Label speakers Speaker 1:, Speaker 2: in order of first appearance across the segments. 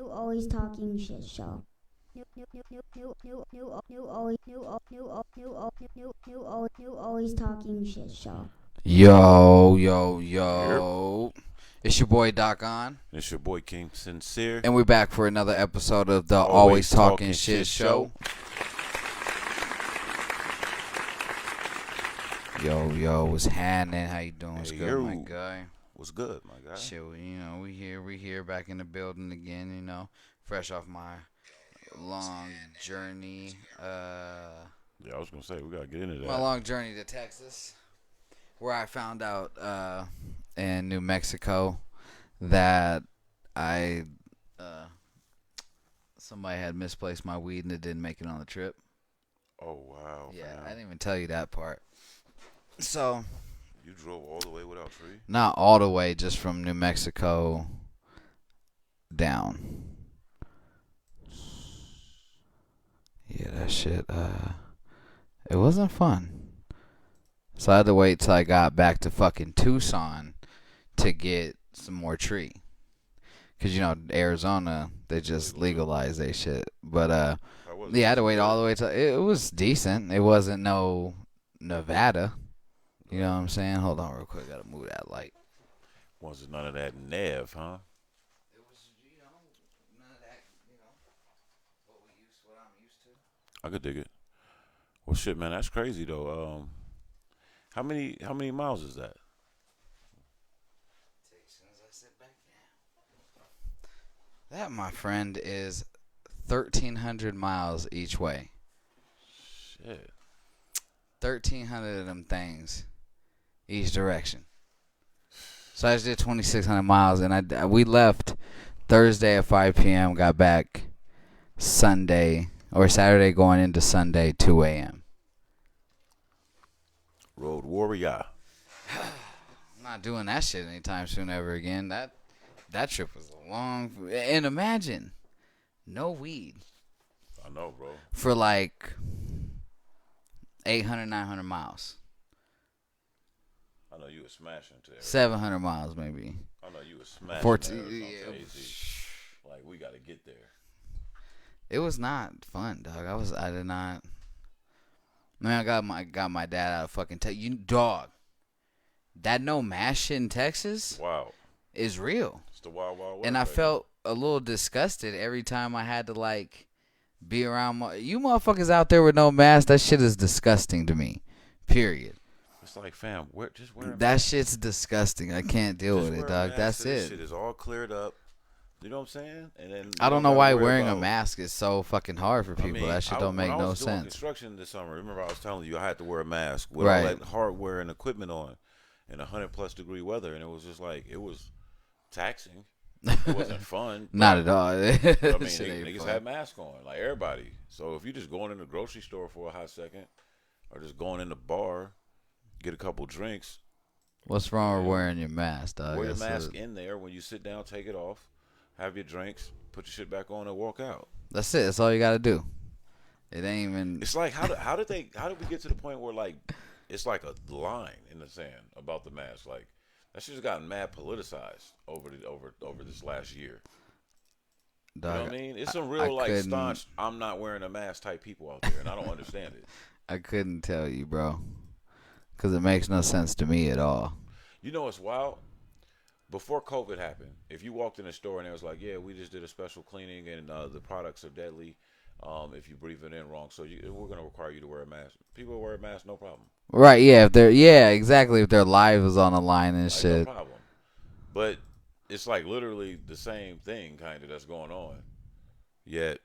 Speaker 1: New always talking shit show. New always talking shit show.
Speaker 2: Yo, yo,
Speaker 3: Yep.
Speaker 2: yo. It's your boy Talkin.
Speaker 3: It's your boy King Sincere.
Speaker 2: And we're back for another episode of the Always Talking Shit Show. Yo, what's happening? How you doing? What's
Speaker 3: Hey,
Speaker 2: good, my
Speaker 3: yo.
Speaker 2: guy?
Speaker 3: What's good, my guy?
Speaker 2: Shit, we here back in the building again, fresh off my long journey.
Speaker 3: Yeah, I was gonna say we gotta get into that.
Speaker 2: My long journey to Texas, where I found out in New Mexico that somebody had misplaced my weed and it didn't make it on the trip.
Speaker 3: Oh wow.
Speaker 2: Yeah,
Speaker 3: fam.
Speaker 2: I didn't even tell you that part. So
Speaker 3: You drove all the way without tree?
Speaker 2: not all the way, just from New Mexico down. Yeah, that shit. It wasn't fun. So I had to wait till I got back to fucking Tucson to get some more tree. Cause Arizona, they just legalized they shit. But
Speaker 3: How was it?
Speaker 2: yeah, I had to wait all the way till it was decent. It wasn't no Nevada. You know what I'm saying? Hold on real quick, gotta move that light.
Speaker 3: Was it none of that Nev, huh?
Speaker 2: It was none of that, what I'm used to.
Speaker 3: I could dig it. Well, shit, man, that's crazy though. How many miles is that?
Speaker 2: As soon as I sit back down. That, my friend, is 1,300 miles each way.
Speaker 3: Shit.
Speaker 2: 1,300 of them things each direction. So I just did 2,600 miles, and we left Thursday at 5 p.m., got back Saturday going into Sunday, 2 a.m.
Speaker 3: Road warrior.
Speaker 2: I'm not doing that shit anytime soon ever again. That trip was long. And imagine, no weed
Speaker 3: I know, bro.
Speaker 2: for like 800, 900 miles.
Speaker 3: I know you was smashing to everything.
Speaker 2: 700 miles maybe.
Speaker 3: I know you was smashing.
Speaker 2: 14.
Speaker 3: There or something
Speaker 2: Yeah.
Speaker 3: crazy. Like we gotta get there.
Speaker 2: It was not fun, dog. I did not. Man, I got my dad out of fucking dog. That no mask shit in Texas
Speaker 3: Wow.
Speaker 2: is real.
Speaker 3: It's the wild west.
Speaker 2: And I
Speaker 3: right
Speaker 2: felt a little disgusted every time I had to like be around you motherfuckers out there with no mask. That shit is disgusting to me. Period.
Speaker 3: now. It's like, fam, just wear a
Speaker 2: That
Speaker 3: mask.
Speaker 2: shit's disgusting. I can't deal
Speaker 3: Just
Speaker 2: with it,
Speaker 3: wear a
Speaker 2: dog.
Speaker 3: mask
Speaker 2: That's
Speaker 3: so this
Speaker 2: it.
Speaker 3: shit is all cleared up. You know what I'm saying? And then
Speaker 2: I don't
Speaker 3: you
Speaker 2: know why
Speaker 3: gotta worry
Speaker 2: wearing a
Speaker 3: about-
Speaker 2: mask is so fucking hard for
Speaker 3: I
Speaker 2: people.
Speaker 3: mean,
Speaker 2: That shit don't make
Speaker 3: when I
Speaker 2: no
Speaker 3: was doing
Speaker 2: sense.
Speaker 3: construction this summer, remember I was telling you I had to wear a mask with
Speaker 2: Right.
Speaker 3: all that hardware and equipment on in 100+ degree weather, and it was just like it was taxing. It wasn't fun.
Speaker 2: Not at all.
Speaker 3: But, I mean,
Speaker 2: Shit ain't
Speaker 3: niggas
Speaker 2: fun.
Speaker 3: had masks on, like everybody. So if you just going in the grocery store for a hot second, or just going in the bar, get a couple drinks,
Speaker 2: What's wrong with wearing your mask, dog?
Speaker 3: wear your
Speaker 2: That's
Speaker 3: mask in there. When you sit down, take it off, have your drinks, put your shit back on, and walk out.
Speaker 2: That's it. That's all you gotta do. It ain't even.
Speaker 3: It's like how did we get to the point where like it's like a line in the sand about the mask? Like that shit's gotten mad politicized over this last year.
Speaker 2: Dog,
Speaker 3: You know what I mean? It's some
Speaker 2: I
Speaker 3: real like
Speaker 2: couldn't-
Speaker 3: staunch I'm not wearing a mask type people out there, and I don't understand it.
Speaker 2: I couldn't tell you, bro, because it makes no sense to me at all.
Speaker 3: You know what's wild? Before COVID happened, if you walked in a store and it was like, yeah, we just did a special cleaning and the products are deadly if you breathe it in wrong, so we're going to require you to wear a mask. People wear a mask, no problem.
Speaker 2: Right? Yeah. Exactly. If their life is on the line and
Speaker 3: Like,
Speaker 2: shit.
Speaker 3: no problem. But it's like literally the same thing kind of that's going on. Yet,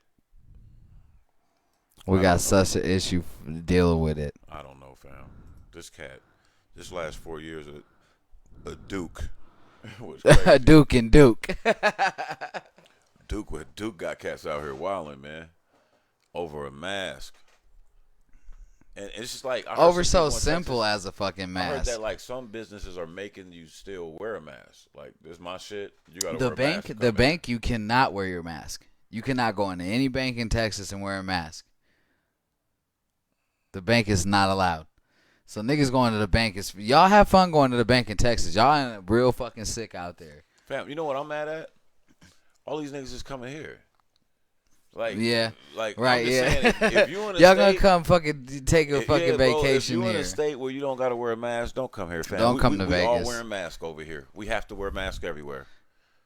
Speaker 2: We
Speaker 3: I
Speaker 2: got
Speaker 3: don't know.
Speaker 2: such an issue dealing with it.
Speaker 3: I don't know, fam. This last 4 years, a Duke was crazy.
Speaker 2: Duke and Duke.
Speaker 3: Duke got cats out here wilding, man, over a mask. And it's just like I heard
Speaker 2: Over
Speaker 3: some
Speaker 2: so
Speaker 3: people in
Speaker 2: simple
Speaker 3: Texas-
Speaker 2: as a fucking
Speaker 3: I heard
Speaker 2: mask.
Speaker 3: that like some businesses are making you still wear a mask. Like this is my shit. You gotta
Speaker 2: The
Speaker 3: wear a mask. to
Speaker 2: bank,
Speaker 3: come in.
Speaker 2: you cannot wear your mask. You cannot go into any bank in Texas and wear a mask. The bank is not allowed. So niggas going to the bank y'all have fun going to the bank in Texas. Y'all ain't real fucking sick out there.
Speaker 3: Fam, you know what I'm mad at? all these niggas is coming here. Like,
Speaker 2: Yeah.
Speaker 3: like
Speaker 2: Right,
Speaker 3: I'm just
Speaker 2: yeah.
Speaker 3: saying, if you in a
Speaker 2: Y'all
Speaker 3: state,
Speaker 2: gonna come fucking take a fucking
Speaker 3: yeah, bro,
Speaker 2: vacation
Speaker 3: if you in
Speaker 2: here.
Speaker 3: a state where you don't gotta wear a mask, don't come here, fam.
Speaker 2: Don't come to
Speaker 3: we all
Speaker 2: Vegas.
Speaker 3: wearing masks over here. We have to wear masks everywhere.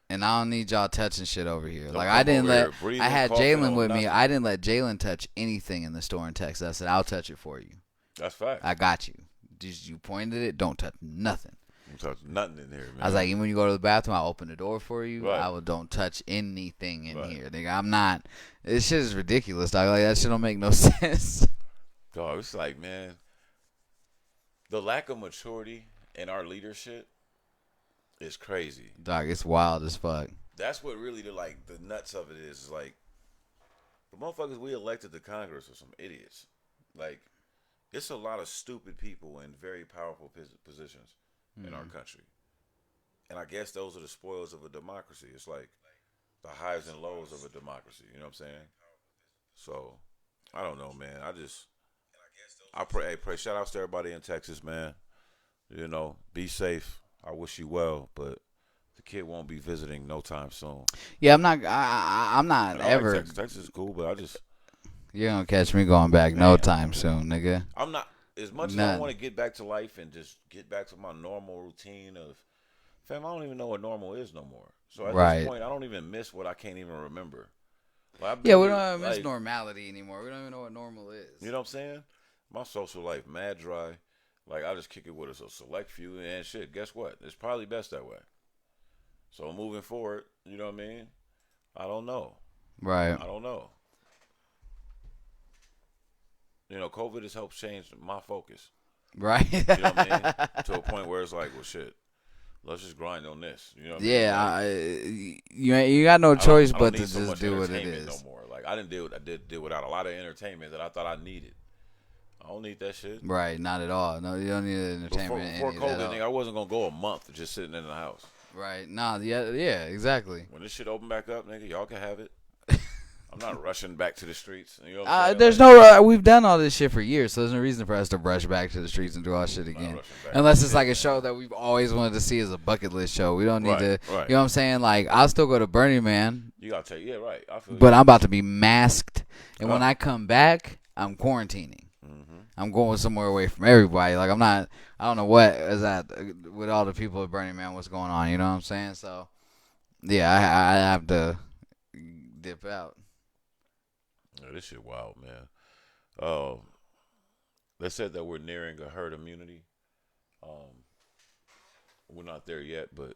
Speaker 2: And I don't need y'all touching shit over here.
Speaker 3: Don't
Speaker 2: Like
Speaker 3: come
Speaker 2: I didn't
Speaker 3: over
Speaker 2: let.
Speaker 3: here breathing,
Speaker 2: I had
Speaker 3: coughing
Speaker 2: Jalen
Speaker 3: on
Speaker 2: with me.
Speaker 3: nothing.
Speaker 2: I didn't let Jalen touch anything in the store in Texas. I said I'll touch it for you.
Speaker 3: That's fact.
Speaker 2: I got you. Just you pointed it. Don't touch nothing.
Speaker 3: Don't touch nothing in here, man.
Speaker 2: I was like, even when you go to the bathroom, I'll open the door for you.
Speaker 3: Right.
Speaker 2: I will don't touch anything in
Speaker 3: Right.
Speaker 2: here. Nigga, I'm not. This shit is ridiculous, dog. Like that shit don't make no sense.
Speaker 3: dog, it's like, man, the lack of maturity in our leadership is crazy.
Speaker 2: Dog, it's wild as fuck.
Speaker 3: That's what really the nuts of it is like the motherfuckers we elected to Congress are some idiots. Like, it's a lot of stupid people in very powerful positions in our country. And I guess those are the spoils of a democracy. It's like the highs and lows of a democracy. You know what I'm saying? So, I don't know, man. I pray. Shout outs to everybody in Texas, man. You know, be safe. I wish you well, but the kid won't be visiting no time soon.
Speaker 2: Yeah, I'm not. I'm not
Speaker 3: I like
Speaker 2: ever.
Speaker 3: Texas is cool, but
Speaker 2: You're gonna catch me going back no time soon, nigga.
Speaker 3: I'm not, as much as I want to get back to life and just get back to my normal routine of, fam, I don't even know what normal is no more. So at this point, I don't even miss what I can't even remember. Like,
Speaker 2: Yeah, we don't even miss normality anymore. We don't even know what normal is.
Speaker 3: You know what I'm saying? My social life mad dry. Like, I just kick it with a select few and shit. Guess what? It's probably best that way. So moving forward, you know what I mean? I don't know.
Speaker 2: Right.
Speaker 3: I don't know. You know, COVID has helped change my focus.
Speaker 2: Right.
Speaker 3: You know what I mean? To a point where it's like, well, shit, let's just grind on this. You know what I mean?
Speaker 2: Yeah, you got no choice but to
Speaker 3: so
Speaker 2: just
Speaker 3: much
Speaker 2: do what it
Speaker 3: entertainment
Speaker 2: is.
Speaker 3: no more. Like, I did deal without a lot of entertainment that I thought I needed. I don't need that shit.
Speaker 2: Right, not at all. No, you don't need entertainment.
Speaker 3: Before COVID, nigga, I wasn't gonna go a month just sitting in the house.
Speaker 2: Right. Nah, yeah, exactly.
Speaker 3: When this shit open back up, nigga, y'all can have it. I'm not rushing back to the streets. You know what I'm saying?
Speaker 2: There's no. We've done all this shit for years, so there's no reason for us to rush back to the streets and do all shit again. Unless it's like a show that we've always wanted to see as a bucket list show. We don't need to.
Speaker 3: Right.
Speaker 2: You know what I'm saying? Like, I'll still go to Burning Man.
Speaker 3: You gotta take. Yeah, right. I feel.
Speaker 2: But I'm about to be masked, and when I come back, I'm quarantining.
Speaker 3: Mm-hmm.
Speaker 2: I'm going somewhere away from everybody. Like, I'm not. I don't know what is that with all the people at Burning Man. What's going on? You know what I'm saying? So, yeah, I have to dip out.
Speaker 3: Yeah, this shit wild, man. They said that we're nearing a herd immunity. We're not there yet, but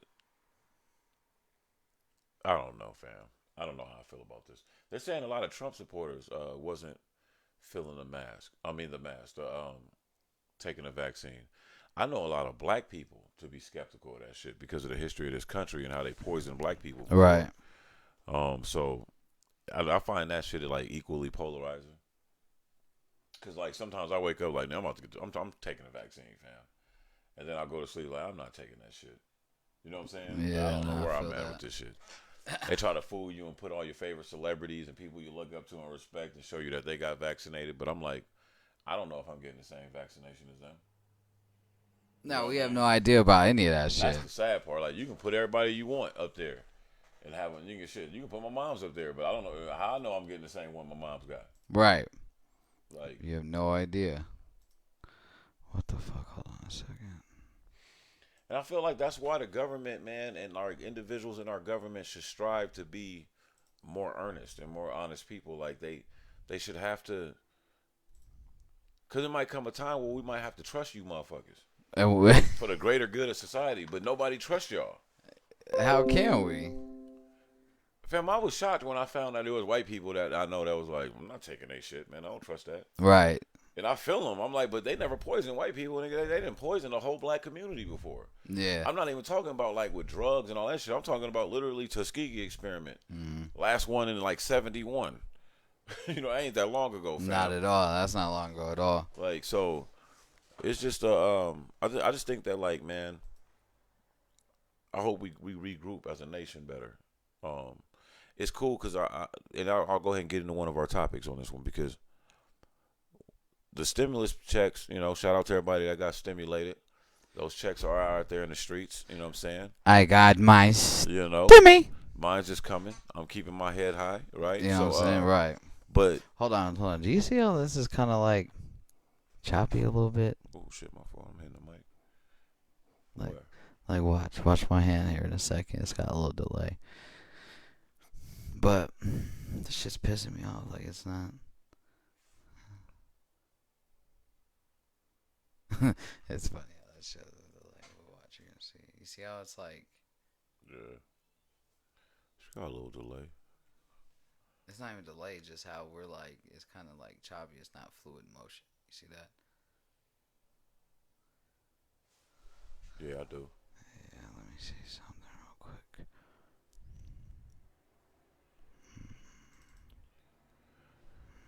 Speaker 3: I don't know, fam. I don't know how I feel about this. They're saying a lot of Trump supporters wasn't feeling the mask. Taking a vaccine. I know a lot of black people to be skeptical of that shit because of the history of this country and how they poison black people.
Speaker 2: Right.
Speaker 3: So I find that shit like equally polarizing. Cause like sometimes I wake up like, I'm taking a vaccine, fam, and then I go to sleep like I'm not taking that shit. You know what I'm saying?
Speaker 2: Yeah,
Speaker 3: I don't know where I'm
Speaker 2: that.
Speaker 3: at with this shit. They try to fool you and put all your favorite celebrities and people you look up to and respect and show you that they got vaccinated. But I'm like, I don't know if I'm getting the same vaccination as them.
Speaker 2: No, we have no idea about any of that shit.
Speaker 3: That's the sad part. Like, you can put everybody you want up there and have one. You can put my mom's up there, but I don't know how I know I'm getting the same one my mom's got.
Speaker 2: Right.
Speaker 3: Like,
Speaker 2: you have no idea. What the fuck? Hold on a second.
Speaker 3: And I feel like that's why the government, man, and our individuals in our government should strive to be more earnest and more honest people. Like, they should have to, because it might come a time where we might have to trust you motherfuckers for the greater good of society, but nobody trusts y'all.
Speaker 2: How can we?
Speaker 3: Fam, I was shocked when I found out there was white people that I know that was like, I'm not taking their shit, man. I don't trust that.
Speaker 2: Right.
Speaker 3: And I feel them. I'm like, but they never poisoned white people. They didn't poison the whole black community before.
Speaker 2: Yeah.
Speaker 3: I'm not even talking about like with drugs and all that shit. I'm talking about literally Tuskegee experiment. Last one in like 71. You know, it ain't that long ago, fam.
Speaker 2: Not at all. That's not long ago at all.
Speaker 3: Like, so it's just I just think that, like, man, I hope we regroup as a nation better. It's cool because I'll go ahead and get into one of our topics on this one, because the stimulus checks, you know, shout out to everybody that got stimulated. Those checks are out there in the streets, you know what I'm saying?
Speaker 2: I got my
Speaker 3: You know,
Speaker 2: stimmy.
Speaker 3: Mine's just coming. I'm keeping my head high, right?
Speaker 2: You know what I'm saying? Right.
Speaker 3: But
Speaker 2: Hold on. Do you see how this is kind of like choppy a little bit?
Speaker 3: oh shit, my fault. I'm hitting the mic.
Speaker 2: Like,
Speaker 3: Where?
Speaker 2: watch my hand here in a second. It's got a little delay. But this shit's pissing me off. Like, it's not. It's funny how that shows the delay. Watch, you're gonna see. You see how it's like.
Speaker 3: Yeah. It's got a little delay.
Speaker 2: It's not even delayed, just how we're like. It's kind of like choppy. It's not fluid motion. You see that?
Speaker 3: Yeah, I do.
Speaker 2: Yeah, let me see something real quick.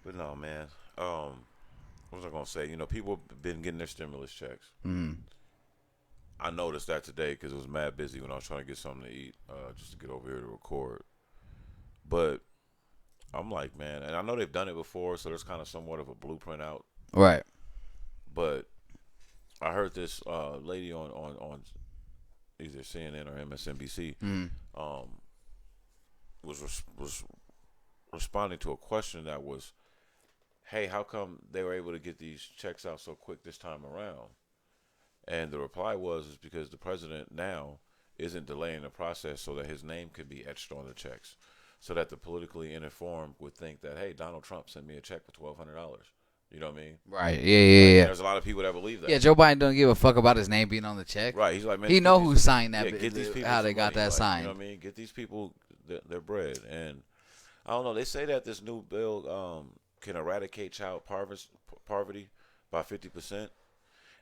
Speaker 3: But no, man. What was I gonna say? You know, people have been getting their stimulus checks. I noticed that today because it was mad busy when I was trying to get something to eat, just to get over here to record. But I'm like, man, and I know they've done it before, so there's kind of somewhat of a blueprint out.
Speaker 2: Right.
Speaker 3: But I heard this lady on either CNN or MSNBC was responding to a question that was, hey, how come they were able to get these checks out so quick this time around? And the reply was, is because the president now isn't delaying the process so that his name could be etched on the checks, so that the politically uninformed would think that, hey, Donald Trump sent me a check for $1,200. You know what I mean?
Speaker 2: Right. Yeah.
Speaker 3: There's a lot of people that believe that.
Speaker 2: Yeah, Joe Biden don't give a fuck about his name being on the check.
Speaker 3: Right. He's like, man,
Speaker 2: he know who signed that.
Speaker 3: Get these people
Speaker 2: how they got
Speaker 3: money.
Speaker 2: that signed.
Speaker 3: You know what I mean? Get these people their bread. And I don't know. They say that this new bill can eradicate child poverty by 50%.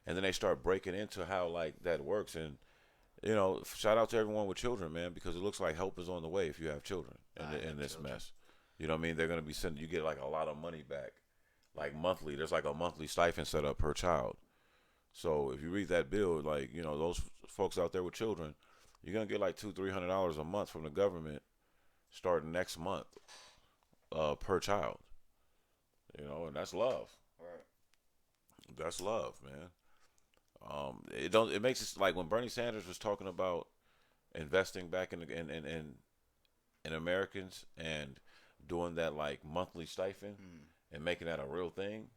Speaker 3: And then they start breaking into how like that works. And you know, shout out to everyone with children, man, because it looks like help is on the way if you have children in this mess. You know what I mean? They're gonna be sending. You get like a lot of money back, like monthly. There's like a monthly stipend set up per child. So if you read that bill, like, you know, those folks out there with children, you're gonna get like $200-300 a month from the government starting next month per child. You know, and that's love. Right. That's love, man. It makes it like when Bernie Sanders was talking about investing back in Americans and doing that like monthly stipend and making that a real thing.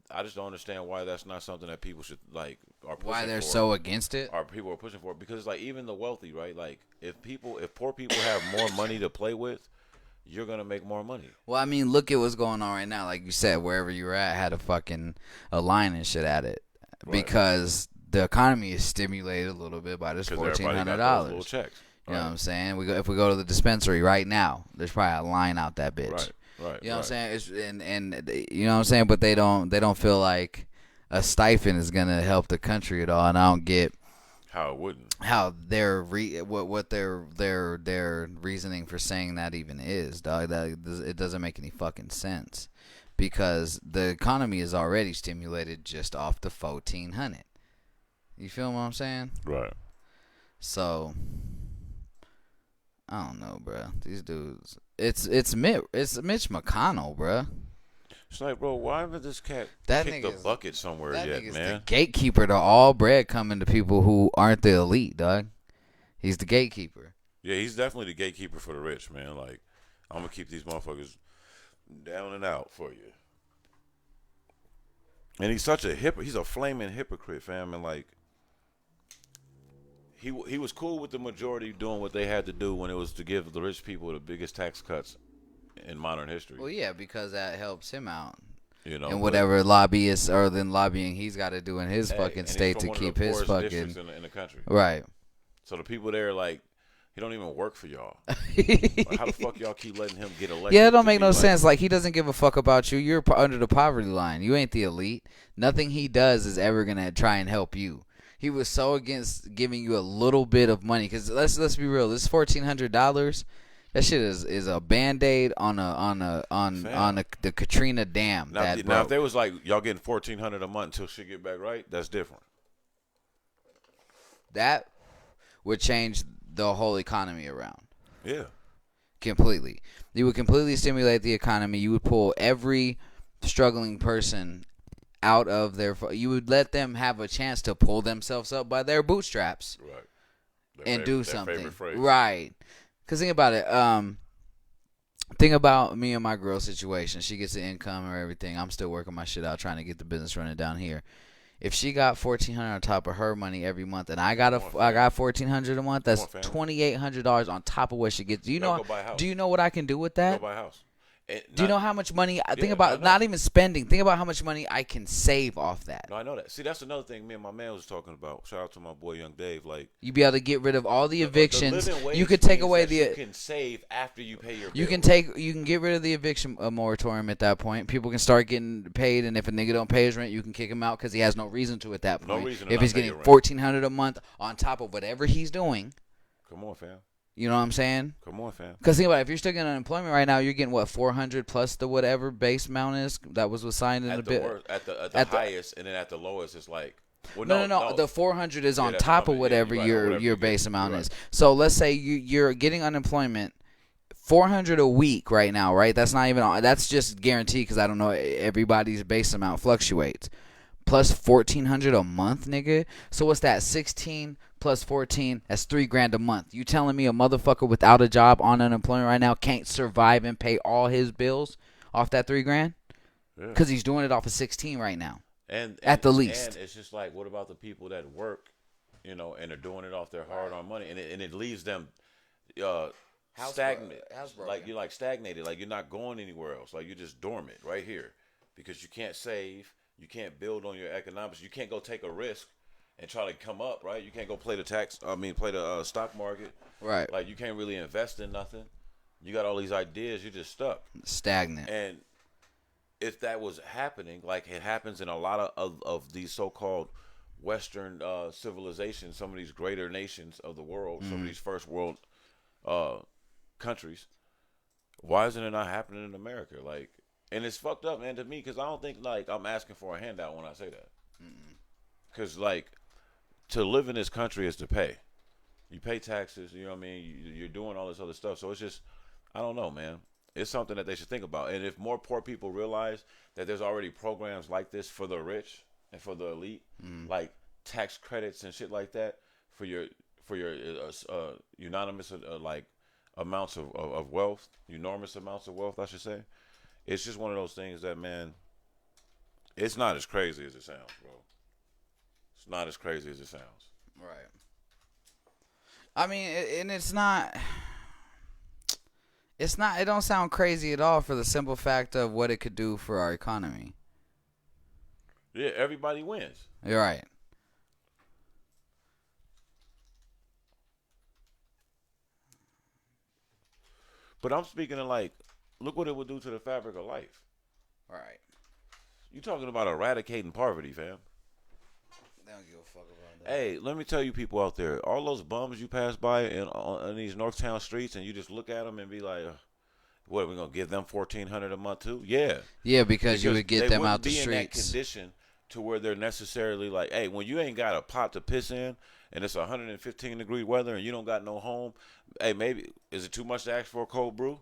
Speaker 3: I just don't understand why that's not something that people should like are pushing
Speaker 2: why they're
Speaker 3: for.
Speaker 2: so against it.
Speaker 3: Or people are pushing for it because it's like even the wealthy, right? Like if poor people have more money to play with, you're gonna make more money.
Speaker 2: Well, I mean, look at what's going on right now. Like you said, wherever you were at had a line and shit at it. Right. Because the economy is stimulated a little bit by this $1,400.
Speaker 3: Checks.
Speaker 2: You know what I'm saying? If we go to the dispensary right now, there's probably a line out that bitch.
Speaker 3: Right.
Speaker 2: You know what I'm saying? It's, and you know what I'm saying? But they don't feel like a stipend is gonna help the country at all. And I don't get
Speaker 3: how it wouldn't.
Speaker 2: How what their reasoning for saying that even is, dog. That it doesn't make any fucking sense. Because the economy is already stimulated just off the 1,400. You feel what I'm saying?
Speaker 3: Right.
Speaker 2: So I don't know, bro. These dudes. It's Mitch McConnell, bro.
Speaker 3: It's like, bro, why haven't this cat kicked the bucket somewhere yet, man?
Speaker 2: The gatekeeper to all bread coming to people who aren't the elite, dog. He's the gatekeeper.
Speaker 3: Yeah, he's definitely the gatekeeper for the rich, man. Like, I'm gonna keep these motherfuckers down and out for you. And he's such a he's a flaming hypocrite, fam. And like, he was cool with the majority doing what they had to do when it was to give the rich people the biggest tax cuts in modern history.
Speaker 2: Well, yeah, because that helps him out.
Speaker 3: You know,
Speaker 2: and whatever lobbyists or then lobbying he's got to do in his fucking state to keep his fucking
Speaker 3: in the country.
Speaker 2: Right.
Speaker 3: So the people there, like, he don't even work for y'all. Like, how the fuck y'all keep letting him get elected?
Speaker 2: Yeah, it don't make no sense. Like, he doesn't give a fuck about you. You're under the poverty line. You ain't the elite. Nothing he does is ever gonna try and help you. He was so against giving you a little bit of money. Because let's be real. This $1,400, that shit is a Band-Aid on the Katrina dam.
Speaker 3: Now if they was like, y'all getting $1,400 a month until shit get back right, that's different.
Speaker 2: That would change the whole economy around.
Speaker 3: Yeah.
Speaker 2: Completely. You would completely stimulate the economy. You would pull every struggling person out of their... You would let them have a chance to pull themselves up by their bootstraps.
Speaker 3: Right.
Speaker 2: And do something. Right. Cause think about it. Think about me and my girl situation. She gets the income or everything. I'm still working my shit out, trying to get the business running down here. If she got $1,400 on top of her money every month, and I got $1,400 a month, that's $2,800 on top of what she gets. Do you know? Do you know what I can do with that?
Speaker 3: Go buy a house.
Speaker 2: Do you know how much money? Think about not even spending. Think about how much money I can save off that.
Speaker 3: No, I know that. See, that's another thing me and my man was talking about. Shout out to my boy Young Dave. Like,
Speaker 2: you be able to get rid of all the evictions.
Speaker 3: The
Speaker 2: you could take away the.
Speaker 3: You can save after you pay your bill.
Speaker 2: You can get rid of the eviction moratorium at that point. People can start getting paid, and if a nigga don't pay his rent, you can kick him out because he has no reason to at that point.
Speaker 3: No reason.
Speaker 2: If he's getting $1,400 a month on top of whatever he's doing.
Speaker 3: Come on, fam.
Speaker 2: You know what I'm saying?
Speaker 3: Come on, fam.
Speaker 2: Because think about it, if you're still getting unemployment right now, you're getting what, 400 plus the whatever base amount is that was assigned in
Speaker 3: at
Speaker 2: the
Speaker 3: bill. At the highest, and then at the lowest, it's like. Well,
Speaker 2: no. The 400 is on top of whatever your base amount is. So let's say you're getting unemployment, 400 a week right now, right? That's not even. That's just guaranteed because I don't know. Everybody's base amount fluctuates. Plus 1,400 a month, nigga. So what's that? 16 plus 14. That's $3,000 a month. You telling me a motherfucker without a job on unemployment right now can't survive and pay all his bills off that $3,000? Because he's doing it off of 16 right now. And at the least.
Speaker 3: And it's just like, what about the people that work, and are doing it off their hard-earned money, and it leaves them stagnant. Like you're like stagnated. Like you're not going anywhere else. Like you're just dormant right here because you can't save. You can't build on your economics. You can't go take a risk and try to come up, right? You can't go play the stock market.
Speaker 2: Right.
Speaker 3: Like you can't really invest in nothing. You got all these ideas. You're just stuck.
Speaker 2: Stagnant.
Speaker 3: And if that was happening, like it happens in a lot of these so-called Western civilizations, some of these greater nations of the world, some of these first world countries, why isn't it not happening in America? Like, and it's fucked up, man, to me, because I don't think, like, I'm asking for a handout when I say that. Because, like, to live in this country is to pay. You pay taxes, you know what I mean? You're doing all this other stuff. So it's just, I don't know, man. It's something that they should think about. And if more poor people realize that there's already programs like this for the rich and for the elite, like tax credits and shit like that for your unanimous, like, amounts of wealth, enormous amounts of wealth, I should say. It's just one of those things that, man, it's not as crazy as it sounds, bro. It's not as crazy as it sounds.
Speaker 2: Right. I mean, and it's not, it don't sound crazy at all for the simple fact of what it could do for our economy.
Speaker 3: Yeah, everybody wins.
Speaker 2: You're right.
Speaker 3: But I'm speaking of, like, look what it would do to the fabric of life.
Speaker 2: Right.
Speaker 3: You talking about eradicating poverty, fam.
Speaker 2: They don't give a fuck about that.
Speaker 3: Hey, let me tell you people out there, all those bums you pass by on these Northtown streets and you just look at them and be like, what, we going to give them $1,400 a month too? Yeah.
Speaker 2: Yeah, because you would get them out the streets.
Speaker 3: They wouldn't be in that condition to where they're necessarily like, hey, when you ain't got a pot to piss in and it's 115-degree weather and you don't got no home, hey, maybe, is it too much to ask for a cold brew?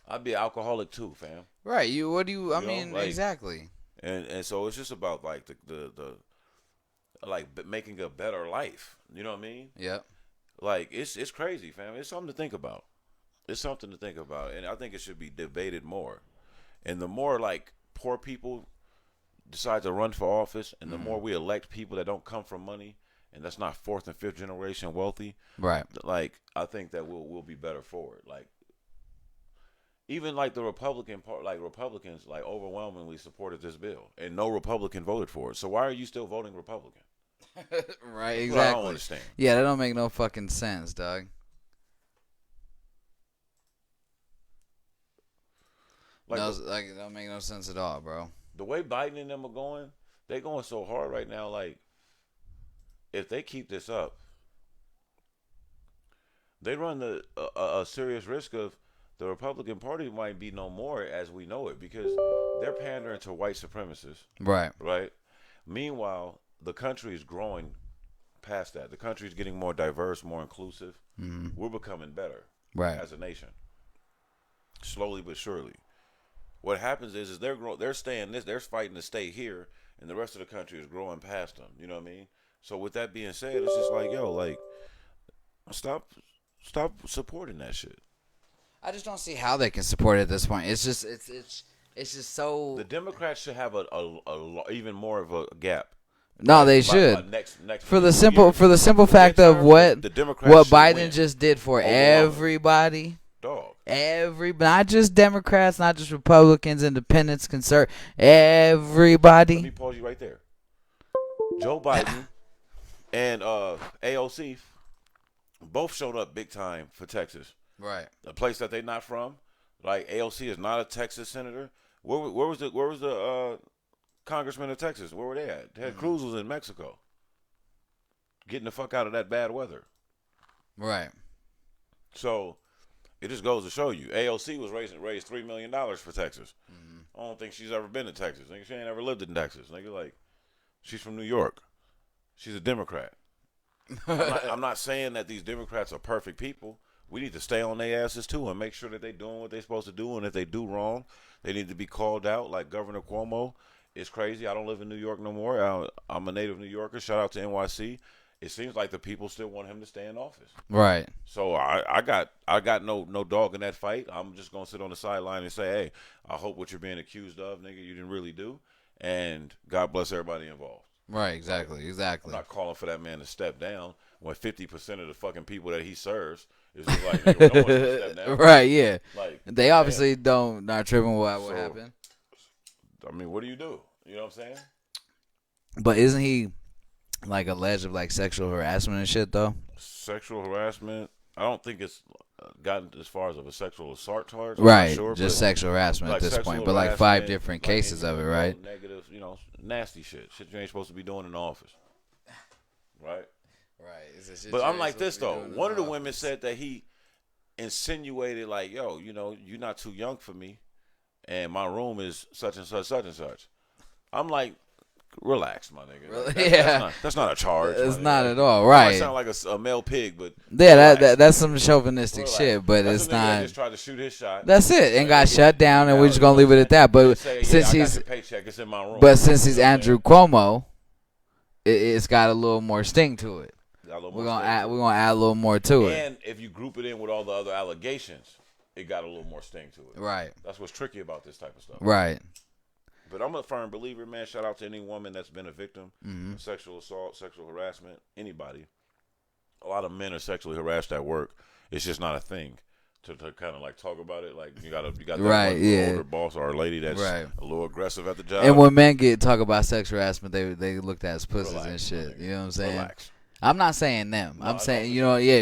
Speaker 3: I'd be an alcoholic too, fam.
Speaker 2: Right. I mean, like, exactly.
Speaker 3: And so it's just about, like, the like making a better life. You know what I mean?
Speaker 2: Yep.
Speaker 3: Like, it's crazy, fam. It's something to think about. It's something to think about. And I think it should be debated more. And the more, like, poor people decide to run for office and the more we elect people that don't come from money and that's not fourth and fifth generation wealthy,
Speaker 2: right?
Speaker 3: Like, I think that we'll be better for it. Like, even like the Republican part, like Republicans, like overwhelmingly supported this bill, and no Republican voted for it. So why are you still voting Republican?
Speaker 2: Right, exactly.
Speaker 3: Well, I don't understand.
Speaker 2: Yeah, that don't make no fucking sense, dog. Like, it don't make no sense at all, bro.
Speaker 3: The way Biden and them are going, they going so hard right now. Like, if they keep this up, they run a serious risk of the Republican Party might be no more as we know it because they're pandering to white supremacists.
Speaker 2: Right.
Speaker 3: Right. Meanwhile, the country is growing past that. The country is getting more diverse, more inclusive. Mm-hmm. We're becoming better as a nation. Slowly but surely. What happens is they're staying this, they're fighting to stay here, and the rest of the country is growing past them. You know what I mean? So with that being said, it's just like, yo, like, stop stop supporting that shit.
Speaker 2: I just don't see how they can support it at this point. It's just so.
Speaker 3: The Democrats should have a even more of a gap.
Speaker 2: No, they
Speaker 3: By
Speaker 2: should.
Speaker 3: next
Speaker 2: For the
Speaker 3: few
Speaker 2: simple
Speaker 3: years.
Speaker 2: fact of
Speaker 3: Midterm, the Democrats
Speaker 2: what
Speaker 3: should
Speaker 2: Biden
Speaker 3: win.
Speaker 2: just did for
Speaker 3: Overwhelming.
Speaker 2: everybody.
Speaker 3: Dog.
Speaker 2: Not just Democrats, not just Republicans, Independents,
Speaker 3: Let
Speaker 2: everybody.
Speaker 3: me pause you right there. Joe Biden and AOC both showed up big time for Texas.
Speaker 2: Right.
Speaker 3: A place that they're not from. Like AOC is not a Texas senator. Where was the congressman of Texas? Where were they at? Ted Cruz was in Mexico, getting the fuck out of that bad weather.
Speaker 2: Right.
Speaker 3: So it just goes to show you, AOC was raised $3 million for Texas. I don't think she's ever been to Texas. Nigga, she ain't ever lived in Texas. Nigga, like, she's from New York. She's a Democrat. I'm not saying that these Democrats are perfect people. We need to stay on their asses too and make sure that they're doing what they're supposed to do. And if they do wrong, they need to be called out. Like Governor Cuomo is crazy. I don't live in New York no more. I'm a native New Yorker. Shout out to NYC. It seems like the people still want him to stay in office.
Speaker 2: Right.
Speaker 3: So I got no dog in that fight. I'm just gonna sit on the sideline and say, hey, I hope what you're being accused of, nigga, you didn't really do. And God bless everybody involved.
Speaker 2: Right. Exactly.
Speaker 3: I'm not calling for that man to step down when 50% of the fucking people that he serves is just like, nigga, we don't want you to step down.
Speaker 2: Right. Yeah.
Speaker 3: Like,
Speaker 2: They obviously not tripping what happened.
Speaker 3: I mean, what do? You know what I'm saying?
Speaker 2: But isn't he like alleged of like sexual harassment and shit though?
Speaker 3: Sexual harassment. I don't think it's gotten as far as of a sexual assault charge.
Speaker 2: Right,
Speaker 3: Sure,
Speaker 2: just sexual harassment
Speaker 3: like
Speaker 2: at this
Speaker 3: sexual
Speaker 2: point. But like 5
Speaker 3: harassment,
Speaker 2: different
Speaker 3: like
Speaker 2: cases of it, right?
Speaker 3: Negative, nasty shit. Shit you ain't supposed to be doing in the office. Right?
Speaker 2: Right.
Speaker 3: But I'm like this, though. One of the women said that he insinuated, like, yo, you're not too young for me, and my room is such and such, such and such. I'm like, relax, my nigga. Like, that's not a charge.
Speaker 2: It's not at all, right.
Speaker 3: I sound like a male pig, but
Speaker 2: yeah, that's some chauvinistic shit, but
Speaker 3: that's
Speaker 2: it's
Speaker 3: a nigga that
Speaker 2: not.
Speaker 3: just tried to shoot his shot.
Speaker 2: That's it, and got shut down, and we're just gonna leave it at that. But since
Speaker 3: I got
Speaker 2: he's,
Speaker 3: your paycheck, it's in my room.
Speaker 2: but since he's Andrew Cuomo, it's got a little more sting to it. We're gonna add a little more to it.
Speaker 3: And if you group it in with all the other allegations, it got a little more sting to it.
Speaker 2: Right.
Speaker 3: That's what's tricky about this type of stuff.
Speaker 2: Right.
Speaker 3: But I'm a firm believer, man. Shout out to any woman that's been a victim of sexual assault, sexual harassment, anybody. A lot of men are sexually harassed at work. It's just not a thing to kind of like talk about it. Like you got that
Speaker 2: right,
Speaker 3: one older boss or a lady that's a little aggressive at the job.
Speaker 2: And when men talk about sex harassment, they looked at as pussies and shit. You know what I'm saying?
Speaker 3: Relax.
Speaker 2: I'm not saying them.
Speaker 3: No,
Speaker 2: I'm saying,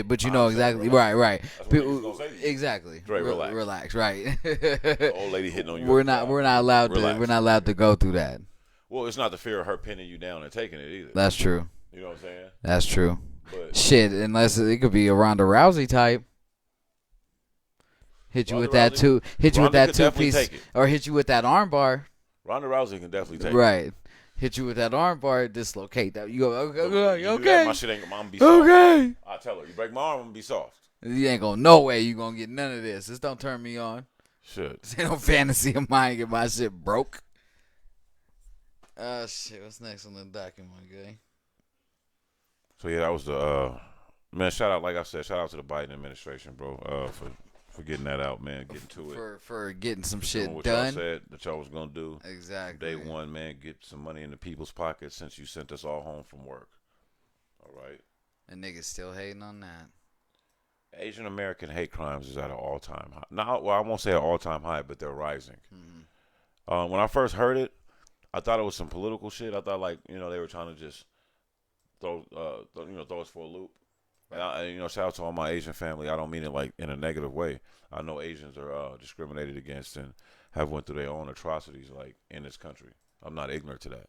Speaker 2: but
Speaker 3: I'm
Speaker 2: exactly.
Speaker 3: saying
Speaker 2: Right.
Speaker 3: That's what niggas gonna say to you.
Speaker 2: Exactly.
Speaker 3: Right, relax.
Speaker 2: Relax. Right.
Speaker 3: The old lady hitting on you.
Speaker 2: We're not allowed to go through that.
Speaker 3: Well, it's not the fear of her pinning you down and taking it either.
Speaker 2: That's true.
Speaker 3: You know what I'm saying?
Speaker 2: That's true.
Speaker 3: But
Speaker 2: shit, unless it could be a Ronda Rousey type. Hit you with that two piece, or hit you with that arm bar.
Speaker 3: Ronda Rousey can definitely take it.
Speaker 2: Right. Hit you with that arm bar, dislocate that. You go, okay,
Speaker 3: You
Speaker 2: okay.
Speaker 3: do that, my shit ain't gonna be soft.
Speaker 2: Okay.
Speaker 3: I tell her, you break my arm, I'm gonna be soft.
Speaker 2: You ain't gonna no way you gonna get none of this. This don't turn me on.
Speaker 3: Shit.
Speaker 2: This ain't no fantasy of mine. Get my shit broke. Shit. What's next on the document, guy?
Speaker 3: So yeah, that was the man. Shout out, like I said, shout out to the Biden administration, bro, for getting that out, man. Getting to it.
Speaker 2: For getting some shit
Speaker 3: what
Speaker 2: done.
Speaker 3: Y'all said that y'all was gonna do.
Speaker 2: Exactly.
Speaker 3: Day one, man. Get some money in the people's pockets since you sent us all home from work. All right.
Speaker 2: And niggas still hating on that.
Speaker 3: Asian American hate crimes is at an all-time high. Well, I won't say an all-time high, but they're rising.
Speaker 2: Mm-hmm.
Speaker 3: When I first heard it, I thought it was some political shit. I thought they were trying to just throw us for a loop.
Speaker 2: Right.
Speaker 3: And shout out to all my Asian family. I don't mean it like in a negative way. I know Asians are discriminated against and have went through their own atrocities like in this country. I'm not ignorant to that.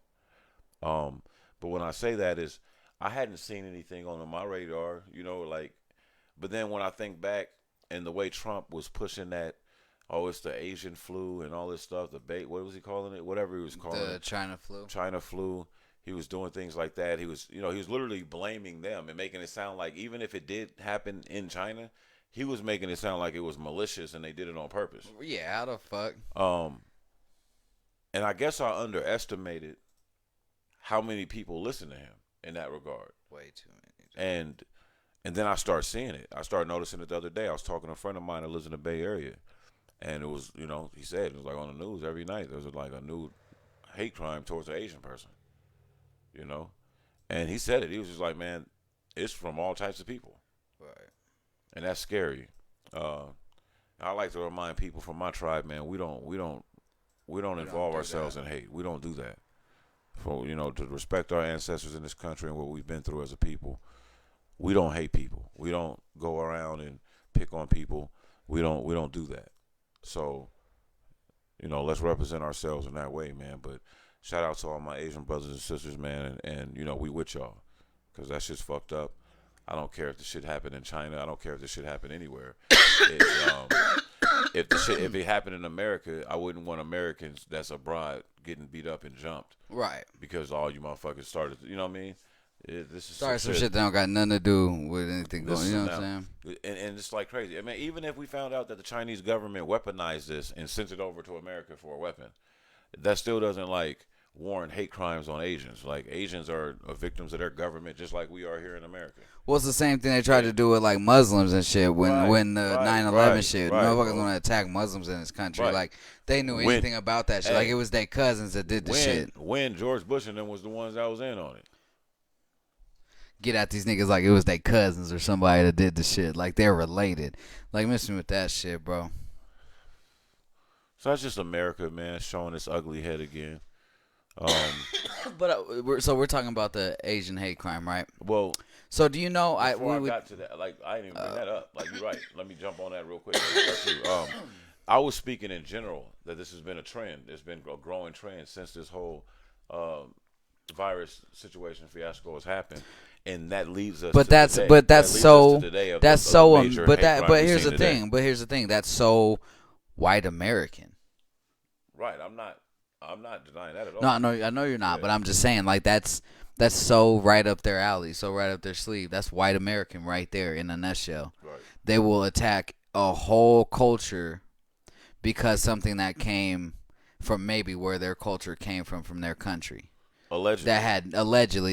Speaker 3: But when I say that is, I hadn't seen anything on my radar, but then when I think back and the way Trump was pushing that, it's the Asian flu and all this stuff, what was he calling it? Whatever he was calling it.
Speaker 2: The China flu.
Speaker 3: China flu. He was doing things like that. He was literally blaming them and making it sound like even if it did happen in China, he was making it sound like it was malicious and they did it on purpose.
Speaker 2: Yeah, how the fuck?
Speaker 3: And I guess I underestimated how many people listen to him in that regard.
Speaker 2: Way too many.
Speaker 3: And And then I start seeing it. I started noticing it the other day. I was talking to a friend of mine that lives in the Bay Area, and it was, he said it was like on the news every night. There was like a new hate crime towards an Asian person, and he said it. He was just like, man, it's from all types of people,
Speaker 2: Right.
Speaker 3: and that's scary. I like to remind people from my tribe, man, we don't involve
Speaker 2: do
Speaker 3: ourselves
Speaker 2: that.
Speaker 3: in hate. We don't do that. For to respect our ancestors in this country and what we've been through as a people. We don't hate people. We don't go around and pick on people. We don't do that. So, let's represent ourselves in that way, man. But shout out to all my Asian brothers and sisters, man, and we with y'all, because that shit's fucked up. I don't care if the shit happened in China. I don't care if the shit happened anywhere. If it happened in America, I wouldn't want Americans that's abroad getting beat up and jumped.
Speaker 2: Right.
Speaker 3: Because all you motherfuckers started, you know what I mean? This is
Speaker 2: Sorry, some shit that don't got nothing to do with anything going. You know what I'm saying?
Speaker 3: And it's like crazy. I mean, even if we found out that the Chinese government weaponized this and sent it over to America for a weapon, that still doesn't warrant hate crimes on Asians. Like, Asians are victims of their government just like we are here in America.
Speaker 2: Well, it's the same thing they tried to do with like Muslims and shit when the 9/11 shit. Motherfuckers want to attack Muslims in this country.
Speaker 3: Right.
Speaker 2: Like they knew anything about that shit.
Speaker 3: Hey,
Speaker 2: like it was their cousins that did the shit.
Speaker 3: When George Bush and them was the ones that was in on it.
Speaker 2: Get at these niggas like it was their cousins or somebody that did the shit. Like they're related. Like miss me with that shit, bro.
Speaker 3: So that's just America, man, showing its ugly head again.
Speaker 2: But we're talking about the Asian hate crime, right?
Speaker 3: Well,
Speaker 2: so do you know?
Speaker 3: Before I got to that, I didn't even bring that up. Like, you're right. Let me jump on that real quick. I was speaking in general that this has been a trend. It's been a growing trend since this whole virus situation fiasco has happened, and that leads us.
Speaker 2: But
Speaker 3: to
Speaker 2: that's
Speaker 3: today.
Speaker 2: but that's
Speaker 3: that
Speaker 2: so
Speaker 3: today
Speaker 2: that's so
Speaker 3: major
Speaker 2: but
Speaker 3: hate
Speaker 2: that
Speaker 3: crime
Speaker 2: but
Speaker 3: we've
Speaker 2: here's
Speaker 3: seen
Speaker 2: the
Speaker 3: today.
Speaker 2: thing. But here's the thing. That's so white American.
Speaker 3: Right. I'm not denying that at all.
Speaker 2: No, I know you're not,
Speaker 3: Yeah.
Speaker 2: but I'm just saying, like that's so right up their alley, so right up their sleeve. That's white American right there in a nutshell.
Speaker 3: Right.
Speaker 2: They will attack a whole culture because something that came from maybe where their culture came from their country.
Speaker 3: Allegedly.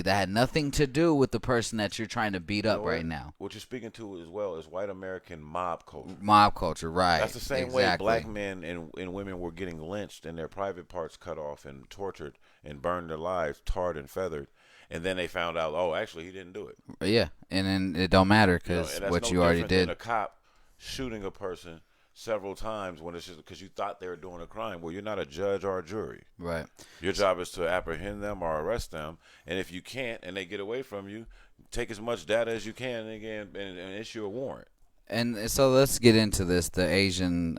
Speaker 2: That had nothing to do with the person that you're trying to beat up right now.
Speaker 3: What you're speaking to as well is white American mob culture.
Speaker 2: Mob culture, right.
Speaker 3: That's the same
Speaker 2: exactly.
Speaker 3: way black men and women were getting lynched and their private parts cut off and tortured and burned their lives, tarred and feathered. And then they found out, oh, actually, he didn't do it.
Speaker 2: Yeah, and then it don't matter because what you already did.
Speaker 3: Than a cop shooting a person several times when it's just because you thought they were doing a crime. Well, you're not a judge or a jury.
Speaker 2: Right.
Speaker 3: Your job is to apprehend them or arrest them. And if you can't and they get away from you, take as much data as you can and issue a warrant.
Speaker 2: And so let's get into this, the Asian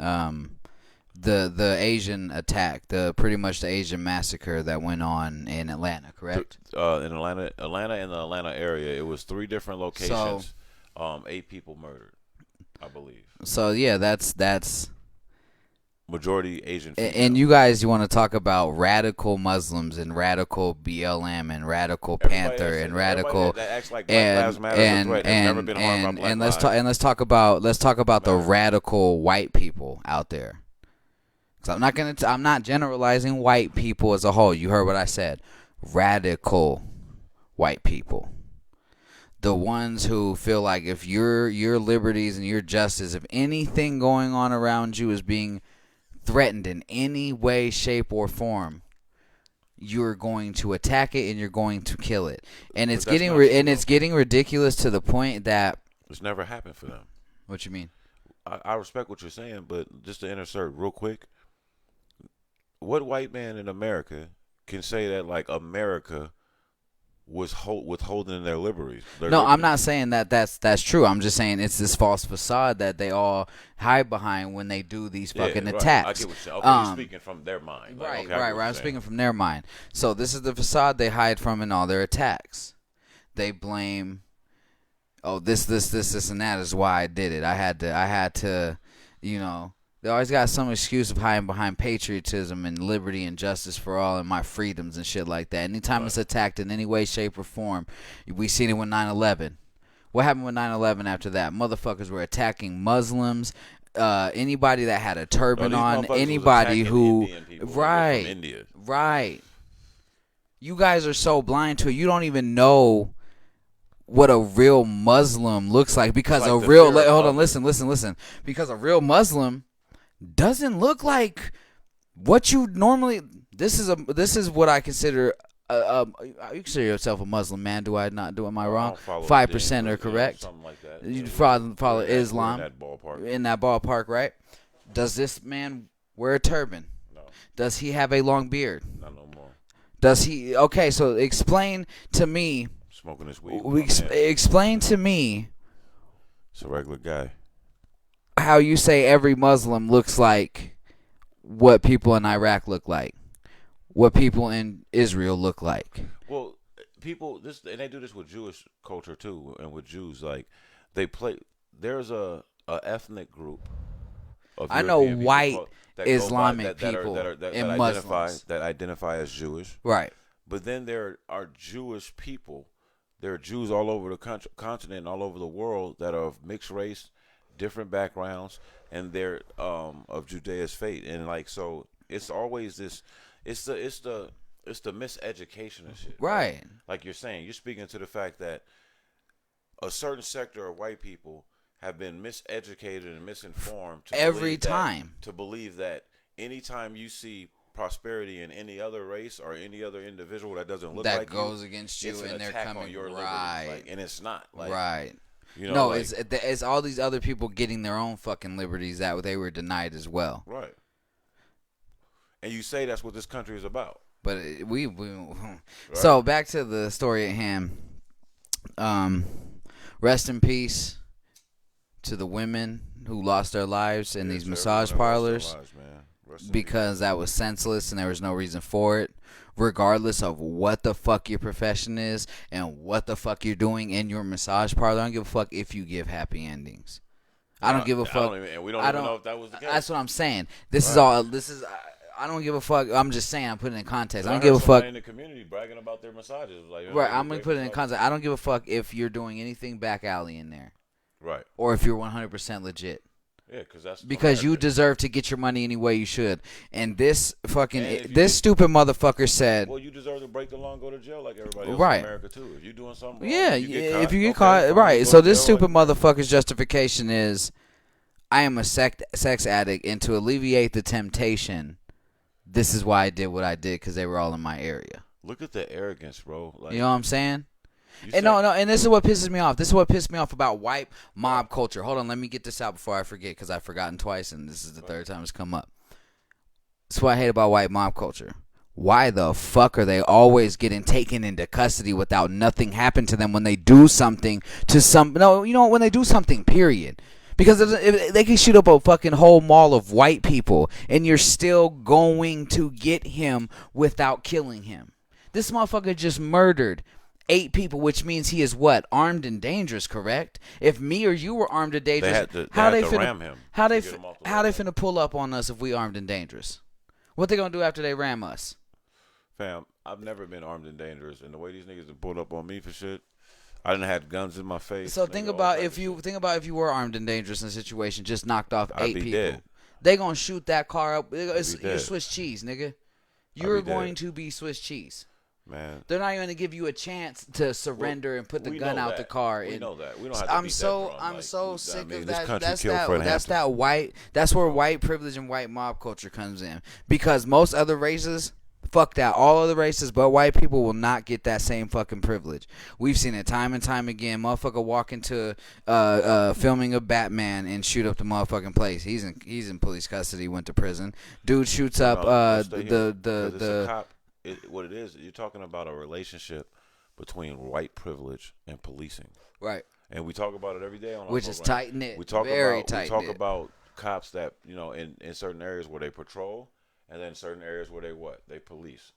Speaker 2: the Asian attack, pretty much the Asian massacre that went on in Atlanta, correct?
Speaker 3: In Atlanta and the Atlanta area, it was 3 different locations. 8 people murdered, I believe.
Speaker 2: So yeah, that's
Speaker 3: majority Asian female.
Speaker 2: And you guys, you want to talk about radical Muslims and radical BLM and radical Panther and radical
Speaker 3: that acts like Black Lives Matter is a threat has never been harmed by Black lives.
Speaker 2: Let's talk about the radical white people out there. So I'm not generalizing white people as a whole. You heard what I said. Radical white people. The ones who feel like if your liberties and your justice, if anything going on around you is being threatened in any way, shape, or form, you're going to attack it and you're going to kill it. And it's getting ridiculous to the point that
Speaker 3: it's never happened for them.
Speaker 2: What you mean?
Speaker 3: I respect what you're saying, but just to insert real quick, what white man in America can say that like America was withholding their liberties?
Speaker 2: No, I'm not saying that's true. I'm just saying it's this false facade that they all hide behind when they do these fucking attacks.
Speaker 3: I get what you're saying. Okay, you're speaking from their mind.
Speaker 2: Right,
Speaker 3: okay,
Speaker 2: right. I'm speaking from their mind. So this is the facade they hide from in all their attacks. They blame, this, and that is why I did it. I had to, they always got some excuse of hiding behind patriotism and liberty and justice for all and my freedoms and shit like that. Anytime it's attacked in any way, shape, or form, we seen it with 9/11. What happened with 9/11 after that? Motherfuckers were attacking Muslims, anybody that had a turban on, anybody who, right,
Speaker 3: from India.
Speaker 2: Right. You guys are so blind to it. You don't even know what a real Muslim looks like, because
Speaker 3: Like
Speaker 2: a
Speaker 3: the
Speaker 2: real
Speaker 3: fear of
Speaker 2: hold on,
Speaker 3: others.
Speaker 2: listen, because a real Muslim doesn't look like what you normally. This is what I consider. You consider yourself a Muslim man? Do I not? Am I
Speaker 3: I
Speaker 2: wrong?
Speaker 3: don't follow
Speaker 2: 5%
Speaker 3: the
Speaker 2: are
Speaker 3: deen, but,
Speaker 2: correct.
Speaker 3: something like that.
Speaker 2: You
Speaker 3: Yeah,
Speaker 2: follow
Speaker 3: we're in
Speaker 2: Islam
Speaker 3: that ballpark.
Speaker 2: in that ballpark, right? Does this man wear a turban?
Speaker 3: No,
Speaker 2: Does he have a long beard?
Speaker 3: not no more.
Speaker 2: Does he? Okay, so explain to me.
Speaker 3: Smoking this weed. with my man.
Speaker 2: Explain to me
Speaker 3: It's a regular guy.
Speaker 2: how you say every Muslim looks like what people in Iraq look like, what people in Israel look like.
Speaker 3: Well, people and they do this with Jewish culture too, and with Jews, like they play. There's a ethnic group of
Speaker 2: I know
Speaker 3: European people
Speaker 2: white
Speaker 3: that go by-
Speaker 2: Islamic
Speaker 3: that
Speaker 2: people
Speaker 3: that
Speaker 2: and
Speaker 3: identify
Speaker 2: Muslims.
Speaker 3: as Jewish.
Speaker 2: Right.
Speaker 3: But then there are Jewish people. There are Jews all over the continent, and all over the world that are of mixed race, different backgrounds, and they're of Judea's faith. And like so, it's always this. It's the miseducation and shit.
Speaker 2: Right.
Speaker 3: Like you're saying, you're speaking to the fact that a certain sector of white people have been miseducated and misinformed
Speaker 2: Every time.
Speaker 3: to believe that anytime you see prosperity in any other race or any other individual that doesn't look
Speaker 2: That
Speaker 3: like
Speaker 2: goes
Speaker 3: you,
Speaker 2: against
Speaker 3: it's
Speaker 2: you,
Speaker 3: an
Speaker 2: and they're
Speaker 3: attack on
Speaker 2: coming
Speaker 3: your
Speaker 2: right.
Speaker 3: liberties. Like, and it's not. Like,
Speaker 2: Right.
Speaker 3: You know,
Speaker 2: No,
Speaker 3: like,
Speaker 2: it's all these other people getting their own fucking liberties that they were denied as well.
Speaker 3: right. And you say that's what this country is about.
Speaker 2: But so back to the story at hand. Rest in peace to the women who lost their lives in these massage parlors, because that was senseless and there was no reason for it. Regardless of what the fuck your profession is and what the fuck you're doing in your massage parlor, I don't give a fuck if you give happy endings. I don't give a fuck.
Speaker 3: And we don't even know if that was the case.
Speaker 2: That's what I'm saying. This is all. This is. I don't give a fuck. I'm just saying. I'm putting it in context. I don't give a fuck.
Speaker 3: In the community bragging about their massages, like,
Speaker 2: Right. I'm gonna put it in context. I don't give a fuck if you're doing anything back alley in there.
Speaker 3: Right.
Speaker 2: Or if you're 100% legit.
Speaker 3: Yeah, because
Speaker 2: Because you deserve to get your money any way you should. And this fucking
Speaker 3: And if you
Speaker 2: this stupid motherfucker said.
Speaker 3: Well, you deserve to break the law and go to jail like everybody else
Speaker 2: Right.
Speaker 3: in America too. If you're doing something wrong,
Speaker 2: Yeah, if you get caught,
Speaker 3: fine,
Speaker 2: right.
Speaker 3: you
Speaker 2: So
Speaker 3: go to
Speaker 2: this
Speaker 3: jail
Speaker 2: stupid
Speaker 3: like-
Speaker 2: motherfucker's justification is, I am a sex addict, and to alleviate the temptation, this is why I did what I did, because they were all in my area.
Speaker 3: Look at the arrogance, bro. Like,
Speaker 2: You know what I'm saying?
Speaker 3: you
Speaker 2: And
Speaker 3: said-
Speaker 2: no, and this is what pisses me off. This is what pissed me off about white mob culture. Hold on, let me get this out before I forget, because I've forgotten twice, and this is the third time it's come up. This is what I hate about white mob culture. Why the fuck are they always getting taken into custody without nothing happened to them when they do something to some? No, you know, when they do something, period. Because if they can shoot up a fucking whole mall of white people, and you're still going to get him without killing him. This motherfucker just murdered 8 people, which means he is what? Armed and dangerous, correct? If me or you were armed and dangerous,
Speaker 3: how they ram him.
Speaker 2: How they
Speaker 3: to get him off the
Speaker 2: how they
Speaker 3: road.
Speaker 2: finna pull up on us if we armed and dangerous? What they gonna do after they ram us?
Speaker 3: Fam, I've never been armed and dangerous, and the way these niggas have pulled up on me for shit, I didn't have guns in my face.
Speaker 2: So
Speaker 3: nigga,
Speaker 2: think
Speaker 3: all
Speaker 2: about
Speaker 3: type
Speaker 2: if
Speaker 3: of
Speaker 2: you
Speaker 3: shit.
Speaker 2: were armed and dangerous in a situation, just knocked off
Speaker 3: I'd
Speaker 2: 8
Speaker 3: be
Speaker 2: people.
Speaker 3: dead.
Speaker 2: They gonna shoot that car up. You're
Speaker 3: dead.
Speaker 2: Swiss cheese, nigga.
Speaker 3: I'd
Speaker 2: You're
Speaker 3: be dead.
Speaker 2: going to be Swiss cheese.
Speaker 3: Man,
Speaker 2: They're not even gonna give you a chance to surrender and put the
Speaker 3: we
Speaker 2: gun
Speaker 3: know
Speaker 2: out
Speaker 3: that.
Speaker 2: the car.
Speaker 3: We
Speaker 2: and
Speaker 3: know that. We don't have to
Speaker 2: I'm
Speaker 3: beat that
Speaker 2: so
Speaker 3: drum.
Speaker 2: I'm
Speaker 3: Like,
Speaker 2: so
Speaker 3: I
Speaker 2: sick
Speaker 3: mean,
Speaker 2: of
Speaker 3: this
Speaker 2: that.
Speaker 3: country
Speaker 2: That's
Speaker 3: killed
Speaker 2: that.
Speaker 3: Fred
Speaker 2: That's
Speaker 3: Hampton.
Speaker 2: that white. That's where white privilege and white mob culture comes in. Because most other races, fuck that. All other races, but white people will not get that same fucking privilege. We've seen it time and time again. Motherfucker walk into filming of Batman and shoot up the motherfucking place. He's in police custody. Went to prison. Dude shoots up
Speaker 3: let's stay here, 'cause it's a
Speaker 2: the
Speaker 3: cop. What it is, you're talking about a relationship between white privilege and policing,
Speaker 2: right,
Speaker 3: and we talk about it every day on our
Speaker 2: which is
Speaker 3: program.
Speaker 2: tight knit.
Speaker 3: We talk
Speaker 2: Very
Speaker 3: about
Speaker 2: tight.
Speaker 3: we talk about cops that in certain areas where they patrol, and then certain areas where they police.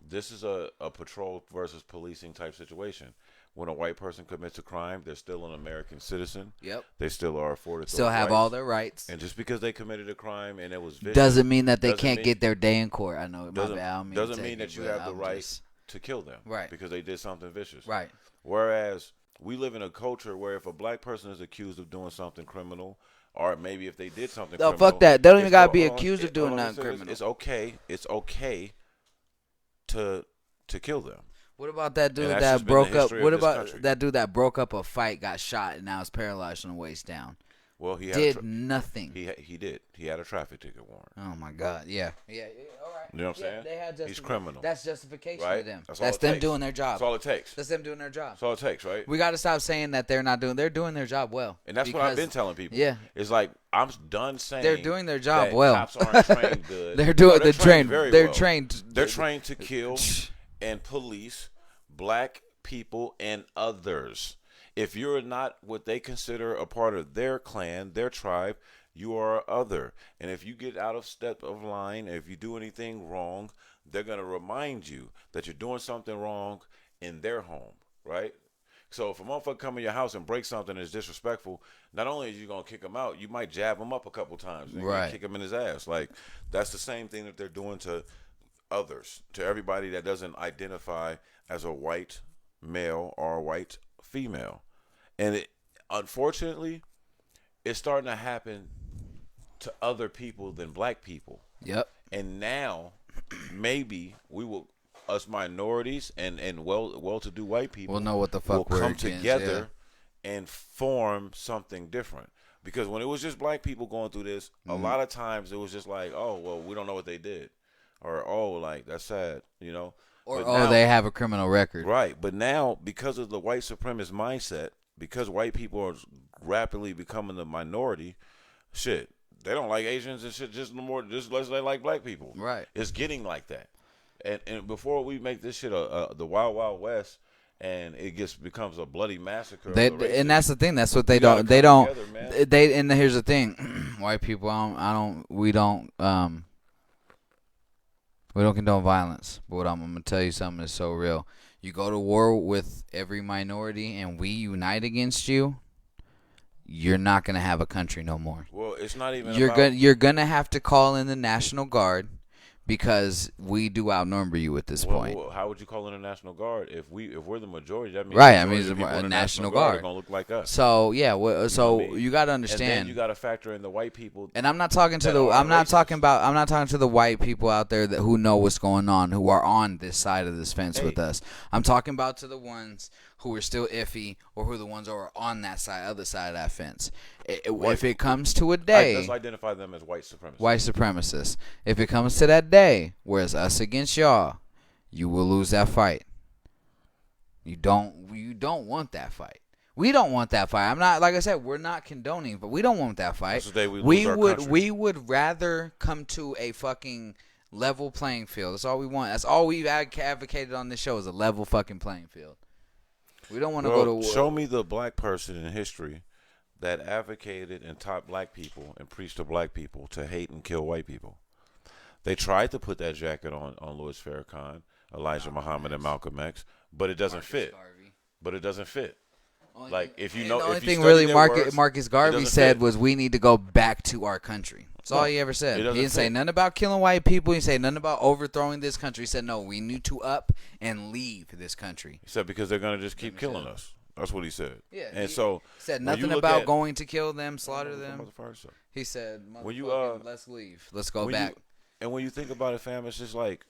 Speaker 3: This is a patrol versus policing type situation. When a white person commits a crime, they're still an American citizen.
Speaker 2: Yep.
Speaker 3: They still are afforded.
Speaker 2: Still
Speaker 3: those
Speaker 2: have
Speaker 3: rights.
Speaker 2: all their rights.
Speaker 3: And just because they committed a crime and it was vicious,
Speaker 2: Doesn't mean that they
Speaker 3: doesn't
Speaker 2: can't
Speaker 3: mean-
Speaker 2: get their day in court. I know. My
Speaker 3: doesn't
Speaker 2: bad. I don't mean
Speaker 3: doesn't
Speaker 2: to
Speaker 3: mean
Speaker 2: take
Speaker 3: that
Speaker 2: it,
Speaker 3: you
Speaker 2: but
Speaker 3: have the
Speaker 2: I'm
Speaker 3: right
Speaker 2: just-
Speaker 3: to kill them,
Speaker 2: Right.
Speaker 3: Because they did something vicious,
Speaker 2: Right.
Speaker 3: Whereas we live in a culture where if a black person is accused of doing something criminal, or maybe if they did something,
Speaker 2: No,
Speaker 3: criminal,
Speaker 2: fuck that. They don't even
Speaker 3: it's-
Speaker 2: gotta be
Speaker 3: hold on,
Speaker 2: accused of doing
Speaker 3: hold on,
Speaker 2: nothing criminal.
Speaker 3: It's okay. It's okay to kill them.
Speaker 2: What about that dude
Speaker 3: that's
Speaker 2: that
Speaker 3: just been
Speaker 2: broke
Speaker 3: the
Speaker 2: up?
Speaker 3: history of
Speaker 2: What
Speaker 3: this
Speaker 2: about
Speaker 3: country.
Speaker 2: that dude that broke up a fight, got shot, and now is paralyzed from the waist down?
Speaker 3: Well, he had
Speaker 2: Did nothing.
Speaker 3: he did. He had a traffic ticket warrant.
Speaker 2: Oh my God! Yeah. All right.
Speaker 3: You know what I'm saying?
Speaker 2: They had
Speaker 3: He's criminal.
Speaker 2: That's justification
Speaker 3: Right?
Speaker 2: to them.
Speaker 3: That's all
Speaker 2: That's
Speaker 3: it
Speaker 2: them
Speaker 3: takes.
Speaker 2: doing their job.
Speaker 3: That's all it takes.
Speaker 2: That's them doing their job.
Speaker 3: That's all it takes, right?
Speaker 2: We got to stop saying that they're not doing. They're doing their job well.
Speaker 3: And that's what I've been telling people.
Speaker 2: Yeah.
Speaker 3: It's like I'm done saying
Speaker 2: They're doing their job
Speaker 3: that
Speaker 2: well.
Speaker 3: Cops aren't trained good.
Speaker 2: They're doing.
Speaker 3: No,
Speaker 2: They're trained.
Speaker 3: very
Speaker 2: They're
Speaker 3: well.
Speaker 2: trained.
Speaker 3: They're trained to kill and police black people and others. If you're not what they consider a part of their clan, their tribe, you are other. And if you get out of step of line, if you do anything wrong, they're going to remind you that you're doing something wrong in their home, right? So if a motherfucker come in your house and break something that's disrespectful, not only are you going to kick him out, you might jab him up a couple times and
Speaker 2: Right.
Speaker 3: kick him in his ass. Like, that's the same thing that they're doing to others, to everybody that doesn't identify as a white male or a white female. And unfortunately, it's starting to happen to other people than black people.
Speaker 2: Yep.
Speaker 3: And now, maybe we will, us minorities and well-to-do white people,
Speaker 2: We'll know what the
Speaker 3: will
Speaker 2: fuck we're
Speaker 3: come
Speaker 2: against,
Speaker 3: together and form something different. Because when it was just black people going through this, a lot of times it was just like, oh, well, we don't know what they did, or oh, like that's sad, you know.
Speaker 2: Or
Speaker 3: But now-
Speaker 2: they have a criminal record.
Speaker 3: Right, but now because of the white supremacist mindset, because white people are rapidly becoming the minority, shit, they don't like Asians and shit just no more, just less they like black people.
Speaker 2: Right.
Speaker 3: It's getting like that, and before we make this shit the Wild Wild West, and it becomes a bloody massacre.
Speaker 2: They,
Speaker 3: of the races,
Speaker 2: and that's the thing. That's what they
Speaker 3: we gotta
Speaker 2: don't. They
Speaker 3: come
Speaker 2: don't.
Speaker 3: together, man.
Speaker 2: They and here's the thing. White people. We don't condone violence. But I'm gonna tell you something that's so real. You go to war with every minority, and we unite against you. You're not gonna have a country no more.
Speaker 3: Well, it's not even.
Speaker 2: You're gonna have to call in the National Guard because we do outnumber you at this point.
Speaker 3: Well, how would you call in a National Guard if we're the majority? That means
Speaker 2: Right,
Speaker 3: the
Speaker 2: I mean,
Speaker 3: majority of
Speaker 2: it's a
Speaker 3: people in the
Speaker 2: National Guard.
Speaker 3: are gonna look like us.
Speaker 2: So yeah, so
Speaker 3: You know what I mean?
Speaker 2: you got to
Speaker 3: And then
Speaker 2: understand.
Speaker 3: you got to factor in the white people.
Speaker 2: And I'm not talking to
Speaker 3: that
Speaker 2: the
Speaker 3: are
Speaker 2: I'm not
Speaker 3: racist.
Speaker 2: talking about I'm not talking to the white people out there that who know what's going on, who are on this side of this fence with us. I'm talking about to the ones who are still iffy, or who are the ones who are on that other side of that fence. If it comes to a day,
Speaker 3: Let's identify them as white supremacists.
Speaker 2: white supremacists, if it comes to that day where it's us against y'all, you will lose that fight. You don't want that fight. We don't want that fight. I'm not, like I said, we're not condoning, but we don't want that fight.
Speaker 3: That's the day we lose our country.
Speaker 2: We would rather come to a fucking level playing field. That's all we want. That's all we've advocated on this show is a level fucking playing field. We don't want to go to war.
Speaker 3: Show me the black person in history that advocated and taught black people and preached to black people to hate and kill white people. They tried to put that jacket on Louis Farrakhan, Elijah Muhammad, and Malcolm X, but it doesn't fit. But it doesn't fit. Like if you know,
Speaker 2: the only
Speaker 3: if you
Speaker 2: thing
Speaker 3: study
Speaker 2: really
Speaker 3: their words,
Speaker 2: Marcus
Speaker 3: it
Speaker 2: Garvey
Speaker 3: doesn't
Speaker 2: said
Speaker 3: fit.
Speaker 2: was we need to go back to our country. That's all he ever said.
Speaker 3: it
Speaker 2: He
Speaker 3: doesn't
Speaker 2: didn't say
Speaker 3: fit.
Speaker 2: nothing about killing white people. He didn't say nothing about overthrowing this country. He said no, we need to up and leave this country.
Speaker 3: He said because they're gonna just keep killing us. That's what he said.
Speaker 2: Yeah,
Speaker 3: and
Speaker 2: he
Speaker 3: so
Speaker 2: said
Speaker 3: when you
Speaker 2: nothing
Speaker 3: look
Speaker 2: about
Speaker 3: at-
Speaker 2: going to kill them, slaughter them.
Speaker 3: Motherfucker, so-
Speaker 2: He said,
Speaker 3: When you,
Speaker 2: "Motherfucking, let's leave. Let's go
Speaker 3: when
Speaker 2: back."
Speaker 3: and when you think about it, fam, it's just like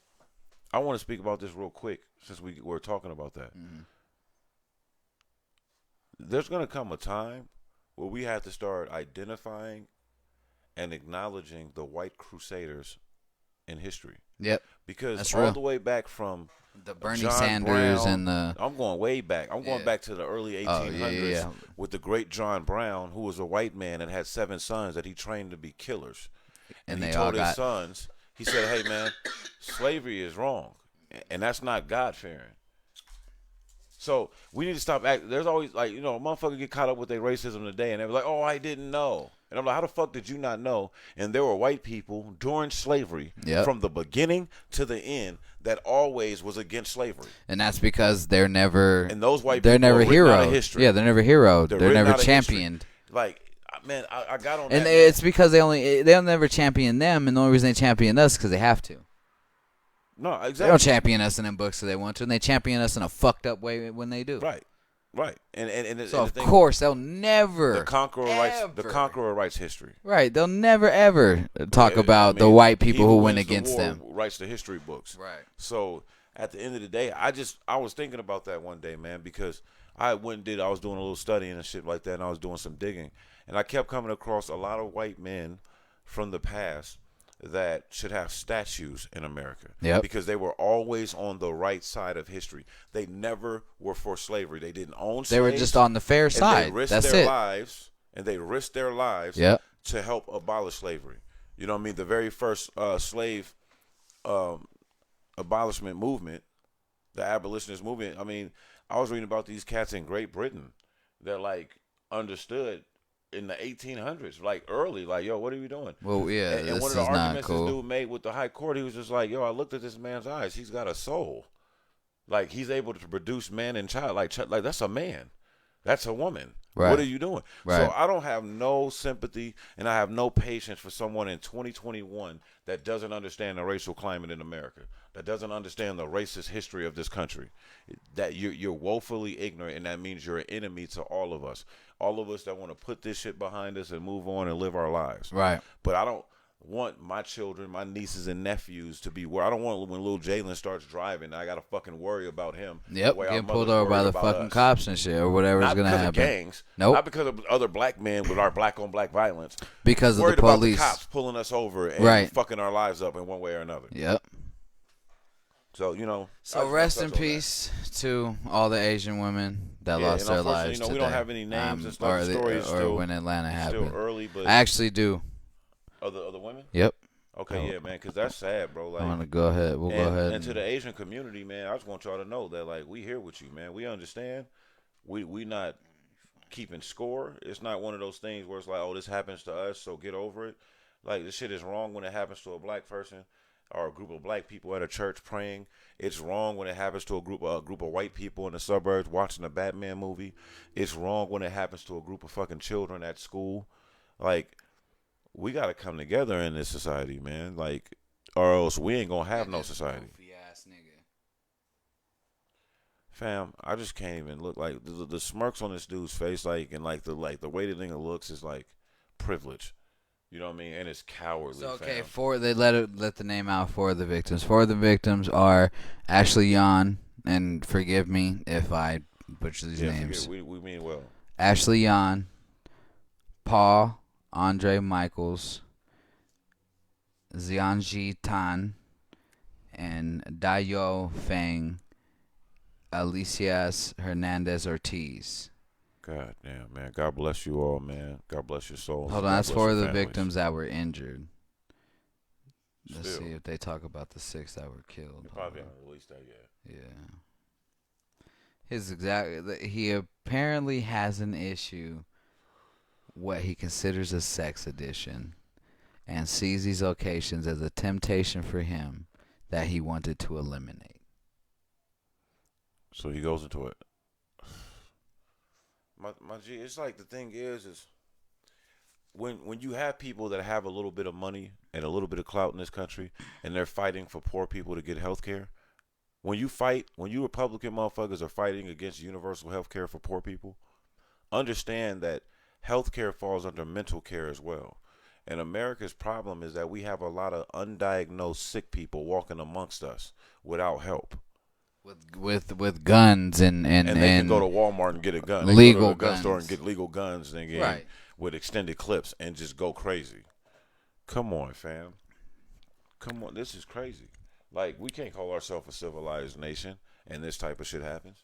Speaker 3: I want to speak about this real quick since we were talking about that.
Speaker 2: Mm-hmm.
Speaker 3: There's gonna come a time where we have to start identifying and acknowledging the white crusaders in history.
Speaker 2: Yep,
Speaker 3: Because
Speaker 2: That's
Speaker 3: all
Speaker 2: real.
Speaker 3: the way back from
Speaker 2: the Bernie
Speaker 3: John
Speaker 2: Sanders
Speaker 3: Brown,
Speaker 2: and the
Speaker 3: I'm going way back. I'm going
Speaker 2: Yeah.
Speaker 3: back to the early 1800s
Speaker 2: yeah.
Speaker 3: with the great John Brown, who was a white man and had 7 sons that he trained to be killers.
Speaker 2: And
Speaker 3: he
Speaker 2: they all
Speaker 3: told his
Speaker 2: got-
Speaker 3: sons, he said, "Hey man, slavery is wrong, and that's not God fearing. So we need to stop acting. There's always like a motherfucker get caught up with their racism today, and they're like, oh, I didn't know." And I'm like, how the fuck did you not know? And there were white people during slavery,
Speaker 2: Yep.
Speaker 3: from the beginning to the end, that always was against slavery.
Speaker 2: and that's because they're never
Speaker 3: And those white
Speaker 2: they're
Speaker 3: people
Speaker 2: never
Speaker 3: are written out of
Speaker 2: heroed.
Speaker 3: history.
Speaker 2: Yeah, they're never heroed.
Speaker 3: They're
Speaker 2: They're
Speaker 3: written
Speaker 2: never
Speaker 3: out of history.
Speaker 2: championed.
Speaker 3: Like, man, I got on
Speaker 2: And
Speaker 3: that.
Speaker 2: it's because they'll never champion them, and the only reason they champion us because they have to.
Speaker 3: No,
Speaker 2: They don't
Speaker 3: exactly.
Speaker 2: champion us in them books if they want to, and they champion us in a fucked up way when they do.
Speaker 3: Right. And
Speaker 2: So
Speaker 3: and
Speaker 2: of
Speaker 3: the thing,
Speaker 2: course they'll never
Speaker 3: the conqueror writes the
Speaker 2: ever-
Speaker 3: conqueror writes history.
Speaker 2: Right, they'll never ever talk
Speaker 3: I
Speaker 2: about the
Speaker 3: mean,
Speaker 2: white
Speaker 3: he
Speaker 2: people who went
Speaker 3: wins the
Speaker 2: against
Speaker 3: war
Speaker 2: them.
Speaker 3: writes the history books.
Speaker 2: Right.
Speaker 3: So at the end of the day, I was thinking about that one day, man, because I was doing a little studying and shit like that, and I was doing some digging, and I kept coming across a lot of white men from the past that should have statues in America.
Speaker 2: Yep.
Speaker 3: Because they were always on the right side of history. They never were for slavery. They didn't own slaves.
Speaker 2: They were just on the fair side. That's it.
Speaker 3: They risked their lives
Speaker 2: Yep.
Speaker 3: to help abolish slavery. You know what I mean? The very first slave abolishment movement, the abolitionist movement. I mean, I was reading about these cats in Great Britain that like understood in the 1800s, like early, like, yo, what are you doing?
Speaker 2: Well, yeah,
Speaker 3: and
Speaker 2: this
Speaker 3: one of the
Speaker 2: is not
Speaker 3: arguments
Speaker 2: cool.
Speaker 3: this dude made with the high court, he was just like, yo, I looked at this man's eyes. He's got a soul. Like, he's able to produce man and child. Like that's a man. That's a woman.
Speaker 2: Right.
Speaker 3: What are you doing?
Speaker 2: Right.
Speaker 3: So I don't have no sympathy and I have no patience for someone in 2021 that doesn't understand the racial climate in America, that doesn't understand the racist history of this country, that you're woefully ignorant, and that means you're an enemy to all of us. All of us that want to put this shit behind us and move on and live our lives.
Speaker 2: Right.
Speaker 3: But I don't want my children, my nieces and nephews to be where I don't want when little Jalen starts driving, I gotta fucking worry about him.
Speaker 2: Yep, getting pulled over by the fucking cops and shit or whatever's gonna happen.
Speaker 3: Not because of gangs.
Speaker 2: Nope.
Speaker 3: Not because of other black men with our black on black violence.
Speaker 2: Because of the
Speaker 3: worried about
Speaker 2: police.
Speaker 3: the cops pulling us over and fucking our lives up in one way or another.
Speaker 2: Yep.
Speaker 3: So, you know.
Speaker 2: So rest in peace to all the Asian women that lost their lives today.
Speaker 3: We don't have any names and stuff. The story is still,
Speaker 2: when Atlanta happened.
Speaker 3: Still early, but
Speaker 2: I actually do.
Speaker 3: Other women?
Speaker 2: Yep.
Speaker 3: Okay, yeah, man, because that's sad, bro. Like,
Speaker 2: I'm gonna go ahead. We'll go ahead.
Speaker 3: And to the Asian community, man, I just want y'all to know that, like, we here with you, man. We understand. We not keeping score. It's not one of those things where it's like, oh, this happens to us, so get over it. Like, this shit is wrong when it happens to a black person or a group of black people at a church praying. It's wrong when it happens to a group of white people in the suburbs watching a Batman movie. It's wrong when it happens to a group of fucking children at school. Like, we got to come together in this society, man. Like, or else we ain't going to have no society.
Speaker 2: Goofy-ass nigga.
Speaker 3: Fam, I just can't even look. Like, the smirks on this dude's face, like, and, like, the way the nigga looks is, like, privilege. You know what I mean? And it's cowardly,
Speaker 2: so, okay,
Speaker 3: fam.
Speaker 2: they let the name out for the victims. For the victims are Ashley Yan, and forgive me if I butcher these names.
Speaker 3: We mean well.
Speaker 2: Ashley Yan, Paul Andre Michaels, Xianji Tan, and Dayo Feng Alicias Hernandez Ortiz.
Speaker 3: God damn, man. God bless you all, man. God bless your souls.
Speaker 2: Hold on, that's for the victims that were injured. Let's
Speaker 3: Still.
Speaker 2: see if they talk about the 6 that were killed.
Speaker 3: They probably haven't released that yet.
Speaker 2: Yeah. He apparently has an issue, what he considers a sex addiction, and sees these occasions as a temptation for him that he wanted to eliminate.
Speaker 3: So he goes into it. My G, it's like the thing is when you have people that have a little bit of money and a little bit of clout in this country and they're fighting for poor people to get health care, when you Republican motherfuckers are fighting against universal health care for poor people, understand that health care falls under mental care as well. And America's problem is that we have a lot of undiagnosed sick people walking amongst us without help.
Speaker 2: With guns and
Speaker 3: they can go to Walmart and get a gun. They
Speaker 2: legal
Speaker 3: can go to a gun
Speaker 2: guns.
Speaker 3: store and get legal guns and get
Speaker 2: Right.
Speaker 3: with extended clips and just go crazy. Come on, fam. Come on, this is crazy. Like, we can't call ourselves a civilized nation and this type of shit happens.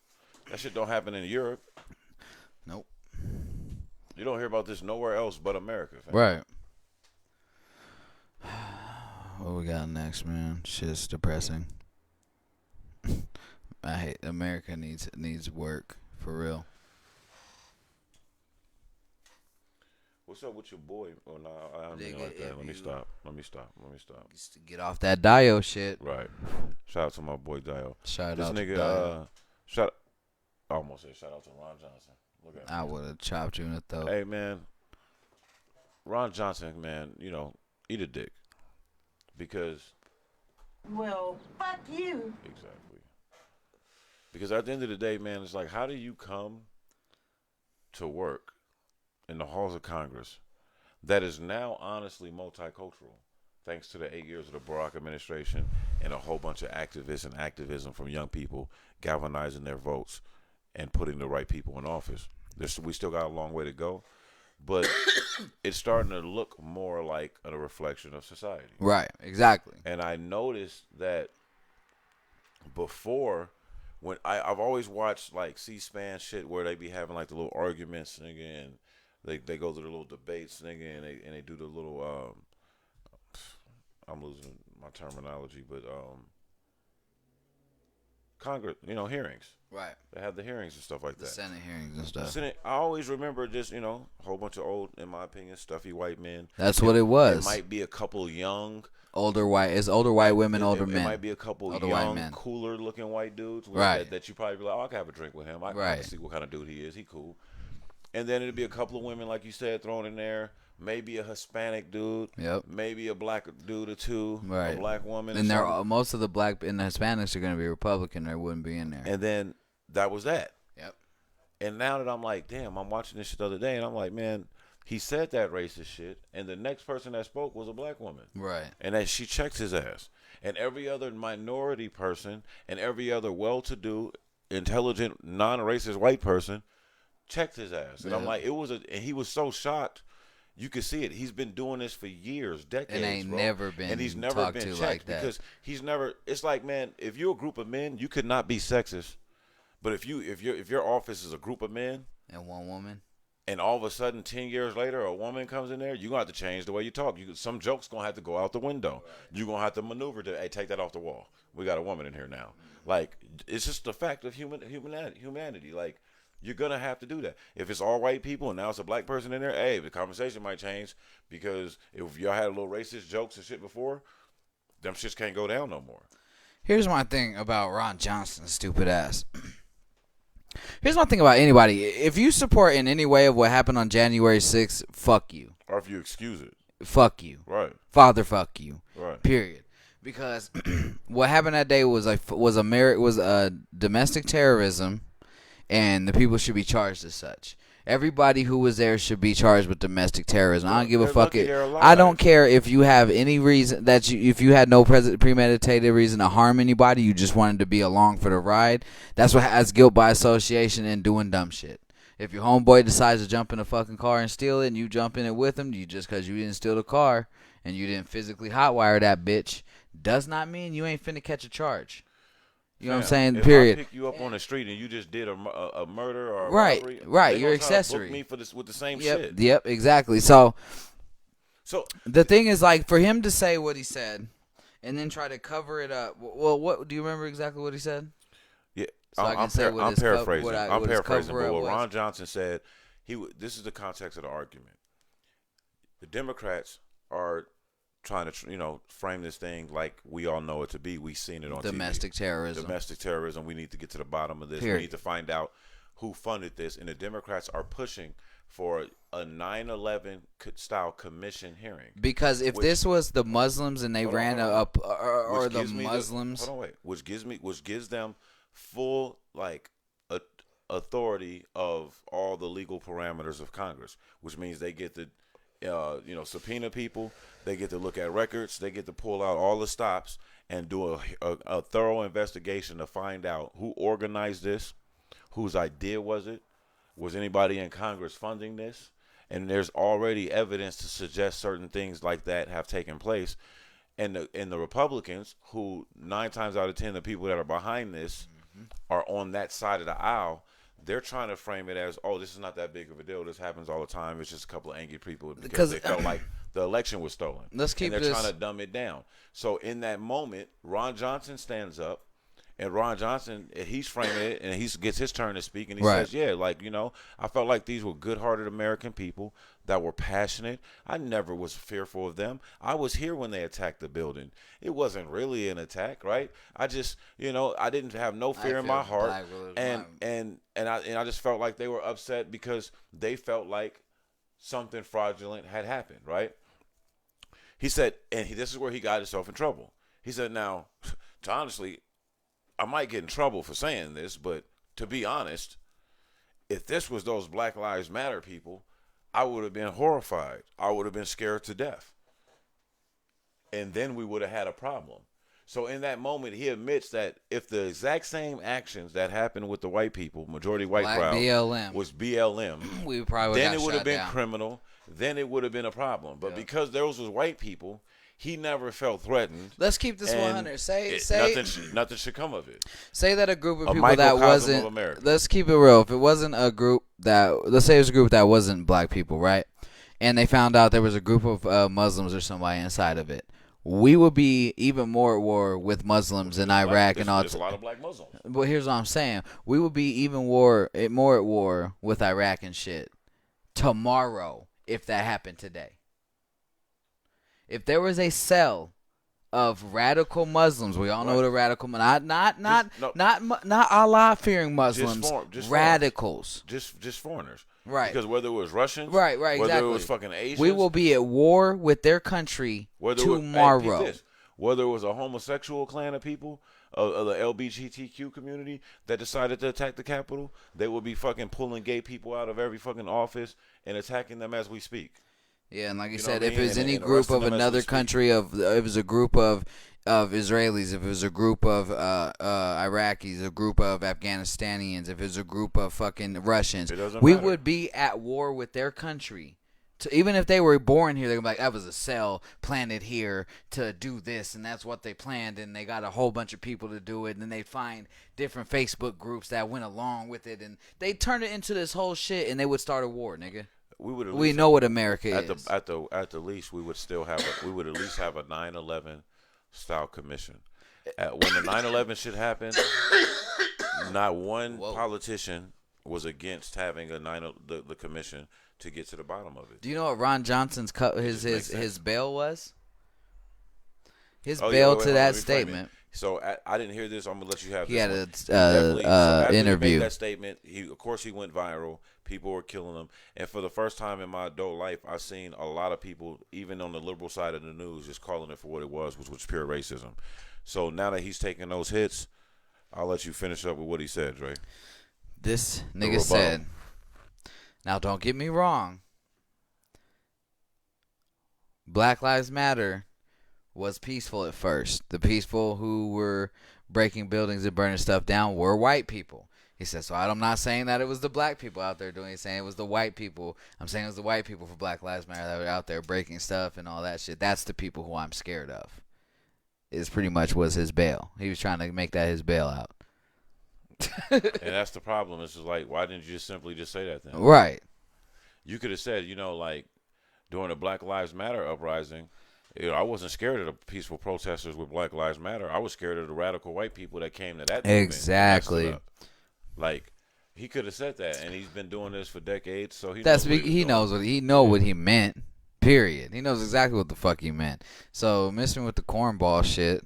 Speaker 3: That shit don't happen in Europe.
Speaker 2: Nope.
Speaker 3: You don't hear about this nowhere else but America, fam.
Speaker 2: Right. What we got next, man? Shit's depressing. I hate America needs work for real.
Speaker 3: What's up with your boy? Oh no, I don't mean like that. Let me stop.
Speaker 2: Just get off that Dio shit.
Speaker 3: Right. Shout out to my boy Dio.
Speaker 2: Shout
Speaker 3: This
Speaker 2: out
Speaker 3: nigga,
Speaker 2: to Dio.
Speaker 3: I almost said shout out to Ron Johnson. Look at
Speaker 2: I would have chopped you in the throat.
Speaker 3: Hey man, Ron Johnson, man, eat a dick. Because
Speaker 4: well, fuck you.
Speaker 3: Exactly. Because at the end of the day, man, it's like, how do you come to work in the halls of Congress that is now honestly multicultural, thanks to the 8 years of the Barack administration and a whole bunch of activists and activism from young people galvanizing their votes and putting the right people in office. We still got a long way to go, but it's starting to look more like a reflection of society.
Speaker 2: Right, exactly.
Speaker 3: And I noticed that before, when I've always watched like C-SPAN shit where they be having like the little arguments, nigga, and they go to the little debates, nigga, and they do the little I'm losing my terminology, but Congress, hearings.
Speaker 2: Right.
Speaker 3: They have the hearings and stuff like
Speaker 2: The
Speaker 3: that.
Speaker 2: Senate hearings and stuff.
Speaker 3: Senate, I always remember just, a whole bunch of old, in my opinion, stuffy white men.
Speaker 2: That's what it was.
Speaker 3: It might be a couple young.
Speaker 2: Older white women, older men.
Speaker 3: It might be a couple
Speaker 2: older
Speaker 3: young, cooler looking white dudes.
Speaker 2: Right.
Speaker 3: That you probably be like, oh, I can have a drink with him. I can see what kind of dude he is. He cool. And then it'd be a couple of women, like you said, thrown in there. Maybe a Hispanic dude.
Speaker 2: Yep.
Speaker 3: Maybe a black dude or two.
Speaker 2: Right.
Speaker 3: A black woman.
Speaker 2: And most of the black and the Hispanics are going to be Republican. They wouldn't be in there.
Speaker 3: And then that was that.
Speaker 2: Yep.
Speaker 3: And now that I'm like, damn, I'm watching this shit the other day, and I'm like, man, he said that racist shit, and the next person that spoke was a black woman.
Speaker 2: Right.
Speaker 3: And then she checked his ass. And every other minority person and every other well-to-do, intelligent, non-racist white person checked his ass. And I'm like, and he was so shocked. You could see it. He's been doing this for years, decades,
Speaker 2: and ain't
Speaker 3: bro.
Speaker 2: never been
Speaker 3: and he's never
Speaker 2: talked
Speaker 3: been
Speaker 2: to
Speaker 3: checked
Speaker 2: like that.
Speaker 3: because he's never. It's like, man, if you're a group of men, you could not be sexist. But if your office is a group of men
Speaker 2: and one woman,
Speaker 3: and all of a sudden 10 years later a woman comes in there, you're gonna have to change the way you talk. Some jokes gonna have to go out the window. Right. You're gonna have to maneuver to, hey, take that off the wall. We got a woman in here now. Mm-hmm. Like, it's just the fact of humanity. Like, you're going to have to do that. If it's all white people and now it's a black person in there, hey, the conversation might change, because if y'all had a little racist jokes and shit before, them shits can't go down no more.
Speaker 2: Here's my thing about Ron Johnson's stupid ass. Here's my thing about anybody. If you support in any way of what happened on January 6th, fuck you.
Speaker 3: Or if you excuse it.
Speaker 2: Fuck you.
Speaker 3: Right.
Speaker 2: Father, fuck you.
Speaker 3: Right.
Speaker 2: Period. Because what happened that day was a domestic terrorism, and the people should be charged as such. Everybody who was there should be charged with domestic terrorism. I don't give a fuck. I don't care if you have any reason if you had no premeditated reason to harm anybody. You just wanted to be along for the ride. That's what has guilt by association and doing dumb shit. If your homeboy decides to jump in a fucking car and steal it, and you jump in it with him, just because you didn't steal the car and you didn't physically hotwire that bitch, does not mean you ain't finna catch a charge. You know what I'm saying?
Speaker 3: If
Speaker 2: Period.
Speaker 3: I pick you up on the street and you just did a murder or a
Speaker 2: robbery,
Speaker 3: right,
Speaker 2: you're accessory.
Speaker 3: Book me with the same
Speaker 2: shit.
Speaker 3: Shit.
Speaker 2: Yep, exactly. So the thing is, like, for him to say what he said and then try to cover it up. Well, what do you remember exactly what he said?
Speaker 3: Yeah,
Speaker 2: so
Speaker 3: I'm paraphrasing. I'm paraphrasing. But what
Speaker 2: was.
Speaker 3: Ron Johnson said, this is the context of the argument. The Democrats are trying to, frame this thing like we all know it to be. We've seen it on
Speaker 2: domestic
Speaker 3: TV.
Speaker 2: terrorism.
Speaker 3: Domestic terrorism. We need to get to the bottom of this.
Speaker 2: Period.
Speaker 3: We need to find out who funded this. And the Democrats are pushing for a 9/11 style commission hearing.
Speaker 2: Because if this was the Muslims and they ran up, or the Muslims,
Speaker 3: which gives them full authority of all the legal parameters of Congress, which means they get to subpoena people. They get to look at records. They get to pull out all the stops and do a thorough investigation to find out who organized this, whose idea was it, was anybody in Congress funding this, and there's already evidence to suggest certain things like that have taken place. And the Republicans, who 9 times out of 10, the people that are behind this are on that side of the aisle. They're trying to frame it as, oh, this is not that big of a deal. This happens all the time. It's just a couple of angry people because they felt like the election was stolen.
Speaker 2: And they're
Speaker 3: trying to dumb it down. So in that moment, Ron Johnson stands up, and Ron Johnson, he's framing it, and he gets his turn to speak, and he says, yeah, I felt like these were good-hearted American people that were passionate. I never was fearful of them. I was here when they attacked the building. It wasn't really an attack, right? I just, I didn't have no fear in my heart, and I just felt like they were upset because they felt like something fraudulent had happened, right? He said, and this is where he got himself in trouble. He said, now, honestly, I might get in trouble for saying this, but to be honest, if this was those Black Lives Matter people, I would have been horrified. I would have been scared to death. And then we would have had a problem. So in that moment, he admits that if the exact same actions that happened with the white people, majority white
Speaker 2: Black
Speaker 3: crowd,
Speaker 2: BLM.
Speaker 3: was BLM,
Speaker 2: We probably
Speaker 3: then
Speaker 2: got
Speaker 3: it would have
Speaker 2: shot
Speaker 3: been
Speaker 2: down.
Speaker 3: criminal. Then it would have been a problem. But because those was white people, he never felt threatened.
Speaker 2: Let's keep this
Speaker 3: and
Speaker 2: 100. Say
Speaker 3: nothing should come of it.
Speaker 2: say that a group of
Speaker 3: A
Speaker 2: people that
Speaker 3: microcosm
Speaker 2: wasn't.
Speaker 3: of America.
Speaker 2: Let's keep it real. If it wasn't a group that, let's say it was a group that wasn't black people, right? And they found out there was a group of Muslims or somebody inside of it. We would be even more at war with Muslims in Iraq and all.
Speaker 3: There's a lot of black Muslims.
Speaker 2: But here's what I'm saying: we would be even more at war with Iraq and shit tomorrow if that happened today. If there was a cell of radical Muslims, we all know what a radical, not Allah fearing Muslims,
Speaker 3: just
Speaker 2: radicals,
Speaker 3: just foreigners,
Speaker 2: right?
Speaker 3: Because whether it was Russians,
Speaker 2: right,
Speaker 3: whether
Speaker 2: exactly.
Speaker 3: it was fucking Asians,
Speaker 2: we will be at war with their country tomorrow.
Speaker 3: Whether it was a homosexual clan of people of the LGBTQ community that decided to attack the Capitol, they will be fucking pulling gay people out of every fucking office and attacking them as we speak.
Speaker 2: Yeah, and like you
Speaker 3: know
Speaker 2: said,
Speaker 3: what I
Speaker 2: if
Speaker 3: mean?
Speaker 2: it was any
Speaker 3: And
Speaker 2: group
Speaker 3: arresting
Speaker 2: of
Speaker 3: them as we
Speaker 2: another
Speaker 3: speak.
Speaker 2: country, if it was a group of Israelis, if it was a group of Iraqis, a group of Afghanistanians, if it was a group of fucking Russians,
Speaker 3: It doesn't
Speaker 2: we
Speaker 3: matter.
Speaker 2: would be at war with their country. Even if they were born here, they're gonna be like, that was a cell planted here to do this, and that's what they planned, and they got a whole bunch of people to do it, and then they find different Facebook groups that went along with it, and they turned it into this whole shit, and they would start a war, nigga. We know what America is.
Speaker 3: At the least, we would at least have a 9/11 style commission. When the 9/11 shit happened, not one politician was against having the commission to get to the bottom of it.
Speaker 2: Do you know what Ron Johnson's his bail was? His
Speaker 3: Oh,
Speaker 2: bail
Speaker 3: wait,
Speaker 2: to
Speaker 3: hold on,
Speaker 2: that
Speaker 3: let me frame it.
Speaker 2: statement.
Speaker 3: So I didn't hear this. I'm gonna let you have.
Speaker 2: He
Speaker 3: this
Speaker 2: had
Speaker 3: one.
Speaker 2: an
Speaker 3: Definitely. So after he
Speaker 2: interview.
Speaker 3: made that statement, of course he went viral. People were killing him, and for the first time in my adult life, I've seen a lot of people, even on the liberal side of the news, just calling it for what it was, which was pure racism. So now that he's taking those hits, I'll let you finish up with what he said, Dre.
Speaker 2: This nigga said, now don't get me wrong, Black Lives Matter was peaceful at first. The peaceful who were breaking buildings and burning stuff down were white people. He said, so I'm not saying that it was the black people out there doing it. He's saying it was the white people. I'm saying it was the white people for Black Lives Matter that were out there breaking stuff and all that shit. That's the people who I'm scared of. Is pretty much was his bail. He was trying to make that his bailout.
Speaker 3: And that's the problem. It's just like, why didn't you just simply just say that then?
Speaker 2: Right.
Speaker 3: You could have said, like during the Black Lives Matter uprising, I wasn't scared of the peaceful protesters with Black Lives Matter. I was scared of the radical white people that came to that movement.
Speaker 2: Exactly.
Speaker 3: Like, he could have said that, and he's been doing this for decades, so he
Speaker 2: knows what he meant. Period. He knows exactly what the fuck he meant. So messing with the cornball shit.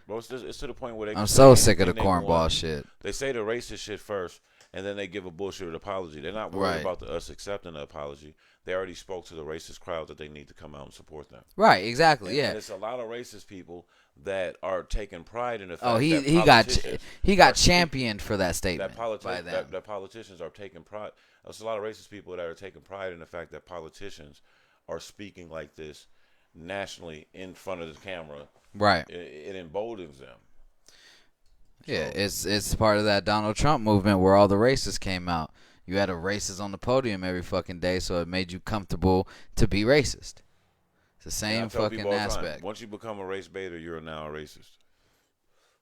Speaker 3: Bro, it's to the point where
Speaker 2: I'm so sick of the cornball shit.
Speaker 3: They say the racist shit first, and then they give a bullshit apology. They're not worried about us accepting the apology. They already spoke to the racist crowd that they need to come out and support them.
Speaker 2: Right, exactly,
Speaker 3: And it's a lot of racist people that are taking pride in the fact
Speaker 2: he got championed for that statement by them.
Speaker 3: That politicians are taking pride. There's a lot of racist people that are taking pride in the fact that politicians are speaking like this nationally in front of the camera.
Speaker 2: Right.
Speaker 3: It emboldens them.
Speaker 2: Yeah, it's part of that Donald Trump movement where all the racists came out. You had a racist on the podium every fucking day, so it made you comfortable to be racist. It's the same fucking aspect.
Speaker 3: Once you become a race baiter, you're now a racist.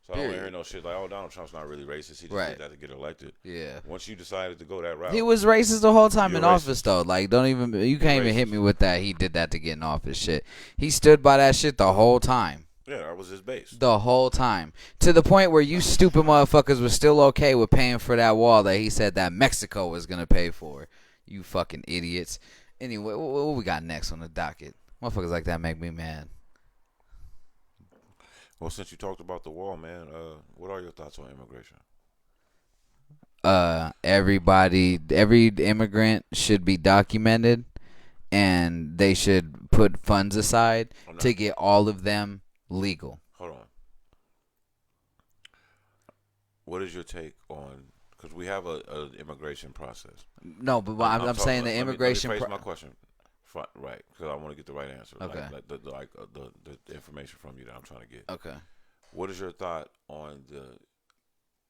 Speaker 3: So I don't hear no shit like, oh, Donald Trump's not really racist. He just did that to get elected.
Speaker 2: Yeah.
Speaker 3: Once you decided to go that route.
Speaker 2: He was racist the whole time in office,
Speaker 3: racist.
Speaker 2: though. Like, you can't even hit me with that. He did that to get in office shit. He stood by that shit the whole time.
Speaker 3: Yeah, that was his base.
Speaker 2: The whole time. To the point where you stupid motherfuckers were still okay with paying for that wall that he said that Mexico was going to pay for. You fucking idiots. Anyway, what we got next on the docket? Motherfuckers like that make me mad.
Speaker 3: Well, since you talked about the wall, man, what are your thoughts on immigration?
Speaker 2: Every immigrant should be documented, and they should put funds aside to get all of them legal.
Speaker 3: Hold on. What is your take on? Because we have a immigration process.
Speaker 2: No, but I'm saying the immigration.
Speaker 3: Let me phrase my question. Right, because I want to get the right answer.
Speaker 2: Okay.
Speaker 3: The information from you that I'm trying to get.
Speaker 2: Okay.
Speaker 3: What is your thought on the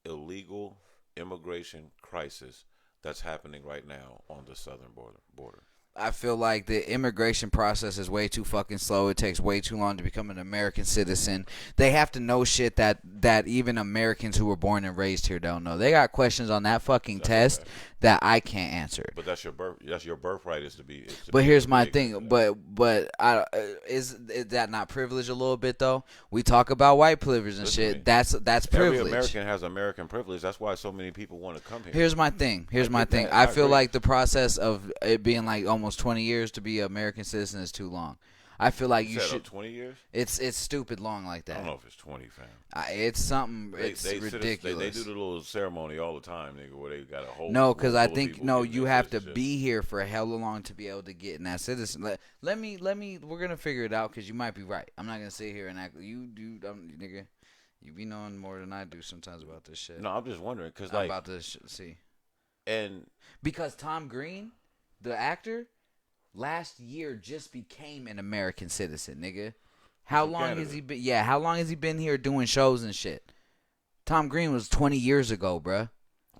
Speaker 3: illegal immigration crisis that's happening right now on the southern border?
Speaker 2: I feel like the immigration process is way too fucking slow. It takes way too long to become an American citizen. They have to know shit that even Americans who were born and raised here don't know. They got questions on that fucking test that I can't answer.
Speaker 3: But that's your birthright is to be.
Speaker 2: But here's my thing. But is that not privilege a little bit though? We talk about white privilege and shit. That's privilege.
Speaker 3: Every American has American privilege. That's why so many people want to come here.
Speaker 2: Here's my thing. I feel like the process of it being like almost 20 years to be an American citizen is too long. I feel like you should.
Speaker 3: 20 years?
Speaker 2: It's stupid long like that.
Speaker 3: I don't know if it's 20, fam.
Speaker 2: It's something. It's ridiculous.
Speaker 3: They do the little ceremony all the time, nigga, where they got a whole.
Speaker 2: No, because I think you have to be here for a hell of long to be able to get in that citizen. Let me. We're gonna figure it out because you might be right. I'm not gonna sit here and act. You do, nigga. You be knowing more than I do sometimes about this shit.
Speaker 3: No, I'm just wondering because
Speaker 2: I'm about to see.
Speaker 3: And
Speaker 2: because Tom Green, the actor, last year just became an American citizen, nigga. How long has he been? Yeah, how long has he been here doing shows and shit? Tom Green was 20 years ago, bruh.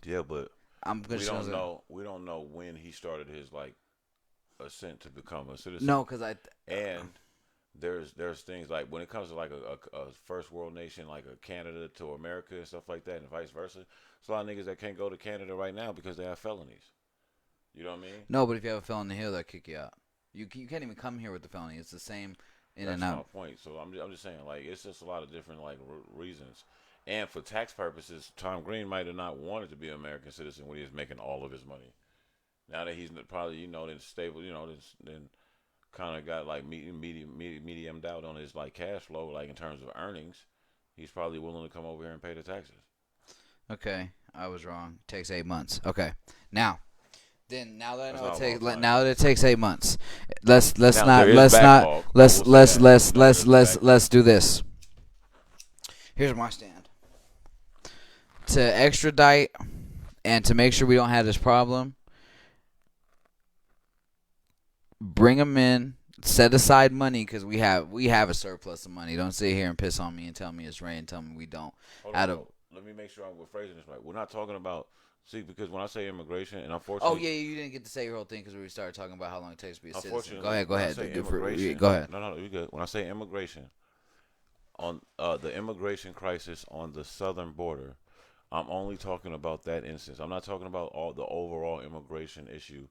Speaker 3: Yeah, but
Speaker 2: we
Speaker 3: don't know when he started his like ascent to become a citizen.
Speaker 2: No, because
Speaker 3: and there's things like when it comes to like a first world nation like a Canada to America and stuff like that, and vice versa. There's a lot of niggas that can't go to Canada right now because they have felonies. You know what I mean?
Speaker 2: No, but if you have a felony here, they'll kick you out. You can't even come here with the felony. It's the same in and out.
Speaker 3: That's my point. So I'm just saying, like, it's just a lot of different like reasons. And for tax purposes, Tom Green might have not wanted to be an American citizen when he was making all of his money. Now that he's probably then stable, then kind of got like mediumed out on his like cash flow, like in terms of earnings, he's probably willing to come over here and pay the taxes.
Speaker 2: Okay, I was wrong. It takes 8 months. Okay, now that it takes 8 months, let's do this. Here's my stand. To extradite and to make sure we don't have this problem, bring them in, set aside money because we have a surplus of money. Don't sit here and piss on me and tell me it's rain. Tell me we don't.
Speaker 3: Let me make sure I'm phrasing this right. We're not talking about. See, because when I say immigration, and unfortunately...
Speaker 2: Oh, yeah, you didn't get to say your whole thing because we started talking about how long it takes to be a citizen. Go ahead.
Speaker 3: Go ahead. No, you're good. When I say immigration, on the immigration crisis on the southern border, I'm only talking about that instance. I'm not talking about all the overall immigration issue,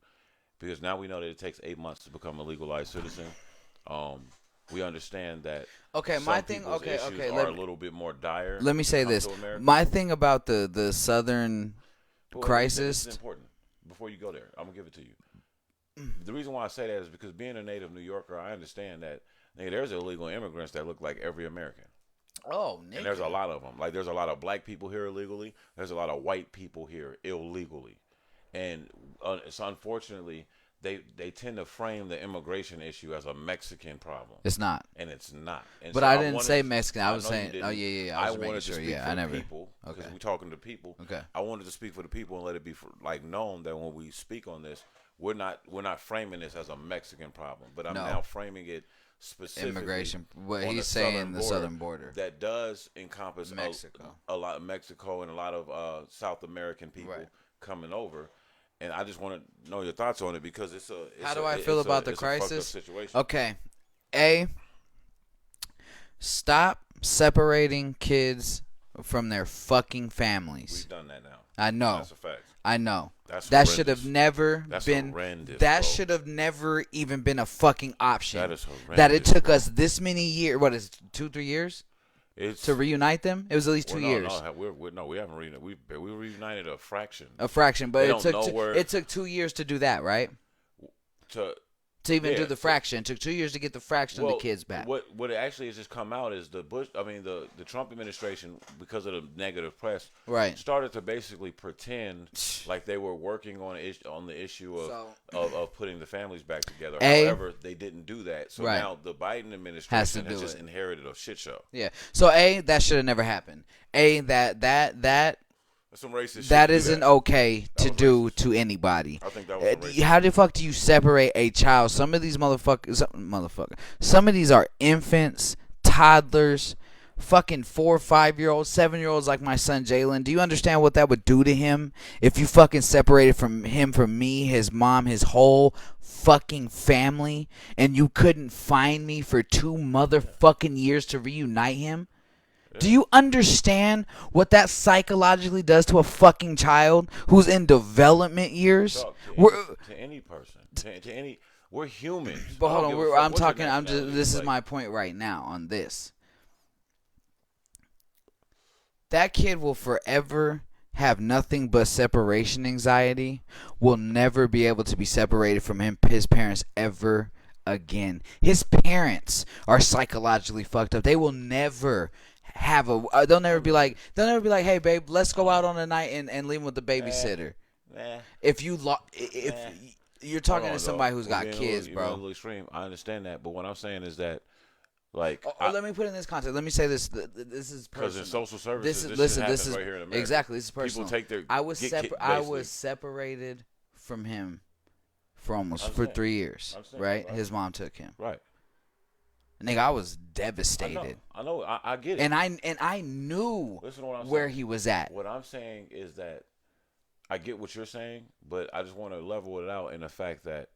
Speaker 3: because now we know that it takes 8 months to become a legalized citizen. We understand that.
Speaker 2: Okay, my thing. Okay,
Speaker 3: are a little bit more dire.
Speaker 2: Let me say this. My thing about the southern crisis.
Speaker 3: It's important. Before you go there, I'm gonna give it to you. The reason why I say that is because being a native New Yorker, I understand that there's illegal immigrants that look like every American.
Speaker 2: Oh, nigga.
Speaker 3: And there's a lot of them. Like there's a lot of black people here illegally. There's a lot of white people here illegally, and so unfortunately, they tend to frame the immigration issue as a Mexican problem.
Speaker 2: It's not,
Speaker 3: and it's not. And
Speaker 2: but so I didn't say Mexican. I was saying,
Speaker 3: oh
Speaker 2: yeah.
Speaker 3: I wanted to speak for the people because we're talking to people.
Speaker 2: Okay.
Speaker 3: I wanted to speak for the people and let it be known that when we speak on this, we're not framing this as a Mexican problem, but I'm now framing it specifically
Speaker 2: immigration. What he's saying, the southern border
Speaker 3: that does encompass
Speaker 2: Mexico,
Speaker 3: a lot of Mexico and a lot of South American people coming over. And I just want to know your thoughts on it because
Speaker 2: how do I feel about the crisis?
Speaker 3: Situation.
Speaker 2: Okay, stop separating kids from their fucking families.
Speaker 3: We've done that now.
Speaker 2: I know.
Speaker 3: That's a fact.
Speaker 2: I know.
Speaker 3: That
Speaker 2: should have never been. That should have never even been a fucking option.
Speaker 3: That is horrendous.
Speaker 2: That it took us this many years. What is it, 2-3 years? To reunite them? It was at least 2 years.
Speaker 3: No, we haven't reunited. We reunited a fraction.
Speaker 2: But it took 2 years to do that, right? To even do the fraction. It took 2 years to get the fraction of the kids back.
Speaker 3: What it actually has just come out is the Trump administration, because of the negative press, started to basically pretend like they were working on the issue of putting the families back together. However, they didn't do that. So now the Biden administration has just inherited a shit show.
Speaker 2: Yeah. So that should have never happened. That
Speaker 3: some racist
Speaker 2: that isn't okay to do to anybody.
Speaker 3: I think that was racist.
Speaker 2: How the fuck do you separate a child? Some of these some of these are infants, toddlers, fucking 4, 5-year-olds, 7-year-olds like my son Jalen. Do you understand what that would do to him if you fucking separated from me, his mom, his whole fucking family, and you couldn't find me for 2 motherfucking years to reunite him? Do you understand what that psychologically does to a fucking child who's in development years?
Speaker 3: To any person, to any, we're humans.
Speaker 2: But hold on, I'm talking. This is
Speaker 3: like,
Speaker 2: my point right now on this. That kid will forever have nothing but separation anxiety. Will never be able to be separated from his parents ever again. His parents are psychologically fucked up. They will never have they'll never be like, hey babe, let's go out on a night and leave him with the babysitter. If you're talking to somebody who's got kids, bro.
Speaker 3: A little extreme. I understand that, but what I'm saying is that, like,
Speaker 2: let me put it in this context. Let me say this. This is personal.
Speaker 3: Because in social services,
Speaker 2: this is
Speaker 3: right here in America.
Speaker 2: Exactly. This is personal.
Speaker 3: People take their.
Speaker 2: I was separated from him for 3 years. Right? His mom took him.
Speaker 3: Right.
Speaker 2: Nigga, I was devastated.
Speaker 3: I know. I get it.
Speaker 2: And I knew where he was at.
Speaker 3: What I'm saying is that I get what you're saying, but I just want to level it out in the fact that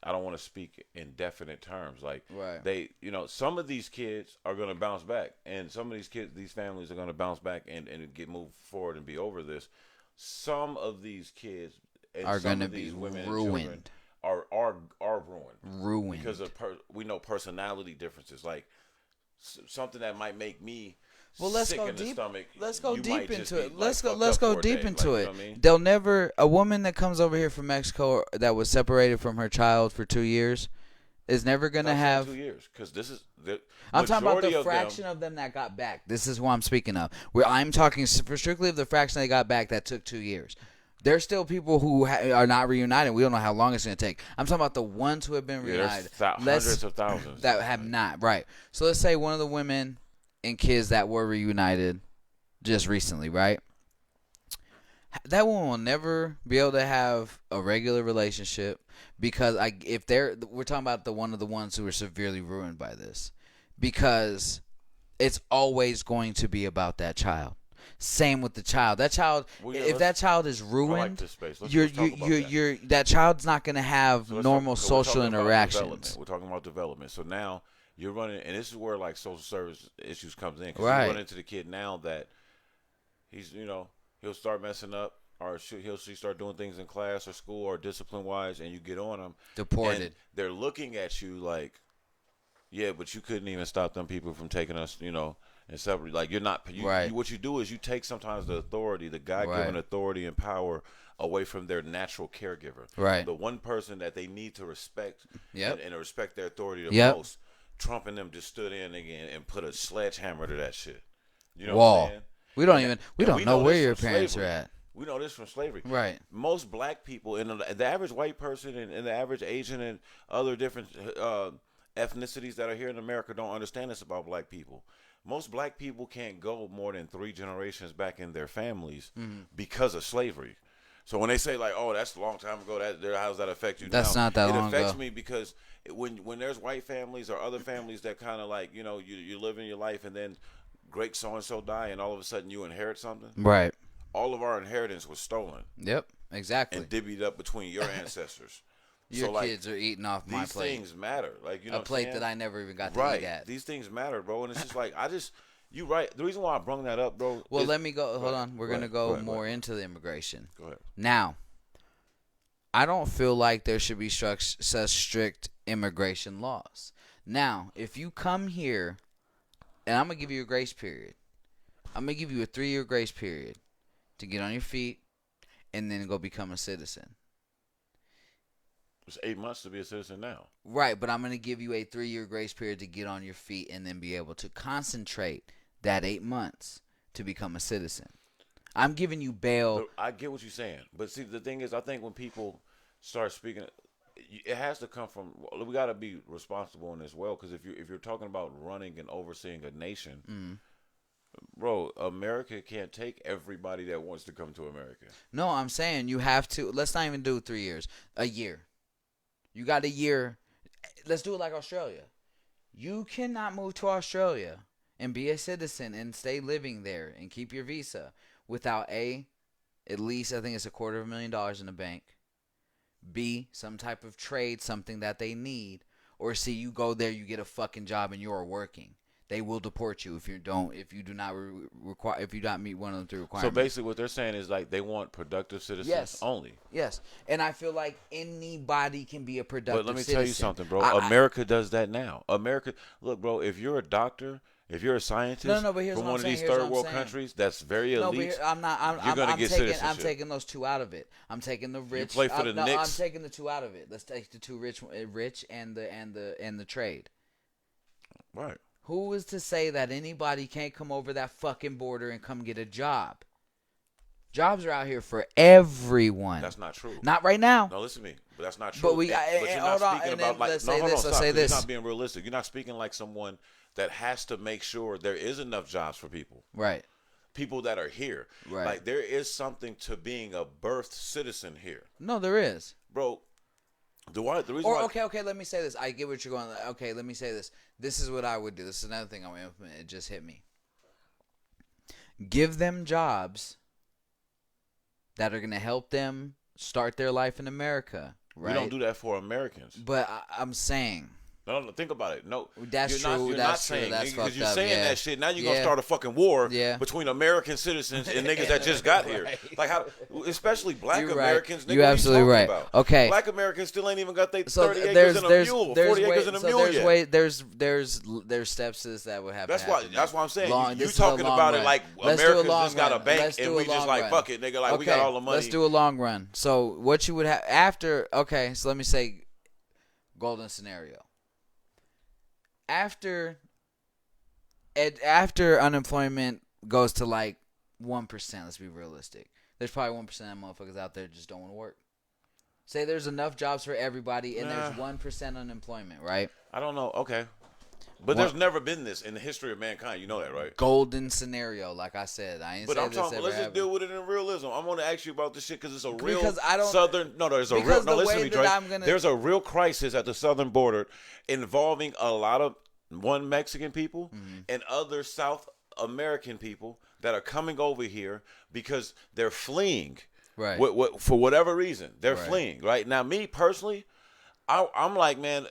Speaker 3: I don't want to speak in definite terms. Like,
Speaker 2: right.
Speaker 3: Some of these kids are going to bounce back, and some of these families are going to bounce back and get moved forward and be over this. Some of these kids and
Speaker 2: are
Speaker 3: going
Speaker 2: to
Speaker 3: be
Speaker 2: ruined.
Speaker 3: Are ruined because of we know personality differences. Like something that might make me sick in the stomach.
Speaker 2: Let's go deep into it. Let's go deep into it.
Speaker 3: You know what I mean?
Speaker 2: They'll never a woman that comes over here from Mexico that was separated from her child for 2 years is never gonna have
Speaker 3: 2 years because this is
Speaker 2: I'm talking about the fraction of them that got back. This is what I'm speaking of. Where I'm talking strictly of the fraction they got back that took 2 years. There's still people who are not reunited. We don't know how long it's going to take. I'm talking about the ones who have been reunited.
Speaker 3: Hundreds of thousands.
Speaker 2: That have not. Right. So let's say one of the women and kids that were reunited just recently, right? That woman will never be able to have a regular relationship because we're talking about one of the ones who were severely ruined by this, because it's always going to be about that child. Same with the child. That child, if that child is ruined, that child's not going to have normal social interactions.
Speaker 3: We're talking about development. So now you're running, and this is where like social service issues comes in. Because
Speaker 2: right.
Speaker 3: you run into the kid now that he's, he'll start messing up, or she start doing things in class or school or discipline wise, and you get on them.
Speaker 2: Deported.
Speaker 3: And they're looking at you like, yeah, but you couldn't even stop them people from taking us, and separate. Like you're not.
Speaker 2: Right.
Speaker 3: What you do is you take sometimes the authority, the God-given authority and power, away from their natural caregiver.
Speaker 2: Right.
Speaker 3: The one person that they need to respect.
Speaker 2: Yep.
Speaker 3: And respect their authority the
Speaker 2: yep.
Speaker 3: most. Trump and them just stood in again and put a sledgehammer to that shit. You know
Speaker 2: Whoa.
Speaker 3: what I'm saying?
Speaker 2: We don't know where your parents are at.
Speaker 3: We know this from slavery.
Speaker 2: Right.
Speaker 3: Most black people, and the average white person and the average Asian and other different ethnicities that are here in America don't understand this about black people. Most black people can't go more than 3 generations back in their families because of slavery. So when they say like, "Oh, that's a long time ago," how does that affect you?
Speaker 2: That's not that long ago.
Speaker 3: It affects me because when there's white families or other families that kind of like, you live in your life and then great so and so die and all of a sudden you inherit something.
Speaker 2: Right.
Speaker 3: All of our inheritance was stolen.
Speaker 2: Yep. Exactly.
Speaker 3: And divvied up between your ancestors.
Speaker 2: Your kids are eating off my plate.
Speaker 3: These things matter. Like,
Speaker 2: a plate that I never even got to eat at.
Speaker 3: These things matter, bro. And it's just like, you right. The reason why I brung that up, bro.
Speaker 2: Well, let me go. Hold on. We're going to go more into the immigration.
Speaker 3: Go ahead.
Speaker 2: Now, I don't feel like there should be such strict immigration laws. Now, if you come here, and I'm going to give you a grace period. I'm going to give you a 3-year grace period to get on your feet and then go become a citizen.
Speaker 3: It's 8 months to be a citizen now.
Speaker 2: Right, but I'm going to give you a 3-year grace period to get on your feet and then be able to concentrate that 8 months to become a citizen. I'm giving you bail.
Speaker 3: I get what you're saying. But see, the thing is, I think when people start speaking, it has to come from, we got to be responsible in this well, because if you're talking about running and overseeing a nation, bro, America can't take everybody that wants to come to America.
Speaker 2: No, I'm saying you have to. Let's not even do 3 years. A year. You got a year. Let's do it like Australia. You cannot move to Australia and be a citizen and stay living there and keep your visa without at least I think it's $250,000 in the bank. B, some type of trade, something that they need. Or C, you go there, you get a fucking job, and you're working. They will deport you if you do not meet one of the 3 requirements.
Speaker 3: So basically, what they're saying is like they want productive citizens only.
Speaker 2: Yes, and I feel like anybody can be a productive
Speaker 3: But let me
Speaker 2: citizen.
Speaker 3: tell you something, bro. America does that now. America, look, bro. If you're a doctor, if you're a scientist
Speaker 2: but here's
Speaker 3: from
Speaker 2: what
Speaker 3: one
Speaker 2: I'm
Speaker 3: of
Speaker 2: saying.
Speaker 3: these
Speaker 2: Here's what
Speaker 3: third
Speaker 2: I'm
Speaker 3: world
Speaker 2: saying.
Speaker 3: countries, that's very elite.
Speaker 2: I'm taking those 2 out of it. I'm taking the rich.
Speaker 3: You play for the Knicks.
Speaker 2: I'm taking the 2 out of it. Let's take the 2 rich and the trade.
Speaker 3: Right.
Speaker 2: Who is to say that anybody can't come over that fucking border and come get a job? Jobs are out here for everyone.
Speaker 3: That's not true.
Speaker 2: Not right now.
Speaker 3: No, listen to me. But that's not true.
Speaker 2: But you're
Speaker 3: not
Speaker 2: not
Speaker 3: speaking about like.
Speaker 2: let's
Speaker 3: No,
Speaker 2: say
Speaker 3: hold
Speaker 2: this.
Speaker 3: on,
Speaker 2: Let's
Speaker 3: stop,
Speaker 2: say
Speaker 3: 'cause
Speaker 2: this.
Speaker 3: You're not being realistic. You're not speaking like someone that has to make sure there is enough jobs for people.
Speaker 2: Right.
Speaker 3: People that are here.
Speaker 2: Right.
Speaker 3: Like there is something to being a birthed citizen here,
Speaker 2: No, there is.
Speaker 3: bro. The reason
Speaker 2: Or
Speaker 3: why,
Speaker 2: okay, let me say this. I get what you're going. Okay, let me say this. This is what I would do. This is another thing I would implement. It just hit me. Give them jobs that are going to help them start their life in America. Right?
Speaker 3: we don't do that for Americans.
Speaker 2: But I'm saying.
Speaker 3: No, think about it. No,
Speaker 2: That's
Speaker 3: you're
Speaker 2: true.
Speaker 3: You're
Speaker 2: that's
Speaker 3: not
Speaker 2: true.
Speaker 3: saying,
Speaker 2: That's
Speaker 3: because
Speaker 2: fucked
Speaker 3: you're
Speaker 2: up.
Speaker 3: saying
Speaker 2: Yeah.
Speaker 3: that shit. Now you're
Speaker 2: Yeah.
Speaker 3: gonna start a fucking war
Speaker 2: Yeah.
Speaker 3: between American citizens and niggas that just got here.
Speaker 2: Right.
Speaker 3: Like how, especially Black
Speaker 2: You're right.
Speaker 3: Americans. Nigga,
Speaker 2: You're
Speaker 3: what you
Speaker 2: absolutely
Speaker 3: talking
Speaker 2: right.
Speaker 3: about?
Speaker 2: Okay.
Speaker 3: Black Americans still ain't even got their
Speaker 2: So
Speaker 3: 30 acres
Speaker 2: there's
Speaker 3: and a
Speaker 2: there's
Speaker 3: mule,
Speaker 2: there's
Speaker 3: 40
Speaker 2: way,
Speaker 3: acres and a
Speaker 2: so
Speaker 3: mule
Speaker 2: there's
Speaker 3: yet.
Speaker 2: way there's steps to this that would have.
Speaker 3: That's
Speaker 2: to
Speaker 3: why.
Speaker 2: happen.
Speaker 3: That's why I'm saying
Speaker 2: Long-
Speaker 3: you
Speaker 2: this is a
Speaker 3: talking
Speaker 2: long
Speaker 3: about
Speaker 2: run.
Speaker 3: it like
Speaker 2: Let's do a
Speaker 3: Americans
Speaker 2: long
Speaker 3: just got a
Speaker 2: run.
Speaker 3: bank
Speaker 2: Let's
Speaker 3: and
Speaker 2: do
Speaker 3: we
Speaker 2: a
Speaker 3: just
Speaker 2: long
Speaker 3: like
Speaker 2: run.
Speaker 3: fuck it, nigga. Like we got all the money.
Speaker 2: Let's do a long run. So what you would have after? Okay, so let me say, golden scenario. After unemployment goes to like 1%, let's be realistic. There's probably 1% of motherfuckers out there just don't want to work. Say there's enough jobs for everybody and there's 1% unemployment, right?
Speaker 3: I don't know. Okay. But there's never been this in the history of mankind. You know that, right?
Speaker 2: Golden scenario, like I said. I ain't
Speaker 3: But
Speaker 2: say
Speaker 3: I'm
Speaker 2: this
Speaker 3: talking.
Speaker 2: ever
Speaker 3: Let's just
Speaker 2: happened.
Speaker 3: deal with it in realism. I'm going to ask you about this shit because it's a real
Speaker 2: Because I don't-
Speaker 3: southern. No, there's a real.
Speaker 2: because
Speaker 3: No,
Speaker 2: the
Speaker 3: listen
Speaker 2: way
Speaker 3: to me,
Speaker 2: that
Speaker 3: Dre.
Speaker 2: I'm gonna-
Speaker 3: There's a real crisis at the southern border involving a lot of Mexican people and other South American people that are coming over here because they're fleeing.
Speaker 2: Right.
Speaker 3: For whatever reason, they're
Speaker 2: Right.
Speaker 3: fleeing. Right now, me personally, I'm like, man,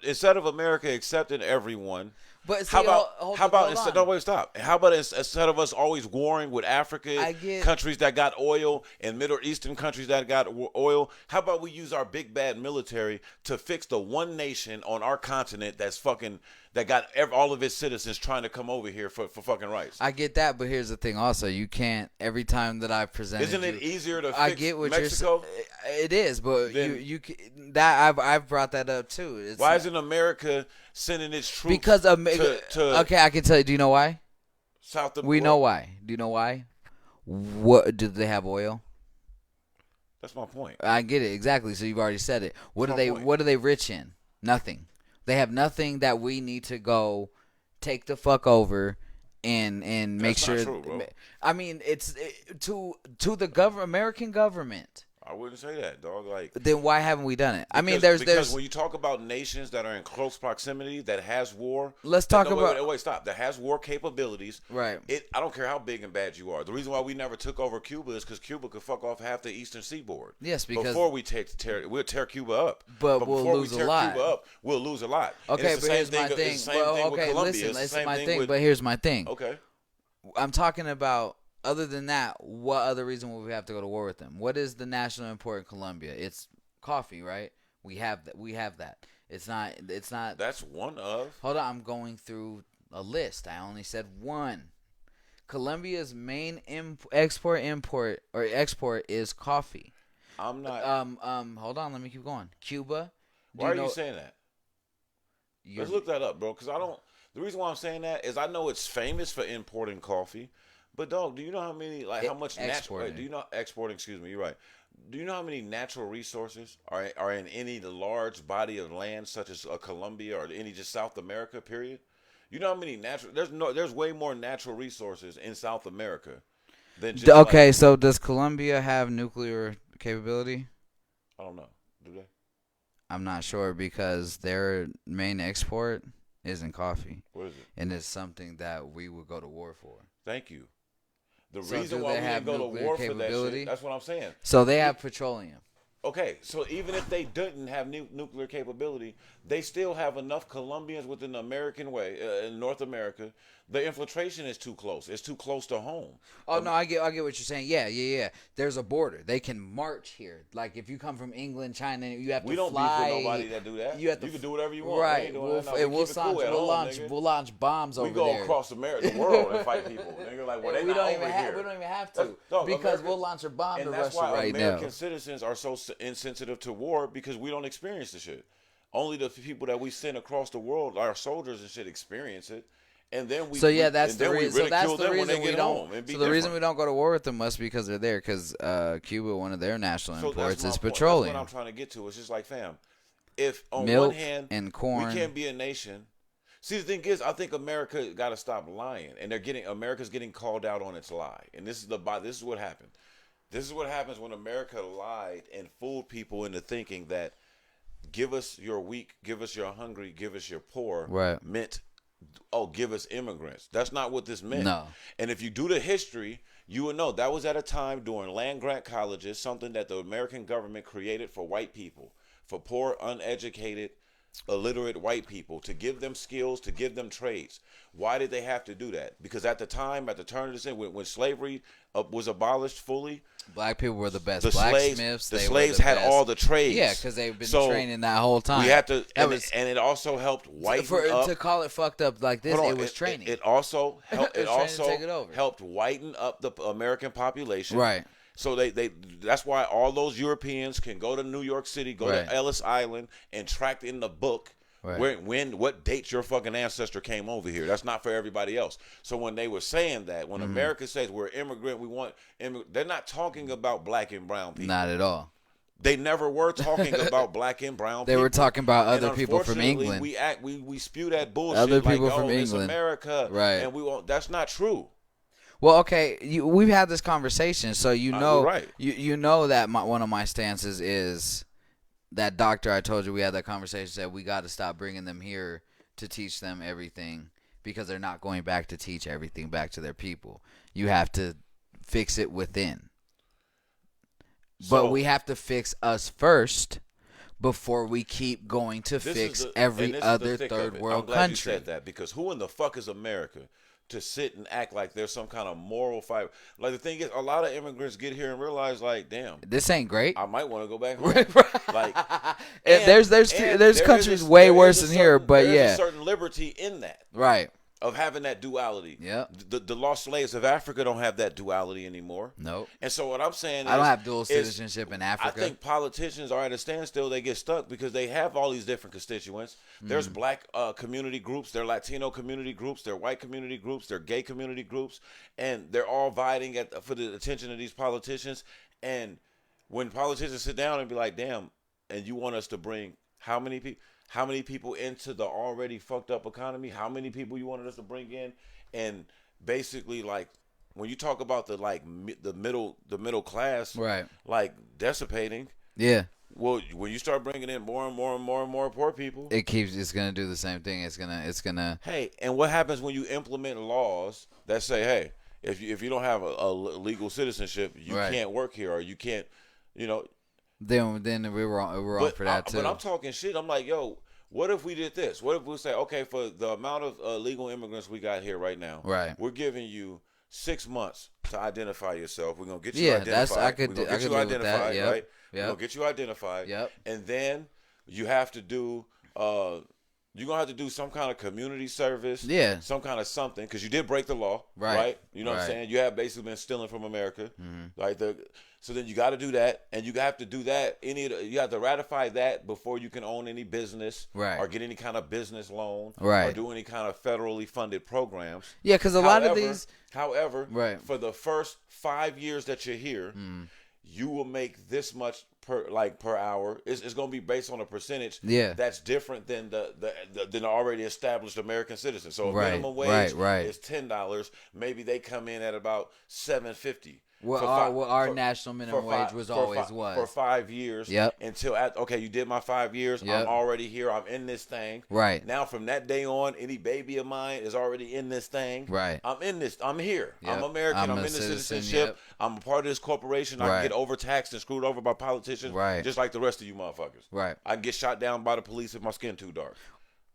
Speaker 3: instead of America accepting everyone.
Speaker 2: But see,
Speaker 3: How about
Speaker 2: hold
Speaker 3: instead?
Speaker 2: on.
Speaker 3: No, wait, stop. How about instead of us always warring with Africa, countries that got oil, and Middle Eastern countries that got oil? How about we use our big bad military to fix the one nation on our continent that got all of its citizens trying to come over here for fucking rights?
Speaker 2: I get that, but here's the thing. Also, you can't every time that I present.
Speaker 3: Isn't it easier to fix
Speaker 2: I get what
Speaker 3: Mexico?
Speaker 2: It is, but
Speaker 3: Then-
Speaker 2: I've brought that up too. It's
Speaker 3: Why isn't America sending its troops
Speaker 2: because
Speaker 3: to
Speaker 2: okay, I can tell you. Do you know why?
Speaker 3: South of
Speaker 2: We know why. Do you know why? What do they have oil?
Speaker 3: That's my point.
Speaker 2: I get it exactly. So you've already said it. What
Speaker 3: That's
Speaker 2: are
Speaker 3: my
Speaker 2: they?
Speaker 3: point.
Speaker 2: What are they rich in? Nothing. They have nothing that we need to go take the fuck over and make
Speaker 3: That's not
Speaker 2: sure.
Speaker 3: true, bro.
Speaker 2: I mean, to the American government.
Speaker 3: I wouldn't say that, dog. Like,
Speaker 2: Then why haven't we done it? I mean,
Speaker 3: because
Speaker 2: there's.
Speaker 3: when you talk about nations that are in close proximity that has war.
Speaker 2: Let's talk
Speaker 3: no,
Speaker 2: about.
Speaker 3: wait, stop. That has war capabilities.
Speaker 2: Right.
Speaker 3: I don't care how big and bad you are. The reason why we never took over Cuba is because Cuba could fuck off half the eastern seaboard.
Speaker 2: Yes, because
Speaker 3: before we we'll tear Cuba up.
Speaker 2: But we'll
Speaker 3: before
Speaker 2: lose
Speaker 3: we
Speaker 2: a
Speaker 3: tear
Speaker 2: lot.
Speaker 3: Cuba up, we'll lose a lot. And
Speaker 2: Okay,
Speaker 3: it's the
Speaker 2: but
Speaker 3: same
Speaker 2: here's my
Speaker 3: thing.
Speaker 2: thing.
Speaker 3: It's the same thing with
Speaker 2: Okay,
Speaker 3: Colombia.
Speaker 2: listen.
Speaker 3: It's the
Speaker 2: That's
Speaker 3: same
Speaker 2: my
Speaker 3: thing
Speaker 2: thing.
Speaker 3: with.
Speaker 2: But here's my thing.
Speaker 3: Okay.
Speaker 2: I'm talking about. Other than that, what other reason would we have to go to war with them? What is the national import in Colombia? It's coffee, right? We have that. We have that. It's not.
Speaker 3: That's one of.
Speaker 2: Hold on, I'm going through a list. I only said one. Colombia's main export is coffee.
Speaker 3: I'm not.
Speaker 2: Hold on, let me keep going. Cuba.
Speaker 3: Why are you saying that?
Speaker 2: You're-
Speaker 3: Let's look that up, bro. Because I don't. The reason why I'm saying that is I know it's famous for importing coffee, but dog, do you know how many how much natural?
Speaker 2: Exporting.
Speaker 3: Do you know exporting? Excuse me. You're right. Do you know how many natural resources are in any large body of land such as Colombia or any just South America? Period. You know how many natural? There's way more natural resources in South America than just.
Speaker 2: Okay, so does Colombia have nuclear capability?
Speaker 3: I don't know. Do they?
Speaker 2: I'm not sure because their main export isn't coffee.
Speaker 3: What is it?
Speaker 2: And it's something that we would go to war for.
Speaker 3: Thank you. The
Speaker 2: So
Speaker 3: reason
Speaker 2: do
Speaker 3: why
Speaker 2: they
Speaker 3: we
Speaker 2: have
Speaker 3: didn't go to
Speaker 2: nuclear
Speaker 3: war for that
Speaker 2: capability?
Speaker 3: shit, that's what I'm saying.
Speaker 2: So they have petroleum.
Speaker 3: Okay, so even if they didn't have nuclear capability, they still have enough Colombians within the American way, in North America. The infiltration is too close. It's too close to home.
Speaker 2: Oh no, I get what you're saying. Yeah. There's a border. They can march here. Like if you come from England, China, you have to
Speaker 3: We don't
Speaker 2: fly.
Speaker 3: beef with nobody that do that.
Speaker 2: You have to
Speaker 3: can do whatever you want.
Speaker 2: Right.
Speaker 3: We ain't doing
Speaker 2: We'll,
Speaker 3: that. No,
Speaker 2: and
Speaker 3: we
Speaker 2: we'll,
Speaker 3: keep it cool at home, nigga.
Speaker 2: we'll launch bombs over
Speaker 3: We go
Speaker 2: there.
Speaker 3: across the world and fight people. Nigga, like, well, they
Speaker 2: we
Speaker 3: not
Speaker 2: don't
Speaker 3: over
Speaker 2: even
Speaker 3: here.
Speaker 2: We don't even have to
Speaker 3: Dog,
Speaker 2: because we'll launch a bomb to
Speaker 3: and that's
Speaker 2: Russia
Speaker 3: why
Speaker 2: right
Speaker 3: American
Speaker 2: now.
Speaker 3: citizens are so insensitive to war because we don't experience the shit. Only the people that we send across the world, our soldiers and shit, experience it. And then we
Speaker 2: that's the reason. So that's the reason we don't.
Speaker 3: So
Speaker 2: the reason we don't go to war with them must be because they're there. Because Cuba, one of their national imports is petroleum.
Speaker 3: That's what I'm trying to get to. It's just like, fam, if on
Speaker 2: milk
Speaker 3: one hand
Speaker 2: and corn,
Speaker 3: we can't be a nation. See, the thing is, I think America got to stop lying, and America's getting called out on its lie. And this is what happened. This is what happens when America lied and fooled people into thinking that give us your weak, give us your hungry, give us your poor meant, oh, give us immigrants. That's not what this meant.
Speaker 2: No.
Speaker 3: And if you do the history, you will know that was at a time during land grant colleges, something that the American government created for white people, for poor, uneducated, illiterate white people, to give them skills, to give them trades. Why did they have to do that? Because at the time, at the turn of the century, when slavery was abolished fully,
Speaker 2: black people were the best.
Speaker 3: The
Speaker 2: blacksmiths.
Speaker 3: The slaves had
Speaker 2: best.
Speaker 3: all the trades.
Speaker 2: Yeah, because they've been training that whole time.
Speaker 3: We had to, and it also helped whiten up.
Speaker 2: To call it fucked up like this, it was training.
Speaker 3: It also helped. It also
Speaker 2: take it over.
Speaker 3: helped whiten up the American population.
Speaker 2: Right.
Speaker 3: So that's why all those Europeans can go to New York City, go to Ellis Island, and track in the book what date your fucking ancestor came over here. That's not for everybody else. So when they were saying that, when America says we're immigrant, we want immigrant, they're not talking about black and brown people.
Speaker 2: Not at all.
Speaker 3: They never were talking about black and brown people.
Speaker 2: They were talking about other
Speaker 3: and
Speaker 2: people from England.
Speaker 3: We spew that bullshit.
Speaker 2: Other people
Speaker 3: like,
Speaker 2: from
Speaker 3: it's
Speaker 2: England.
Speaker 3: America.
Speaker 2: Right.
Speaker 3: And we won't. That's not true.
Speaker 2: Well, okay, we've had this conversation, so you know,
Speaker 3: right.
Speaker 2: you know that one of my stances is that doctor I told you we had that conversation said we got to stop bringing them here to teach them everything because they're not going back to teach everything back to their people. You have to fix it within. But we have to fix us first before we keep going to fix every other third world
Speaker 3: I'm glad
Speaker 2: country.
Speaker 3: You said that because who in the fuck is America to sit and act like there's some kind of moral fiber? Like the thing is, a lot of immigrants get here and realize, like, damn,
Speaker 2: this ain't great.
Speaker 3: I might want to go back home. Like,
Speaker 2: there's countries way worse than here, but
Speaker 3: there's a certain liberty in that.
Speaker 2: Right.
Speaker 3: Of having that duality.
Speaker 2: Yeah.
Speaker 3: The lost slaves of Africa don't have that duality anymore.
Speaker 2: Nope.
Speaker 3: And so what I'm saying is,
Speaker 2: I don't have dual citizenship in Africa.
Speaker 3: I think politicians are at a standstill. They get stuck because they have all these different constituents. There's black community groups, there are Latino community groups, there are white community groups, there are gay community groups, and they're all vying for the attention of these politicians. And when politicians sit down and be like, damn, and you want us to bring how many people into the already fucked up economy? How many people you wanted us to bring in? And basically, like, when you talk about the middle class,
Speaker 2: right,
Speaker 3: like dissipating,
Speaker 2: yeah.
Speaker 3: Well, when you start bringing in more and more and more and more poor people,
Speaker 2: it's gonna do the same thing. It's gonna.
Speaker 3: Hey, and what happens when you implement laws that say, hey, if you don't have a legal citizenship, you can't work here, or you can't, you know.
Speaker 2: Then we were on for that too.
Speaker 3: But I'm talking shit. I'm like, yo, what if we did this? What if we say, okay, for the amount of legal immigrants we got here right now, we're giving you 6 months to identify yourself. We're gonna get you identified.
Speaker 2: I could do that. Yep.
Speaker 3: Right? We're gonna get you identified.
Speaker 2: Yep.
Speaker 3: And then you have to do. You're going to have to do some kind of community service. Yeah. Some kind of something. Because you did break the law. Right. You know what I'm saying? You have basically been stealing from America. Mm-hmm. So then you got to do that. And you have to do that. You have to ratify that before you can own any business. Right. Or get any kind of business loan. Right. Or do any kind of federally funded programs.
Speaker 2: Yeah, because a lot of these.
Speaker 3: However, for the first 5 years that you're here, you will make this much per hour. It's going to be based on a percentage
Speaker 2: Yeah.
Speaker 3: that's different than than the already established American citizen. So
Speaker 2: Right,
Speaker 3: minimum wage
Speaker 2: right.
Speaker 3: is $10. Maybe they come in at about $7.50.
Speaker 2: Our national minimum wage was always
Speaker 3: for 5 years.
Speaker 2: Yep.
Speaker 3: Until okay, you did my 5 years.
Speaker 2: Yep.
Speaker 3: I'm already here. I'm in this thing.
Speaker 2: Right.
Speaker 3: Now from that day on, any baby of mine is already in this thing.
Speaker 2: Right.
Speaker 3: I'm in this. I'm here.
Speaker 2: Yep.
Speaker 3: I'm American. I'm
Speaker 2: a
Speaker 3: in the
Speaker 2: citizen,
Speaker 3: citizenship.
Speaker 2: yep.
Speaker 3: I'm a part of this corporation. I
Speaker 2: Right.
Speaker 3: can get overtaxed and screwed over by politicians.
Speaker 2: Right.
Speaker 3: Just like the rest of you motherfuckers.
Speaker 2: Right.
Speaker 3: I can get shot down by the police if my skin too dark.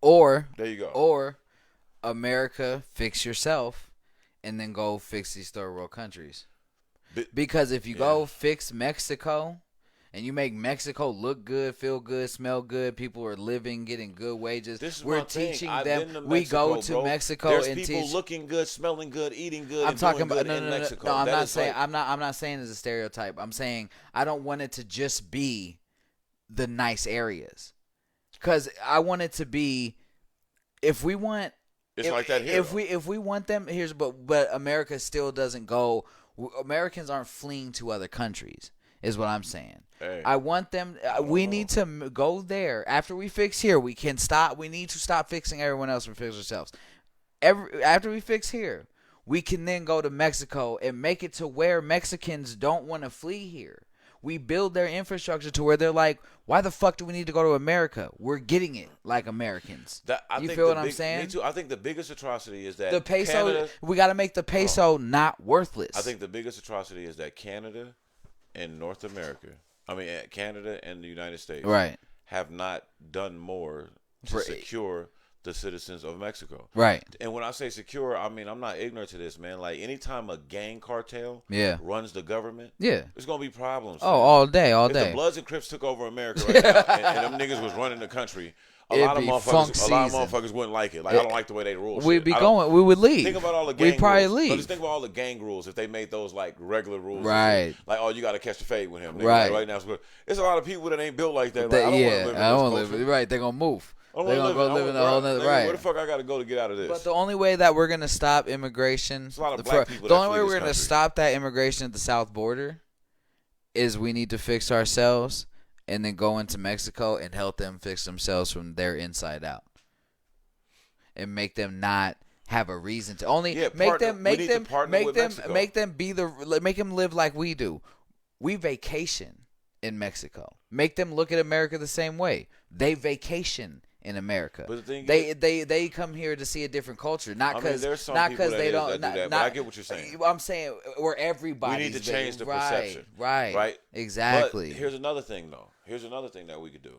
Speaker 2: Or
Speaker 3: There you go.
Speaker 2: Or America, fix yourself, and then go fix these third world countries. Because if you go fix Mexico, and you make Mexico look good, feel good, smell good, people are living, getting good wages. We're teaching them. We go to Mexico
Speaker 3: There's
Speaker 2: and
Speaker 3: people
Speaker 2: teach.
Speaker 3: looking good, smelling good, eating good.
Speaker 2: I'm talking about
Speaker 3: in Mexico.
Speaker 2: No, I'm not saying. I'm not saying as a stereotype. I'm saying I don't want it to just be the nice areas, because I want it to be. If we want,
Speaker 3: like that here.
Speaker 2: If we want them, but America still doesn't go. Americans aren't fleeing to other countries, is what I'm saying.
Speaker 3: Hey,
Speaker 2: I want them. We need to go there after we fix here. We can stop. We need to stop fixing everyone else and fix ourselves. After we fix here, we can then go to Mexico and make it to where Mexicans don't want to flee here. We build their infrastructure to where they're like, why the fuck do we need to go to America? We're getting it like Americans. You feel what I'm saying?
Speaker 3: Me too. I think the biggest atrocity is that
Speaker 2: the peso.
Speaker 3: Canada,
Speaker 2: we got to make the peso not worthless.
Speaker 3: I think the biggest atrocity is that Canada and North America, Canada and the United States,
Speaker 2: right,
Speaker 3: have not done more to secure the citizens of Mexico.
Speaker 2: Right.
Speaker 3: And when I say secure, I'm not ignorant to this, man. Like, anytime a gang cartel runs the government, there's going to be problems.
Speaker 2: Oh, all day.
Speaker 3: If the Bloods and Crips took over America right now and them niggas was running the country, a lot of motherfuckers wouldn't like it. Like, I don't like the way they rule.
Speaker 2: We would leave.
Speaker 3: Think about all the gang rules.
Speaker 2: We'd probably leave.
Speaker 3: Just think about all the gang rules if they made those like regular rules.
Speaker 2: Right.
Speaker 3: Like, oh, you got to catch the fade with him.
Speaker 2: Right.
Speaker 3: Right now, there's a lot of people that ain't built like that. Like, I don't want to live in this culture.
Speaker 2: Right. They're going to move.
Speaker 3: They're
Speaker 2: going to go live in a whole nother, right.
Speaker 3: Where the fuck I got to go to get out of this?
Speaker 2: But the only way that we're going to stop immigration,
Speaker 3: there's a lot of black people
Speaker 2: the only way we're going to stop that immigration at the south border is we need to fix ourselves and then go into Mexico and help them fix themselves from their inside out. And make them not have a reason to make them live like we do. We vacation in Mexico. Make them look at America the same way. They vacation in America.
Speaker 3: But the thing
Speaker 2: they come here to see a different culture, not because they don't.
Speaker 3: But I get what you're saying.
Speaker 2: I'm saying where everybody.
Speaker 3: We need to change the perception.
Speaker 2: Right. Exactly.
Speaker 3: But here's another thing, though. Here's another thing that we could do.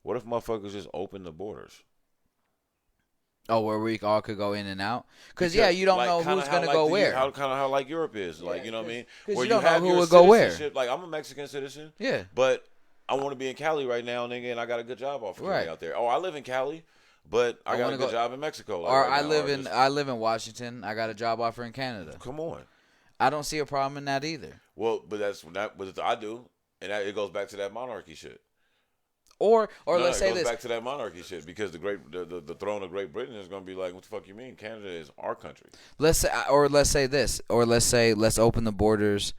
Speaker 3: What if motherfuckers just open the borders?
Speaker 2: Oh, where we all could go in and out? Because you don't know who's going to go where.
Speaker 3: Kind of how like Europe is. Like, you know what I mean?
Speaker 2: Where you don't know who would go where.
Speaker 3: Like, I'm a Mexican citizen.
Speaker 2: Yeah.
Speaker 3: But I want to be in Cali right now, nigga, and I got a good job offer me out there. Oh, I live in Cali, but I got a good job in Mexico.
Speaker 2: Or I live in Washington. I got a job offer in Canada.
Speaker 3: Come on.
Speaker 2: I don't see a problem in that either.
Speaker 3: Well, but I do, and it goes back to that monarchy shit.
Speaker 2: Or let's say this.
Speaker 3: It goes back to that monarchy shit because the throne of Great Britain is going to be like, what the fuck you mean? Canada is our country.
Speaker 2: Let's say this. Or let's open the borders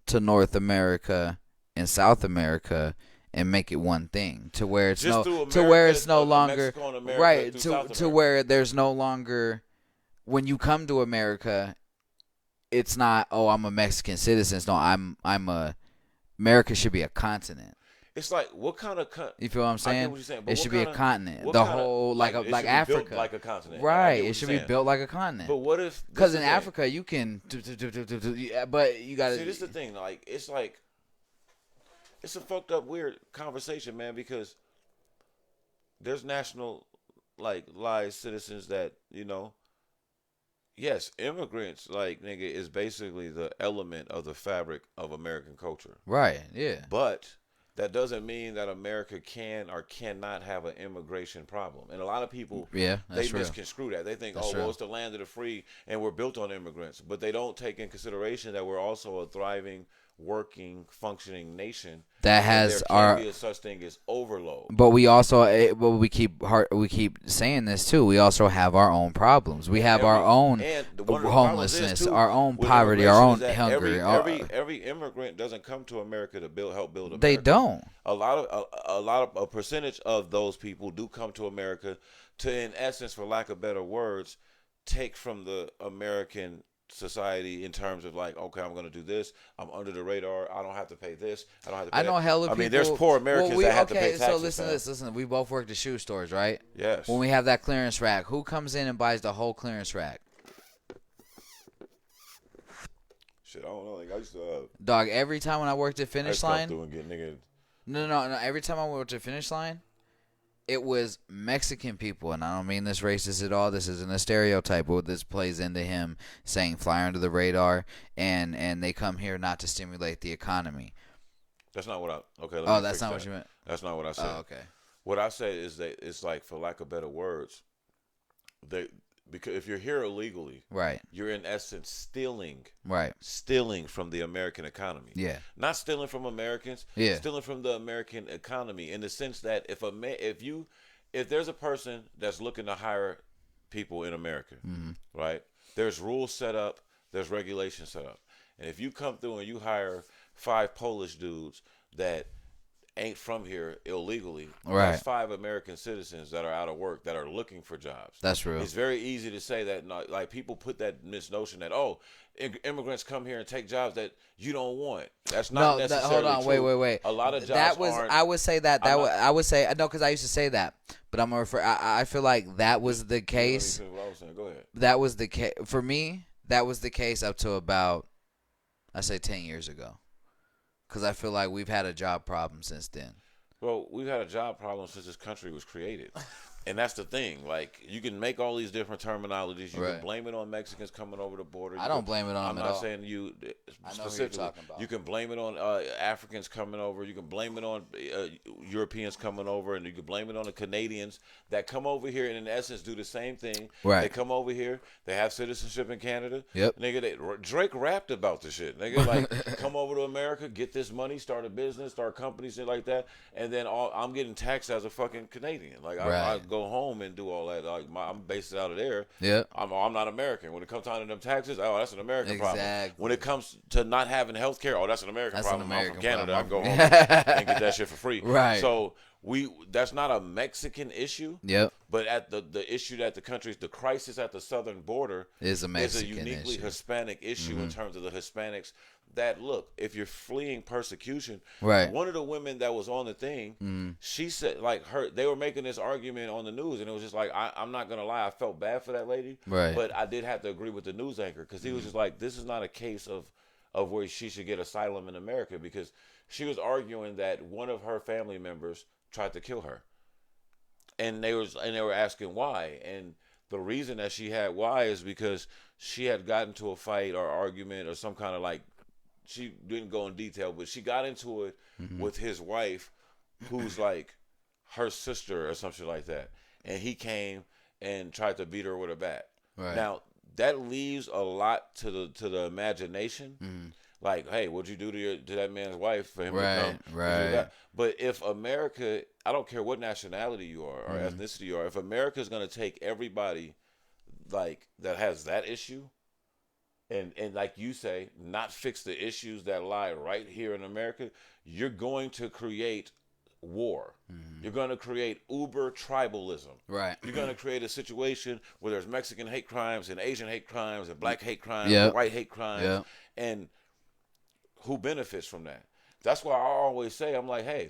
Speaker 2: to North America and South America and make it one thing to where it's no longer right to where there's no longer when you come to America, it's not I'm a Mexican citizen. No, America should be a continent.
Speaker 3: It's like, what kind of
Speaker 2: you feel what I'm saying?
Speaker 3: I get what you're saying, but
Speaker 2: it should be a continent. The whole like Africa,
Speaker 3: built like a continent,
Speaker 2: right? It should be built like a continent.
Speaker 3: But what if?
Speaker 2: Because in Africa you can, but you got to.
Speaker 3: See, this is the thing. Like it's a fucked up weird conversation, man. Because there's nationalized citizens that yes, immigrants nigga is basically the element of the fabric of American culture,
Speaker 2: right? Yeah,
Speaker 3: but that doesn't mean that America can or cannot have an immigration problem. And a lot of people, they misconstrue that. They think, it's the land of the free and we're built on immigrants. But they don't take in consideration that we're also a thriving working, functioning nation
Speaker 2: that has
Speaker 3: there can
Speaker 2: our.
Speaker 3: be a such thing as overload.
Speaker 2: But we also, but we keep saying this too. We also have our own problems. We have our own
Speaker 3: and one of the problems is,
Speaker 2: homelessness,
Speaker 3: too,
Speaker 2: our own
Speaker 3: with
Speaker 2: poverty, our
Speaker 3: immigration
Speaker 2: own
Speaker 3: is that
Speaker 2: hunger.
Speaker 3: Every immigrant doesn't come to America to help build America.
Speaker 2: They don't.
Speaker 3: A percentage of those people do come to America to, in essence, for lack of better words, take from the American society in terms of like, okay, I'm going to do this. I'm under the radar. I don't have to pay this. I don't have to pay
Speaker 2: I know
Speaker 3: that.
Speaker 2: hella people.
Speaker 3: I mean, there's poor Americans that have to pay taxes.
Speaker 2: So listen to this. Listen, we both worked at shoe stores, right?
Speaker 3: Yes.
Speaker 2: When we have that clearance rack, who comes in and buys the whole clearance rack?
Speaker 3: Shit, I don't know. Like I used to.
Speaker 2: Dog, every time when I worked at Finish Line.
Speaker 3: Through and get nigga.
Speaker 2: No. Every time I worked at Finish Line, it was Mexican people, and I don't mean this racist at all. This isn't a stereotype, but this plays into him saying fly under the radar, and they come here not to stimulate the economy.
Speaker 3: That's not what I. Okay.
Speaker 2: Oh, that's not what you meant.
Speaker 3: That's not what I said.
Speaker 2: Oh, okay.
Speaker 3: What I said is that it's like, for lack of better words, because if you're here illegally,
Speaker 2: right,
Speaker 3: you're in essence stealing from the American economy.
Speaker 2: Yeah.
Speaker 3: Not stealing from Americans.
Speaker 2: Yeah.
Speaker 3: Stealing from the American economy in the sense that if there's a person that's looking to hire people in America, right? There's rules set up, there's regulations set up, and if you come through and you hire 5 Polish dudes that ain't from here illegally,
Speaker 2: right?
Speaker 3: There's 5 American citizens that are out of work that are looking for jobs.
Speaker 2: That's real.
Speaker 3: It's very easy to say that, like people put that misnotion that immigrants come here and take jobs that you don't want. That's not necessarily
Speaker 2: hold on,
Speaker 3: true.
Speaker 2: wait.
Speaker 3: A lot of jobs aren't.
Speaker 2: I would say that. I would say no, because I used to say that, but I'm gonna refer. I feel like that was the case.
Speaker 3: What I was saying. Go ahead.
Speaker 2: That was the case for me. That was the case up to about, I say 10 years ago. Because I feel like we've had a job problem since then.
Speaker 3: Well, we've had a job problem since this country was created. And that's the thing. Like, you can make all these different terminologies. You can blame it on Mexicans coming over the border.
Speaker 2: I don't blame it on them at all.
Speaker 3: I'm not saying you specifically.
Speaker 2: About.
Speaker 3: You can blame it on Africans coming over. You can blame it on Europeans coming over. And you can blame it on the Canadians that come over here and, in essence, do the same thing.
Speaker 2: Right.
Speaker 3: They come over here. They have citizenship in Canada.
Speaker 2: Yep.
Speaker 3: Nigga, Drake rapped about the shit. Nigga, like, come over to America, get this money, start a business, start companies, shit like that. And then I'm getting taxed as a fucking Canadian. Like, I go home and do all that. Like, I'm based out of there.
Speaker 2: Yeah.
Speaker 3: I'm not American. When it comes time to them taxes, that's an American problem.
Speaker 2: Exactly.
Speaker 3: When it comes to not having health care, that's an American problem. I'm from Canada. I go home and get that shit for free.
Speaker 2: Right.
Speaker 3: So that's not a Mexican issue.
Speaker 2: Yep.
Speaker 3: But at the issue that the crisis at the southern border
Speaker 2: is a
Speaker 3: uniquely
Speaker 2: issue.
Speaker 3: Hispanic issue in terms of the Hispanics. That look, if you're fleeing persecution,
Speaker 2: right?
Speaker 3: One of the women that was on the thing, she said, like, they were making this argument on the news, and it was just like, I'm not gonna lie, I felt bad for that lady,
Speaker 2: right?
Speaker 3: But I did have to agree with the news anchor because he was just like, this is not a case of where she should get asylum in America, because she was arguing that one of her family members tried to kill her, and they were asking why, and the reason that she had why is because she had gotten to a fight or argument or some kind of, like, she didn't go in detail, but she got into it with his wife, who's like her sister or something like that. And he came and tried to beat her with a bat.
Speaker 2: Right.
Speaker 3: Now, that leaves a lot to the imagination. Like, hey, what'd you do to that man's wife for him to come?
Speaker 2: Right.
Speaker 3: But if America, I don't care what nationality you are or ethnicity you are, if America is going to take everybody like that has that issue, and like you say, not fix the issues that lie right here in America, you're going to create war. You're going to create uber tribalism.
Speaker 2: Right.
Speaker 3: You're going to create a situation where there's Mexican hate crimes and Asian hate crimes and black hate crimes and white hate crimes. And who benefits from that? That's why I always say, I'm like, hey,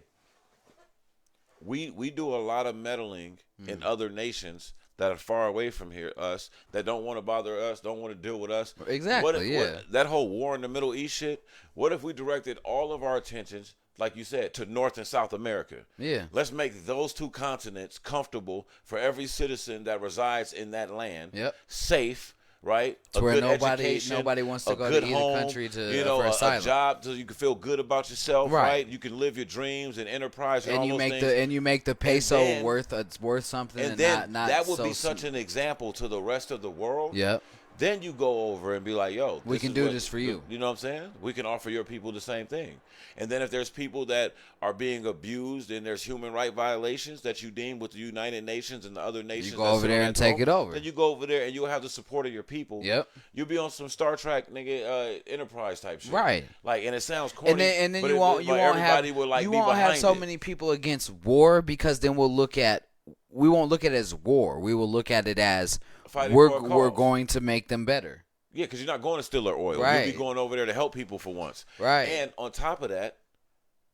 Speaker 3: we do a lot of meddling in other nations that are far away from us, that don't want to bother us, don't want to deal with us.
Speaker 2: Exactly,
Speaker 3: that whole war in the Middle East shit, what if we directed all of our attentions, like you said, to North and South America?
Speaker 2: Yeah.
Speaker 3: Let's make those two continents comfortable for every citizen that resides in that land.
Speaker 2: Yep.
Speaker 3: Safe, right?
Speaker 2: To where nobody wants to go to either
Speaker 3: home,
Speaker 2: country for asylum.
Speaker 3: A job so you can feel good about yourself, right? You can live your dreams and enterprise and
Speaker 2: you
Speaker 3: all
Speaker 2: make
Speaker 3: those things.
Speaker 2: And you make the peso worth something,
Speaker 3: and then
Speaker 2: not
Speaker 3: that would
Speaker 2: so
Speaker 3: be such an example to the rest of the world.
Speaker 2: Yep.
Speaker 3: Then you go over and be like, yo,
Speaker 2: We can
Speaker 3: is
Speaker 2: do
Speaker 3: what-
Speaker 2: this for you.
Speaker 3: You know what I'm saying? We can offer your people the same thing. And then if there's people that are being abused and there's human right violations that you deem with the United Nations and the other nations,
Speaker 2: You go
Speaker 3: that
Speaker 2: over
Speaker 3: sit on
Speaker 2: there
Speaker 3: that
Speaker 2: and take
Speaker 3: throne,
Speaker 2: it over.
Speaker 3: Then you go over there and you'll have the support of your people.
Speaker 2: Yep.
Speaker 3: You'll be on some Star Trek nigga Enterprise type shit.
Speaker 2: Right.
Speaker 3: Like, and it sounds corny.
Speaker 2: And then
Speaker 3: but
Speaker 2: you
Speaker 3: it-
Speaker 2: won't
Speaker 3: but everybody
Speaker 2: have
Speaker 3: will, like,
Speaker 2: you
Speaker 3: be
Speaker 2: won't have
Speaker 3: behind
Speaker 2: so
Speaker 3: it.
Speaker 2: many people against war, because then we won't look at it as war. We will look at it as
Speaker 3: Fighting
Speaker 2: we're
Speaker 3: for a
Speaker 2: we're
Speaker 3: cause.
Speaker 2: going to make them better.
Speaker 3: Yeah, because you're not going to steal their oil.
Speaker 2: Right.
Speaker 3: You'll be going over there to help people for once.
Speaker 2: Right.
Speaker 3: And on top of that,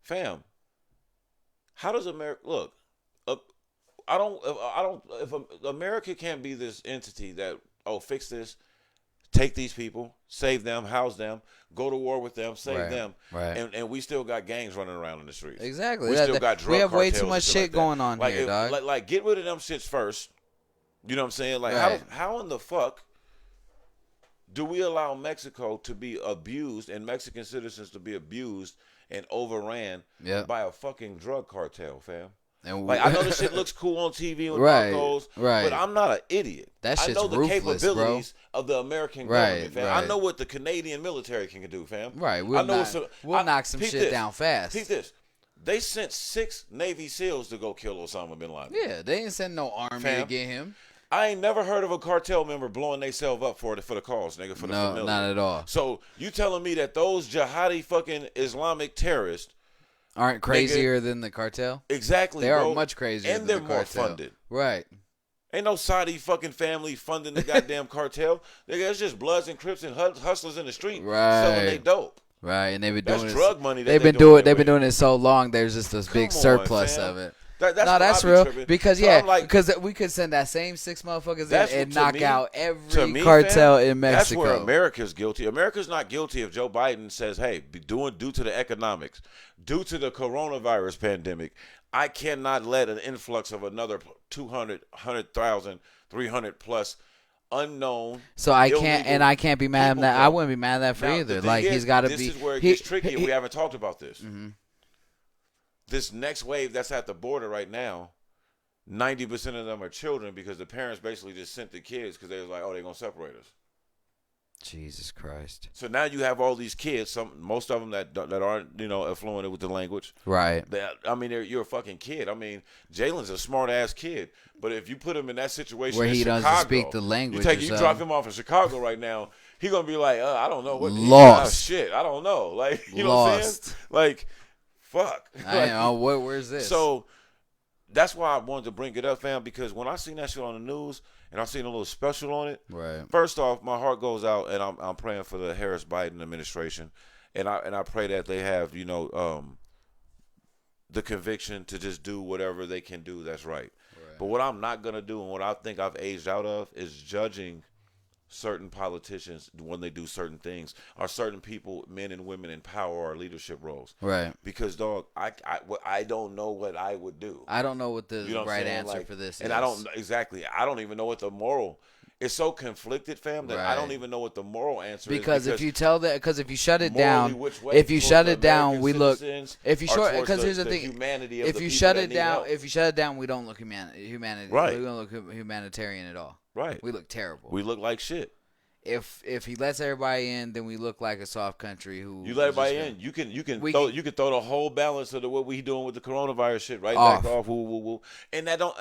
Speaker 3: fam, how does America look? If America can't be this entity that, fix this, take these people, save them, house them, go to war with them, save
Speaker 2: Right,
Speaker 3: them,
Speaker 2: right.
Speaker 3: and we still got gangs running around in the streets.
Speaker 2: Exactly.
Speaker 3: We still got drug
Speaker 2: we have way
Speaker 3: cartels
Speaker 2: too
Speaker 3: and
Speaker 2: much
Speaker 3: shit
Speaker 2: shit
Speaker 3: like that.
Speaker 2: going on
Speaker 3: Like,
Speaker 2: here, dog.
Speaker 3: Like, get rid of them shits first. You know what I'm saying? Like,
Speaker 2: Right.
Speaker 3: how in the fuck do we allow Mexico to be abused and Mexican citizens to be abused and overran
Speaker 2: Yep.
Speaker 3: by a fucking drug cartel, fam?
Speaker 2: And
Speaker 3: Like, I know this shit looks cool on TV with
Speaker 2: Right,
Speaker 3: narcos,
Speaker 2: right.
Speaker 3: but I'm not an idiot.
Speaker 2: That
Speaker 3: I
Speaker 2: shit's
Speaker 3: know the
Speaker 2: ruthless,
Speaker 3: capabilities of the American
Speaker 2: Right,
Speaker 3: government, fam.
Speaker 2: right.
Speaker 3: I know what the Canadian military can do, fam.
Speaker 2: Right,
Speaker 3: I
Speaker 2: we'll
Speaker 3: know
Speaker 2: knock, knock some
Speaker 3: peep
Speaker 2: shit
Speaker 3: this.
Speaker 2: down fast.
Speaker 3: Peep this. They sent 6 Navy SEALs to go kill Osama bin Laden.
Speaker 2: Yeah, they ain't send no army to
Speaker 3: Fam.
Speaker 2: get him.
Speaker 3: I ain't never heard of a cartel member blowing themselves up for the cause, nigga, for the
Speaker 2: No,
Speaker 3: familiar.
Speaker 2: not at all.
Speaker 3: So you telling me that those jihadi fucking Islamic terrorists
Speaker 2: Aren't crazier than the cartel?
Speaker 3: exactly
Speaker 2: They are
Speaker 3: bro,
Speaker 2: much crazier
Speaker 3: and
Speaker 2: than
Speaker 3: they're
Speaker 2: the
Speaker 3: more
Speaker 2: cartel.
Speaker 3: funded.
Speaker 2: Right.
Speaker 3: Ain't no Saudi fucking family funding the goddamn cartel. Nigga, it's just Bloods and Crips and hustlers in the street selling they
Speaker 2: Right.
Speaker 3: dope.
Speaker 2: Right, and they've been
Speaker 3: That's
Speaker 2: doing
Speaker 3: drug money that
Speaker 2: They've
Speaker 3: they
Speaker 2: been
Speaker 3: doing
Speaker 2: doing.
Speaker 3: it
Speaker 2: They've been
Speaker 3: with.
Speaker 2: doing it so long. There's just this big
Speaker 3: Come on,
Speaker 2: surplus
Speaker 3: fam.
Speaker 2: of it.
Speaker 3: That's
Speaker 2: No,
Speaker 3: what
Speaker 2: that's
Speaker 3: I be
Speaker 2: real.
Speaker 3: tripping.
Speaker 2: Because
Speaker 3: So
Speaker 2: yeah,
Speaker 3: I'm like,
Speaker 2: because we could send that same 6 motherfuckers
Speaker 3: That's
Speaker 2: in and
Speaker 3: what- to
Speaker 2: knock
Speaker 3: me-
Speaker 2: out
Speaker 3: to
Speaker 2: every
Speaker 3: me,
Speaker 2: cartel
Speaker 3: fam,
Speaker 2: in Mexico.
Speaker 3: That's where America's guilty. America's not guilty if Joe Biden says, hey, due to the economics, due to the coronavirus pandemic, I cannot let an influx of another 200, 100,000, 300 plus unknown.
Speaker 2: So I can't,
Speaker 3: illegal
Speaker 2: and I can't be mad at
Speaker 3: people
Speaker 2: that. I
Speaker 3: come.
Speaker 2: wouldn't be mad at that for
Speaker 3: Now, the
Speaker 2: either.
Speaker 3: thing
Speaker 2: Like
Speaker 3: is,
Speaker 2: he's got to be.
Speaker 3: This is where it
Speaker 2: he-
Speaker 3: gets tricky, and
Speaker 2: he-
Speaker 3: we haven't talked about this.
Speaker 2: Mhm.
Speaker 3: This next wave that's at the border right now, 90% of them are children because the parents basically just sent the kids because they was like, oh, they're going to separate us.
Speaker 2: Jesus Christ.
Speaker 3: So now you have all these kids, most of them that aren't, affluent with the language.
Speaker 2: Right.
Speaker 3: You're a fucking kid. I mean, Jalen's a smart ass kid, but if you put him in that situation
Speaker 2: Where
Speaker 3: in
Speaker 2: he
Speaker 3: Chicago,
Speaker 2: doesn't speak the language.
Speaker 3: you drop him off in Chicago right now, he gonna be like, I don't know what
Speaker 2: Lost.
Speaker 3: shit, I don't know, like you know what I'm
Speaker 2: Lost.
Speaker 3: saying? Like, fuck.
Speaker 2: I know. Where's this?
Speaker 3: So that's why I wanted to bring it up, fam, because when I seen that shit on the news and I seen a little special on it,
Speaker 2: Right.
Speaker 3: first off, my heart goes out, and I'm praying for the Harris Biden administration, and I pray that they have the conviction to just do whatever they can do that's right. But what I'm not gonna do, and what I think I've aged out of, is judging certain politicians when they do certain things, or certain people, men and women in power or leadership roles.
Speaker 2: Right.
Speaker 3: Because dog, I don't know what I would do.
Speaker 2: I don't know what the
Speaker 3: You know what I'm
Speaker 2: right
Speaker 3: saying?
Speaker 2: answer
Speaker 3: Like,
Speaker 2: for this
Speaker 3: and
Speaker 2: is.
Speaker 3: I don't even know what the moral. It's so conflicted, fam, that I don't
Speaker 2: Right.
Speaker 3: even know what the moral answer
Speaker 2: Because
Speaker 3: is.
Speaker 2: if you tell that, because if you shut it
Speaker 3: morally,
Speaker 2: down,
Speaker 3: which way,
Speaker 2: if you
Speaker 3: towards
Speaker 2: shut
Speaker 3: the
Speaker 2: it down,
Speaker 3: American
Speaker 2: we look.
Speaker 3: citizens
Speaker 2: If you
Speaker 3: or
Speaker 2: short,
Speaker 3: towards
Speaker 2: because here's the thing:
Speaker 3: humanity of
Speaker 2: if
Speaker 3: the
Speaker 2: you
Speaker 3: people
Speaker 2: shut
Speaker 3: that
Speaker 2: it
Speaker 3: need
Speaker 2: down,
Speaker 3: help.
Speaker 2: if you shut it down, we don't look humanity.
Speaker 3: Right.
Speaker 2: We don't look humanitarian at all.
Speaker 3: Right,
Speaker 2: We look terrible.
Speaker 3: we look like shit.
Speaker 2: If he lets everybody in, then we look like a soft country who
Speaker 3: You let
Speaker 2: is just
Speaker 3: everybody
Speaker 2: gonna-
Speaker 3: in,
Speaker 2: We
Speaker 3: you can throw the whole balance of what we doing with the coronavirus shit right
Speaker 2: Off.
Speaker 3: back off. Woo, woo, woo. And I don't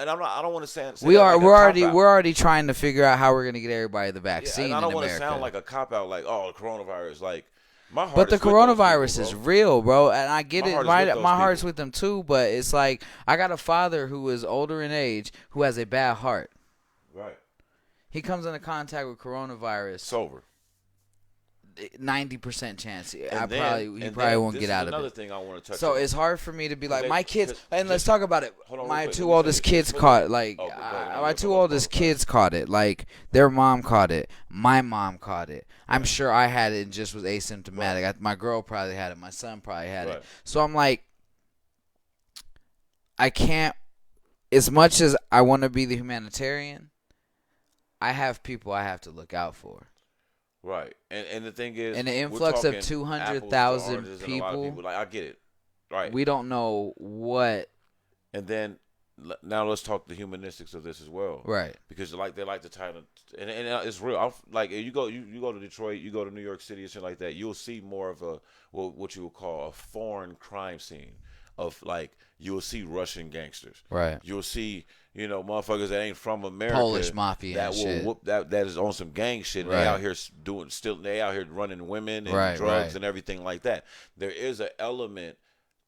Speaker 3: want to say
Speaker 2: We
Speaker 3: that
Speaker 2: are
Speaker 3: like a
Speaker 2: we're already
Speaker 3: cop-out.
Speaker 2: we're already trying to figure out how we're gonna get everybody the
Speaker 3: Yeah,
Speaker 2: vaccine
Speaker 3: and I don't
Speaker 2: in
Speaker 3: want to
Speaker 2: America.
Speaker 3: sound like a cop out, like, oh, the coronavirus, like my heart.
Speaker 2: But the
Speaker 3: is with those
Speaker 2: coronavirus
Speaker 3: people,
Speaker 2: is
Speaker 3: bro.
Speaker 2: real, bro, and I get
Speaker 3: My
Speaker 2: it.
Speaker 3: heart is
Speaker 2: My,
Speaker 3: with those
Speaker 2: my heart's
Speaker 3: people.
Speaker 2: with them too, but it's like I got a father who is older in age who has a bad heart.
Speaker 3: Right,
Speaker 2: He comes into contact with coronavirus.
Speaker 3: sober.
Speaker 2: 90% chance. He
Speaker 3: And
Speaker 2: probably won't
Speaker 3: this
Speaker 2: get
Speaker 3: is
Speaker 2: out of
Speaker 3: another
Speaker 2: it.
Speaker 3: thing I want to touch
Speaker 2: So
Speaker 3: on.
Speaker 2: it's hard for me to be like
Speaker 3: They-
Speaker 2: my kids.
Speaker 3: 'cause
Speaker 2: And let's
Speaker 3: just-
Speaker 2: talk about it.
Speaker 3: hold on real
Speaker 2: My
Speaker 3: quick,
Speaker 2: two
Speaker 3: let me
Speaker 2: oldest
Speaker 3: say this.
Speaker 2: kids
Speaker 3: Just
Speaker 2: caught
Speaker 3: put-
Speaker 2: like
Speaker 3: oh, go ahead.
Speaker 2: my
Speaker 3: We'll
Speaker 2: two
Speaker 3: talk about
Speaker 2: oldest
Speaker 3: coronavirus.
Speaker 2: kids caught it. Like their mom caught it. My mom caught it. I'm sure I had it and just was asymptomatic. My girl probably had it. My son probably had
Speaker 3: Right.
Speaker 2: it. So I'm like, I can't. As much as I want to be the humanitarian, I have people I have to look out for.
Speaker 3: Right, and the thing is,
Speaker 2: And the
Speaker 3: we're
Speaker 2: influx of
Speaker 3: talking
Speaker 2: 200,000
Speaker 3: apples to oranges and a lot of
Speaker 2: people,
Speaker 3: like, I get it, right?
Speaker 2: We don't know what.
Speaker 3: And then now let's talk the humanistics of this as well.
Speaker 2: Right.
Speaker 3: Because they like to title, and it's real. Like you go to Detroit, you go to New York City and shit like that. You'll see more of a what you would call a foreign crime scene of like you'll see Russian gangsters.
Speaker 2: Right.
Speaker 3: You'll see motherfuckers that ain't from America,
Speaker 2: Polish mafia
Speaker 3: that
Speaker 2: and
Speaker 3: will
Speaker 2: shit.
Speaker 3: whoop that is on some gang shit. And
Speaker 2: Right.
Speaker 3: They out here they out here running women and
Speaker 2: Right,
Speaker 3: drugs
Speaker 2: right.
Speaker 3: and everything like that. There is an element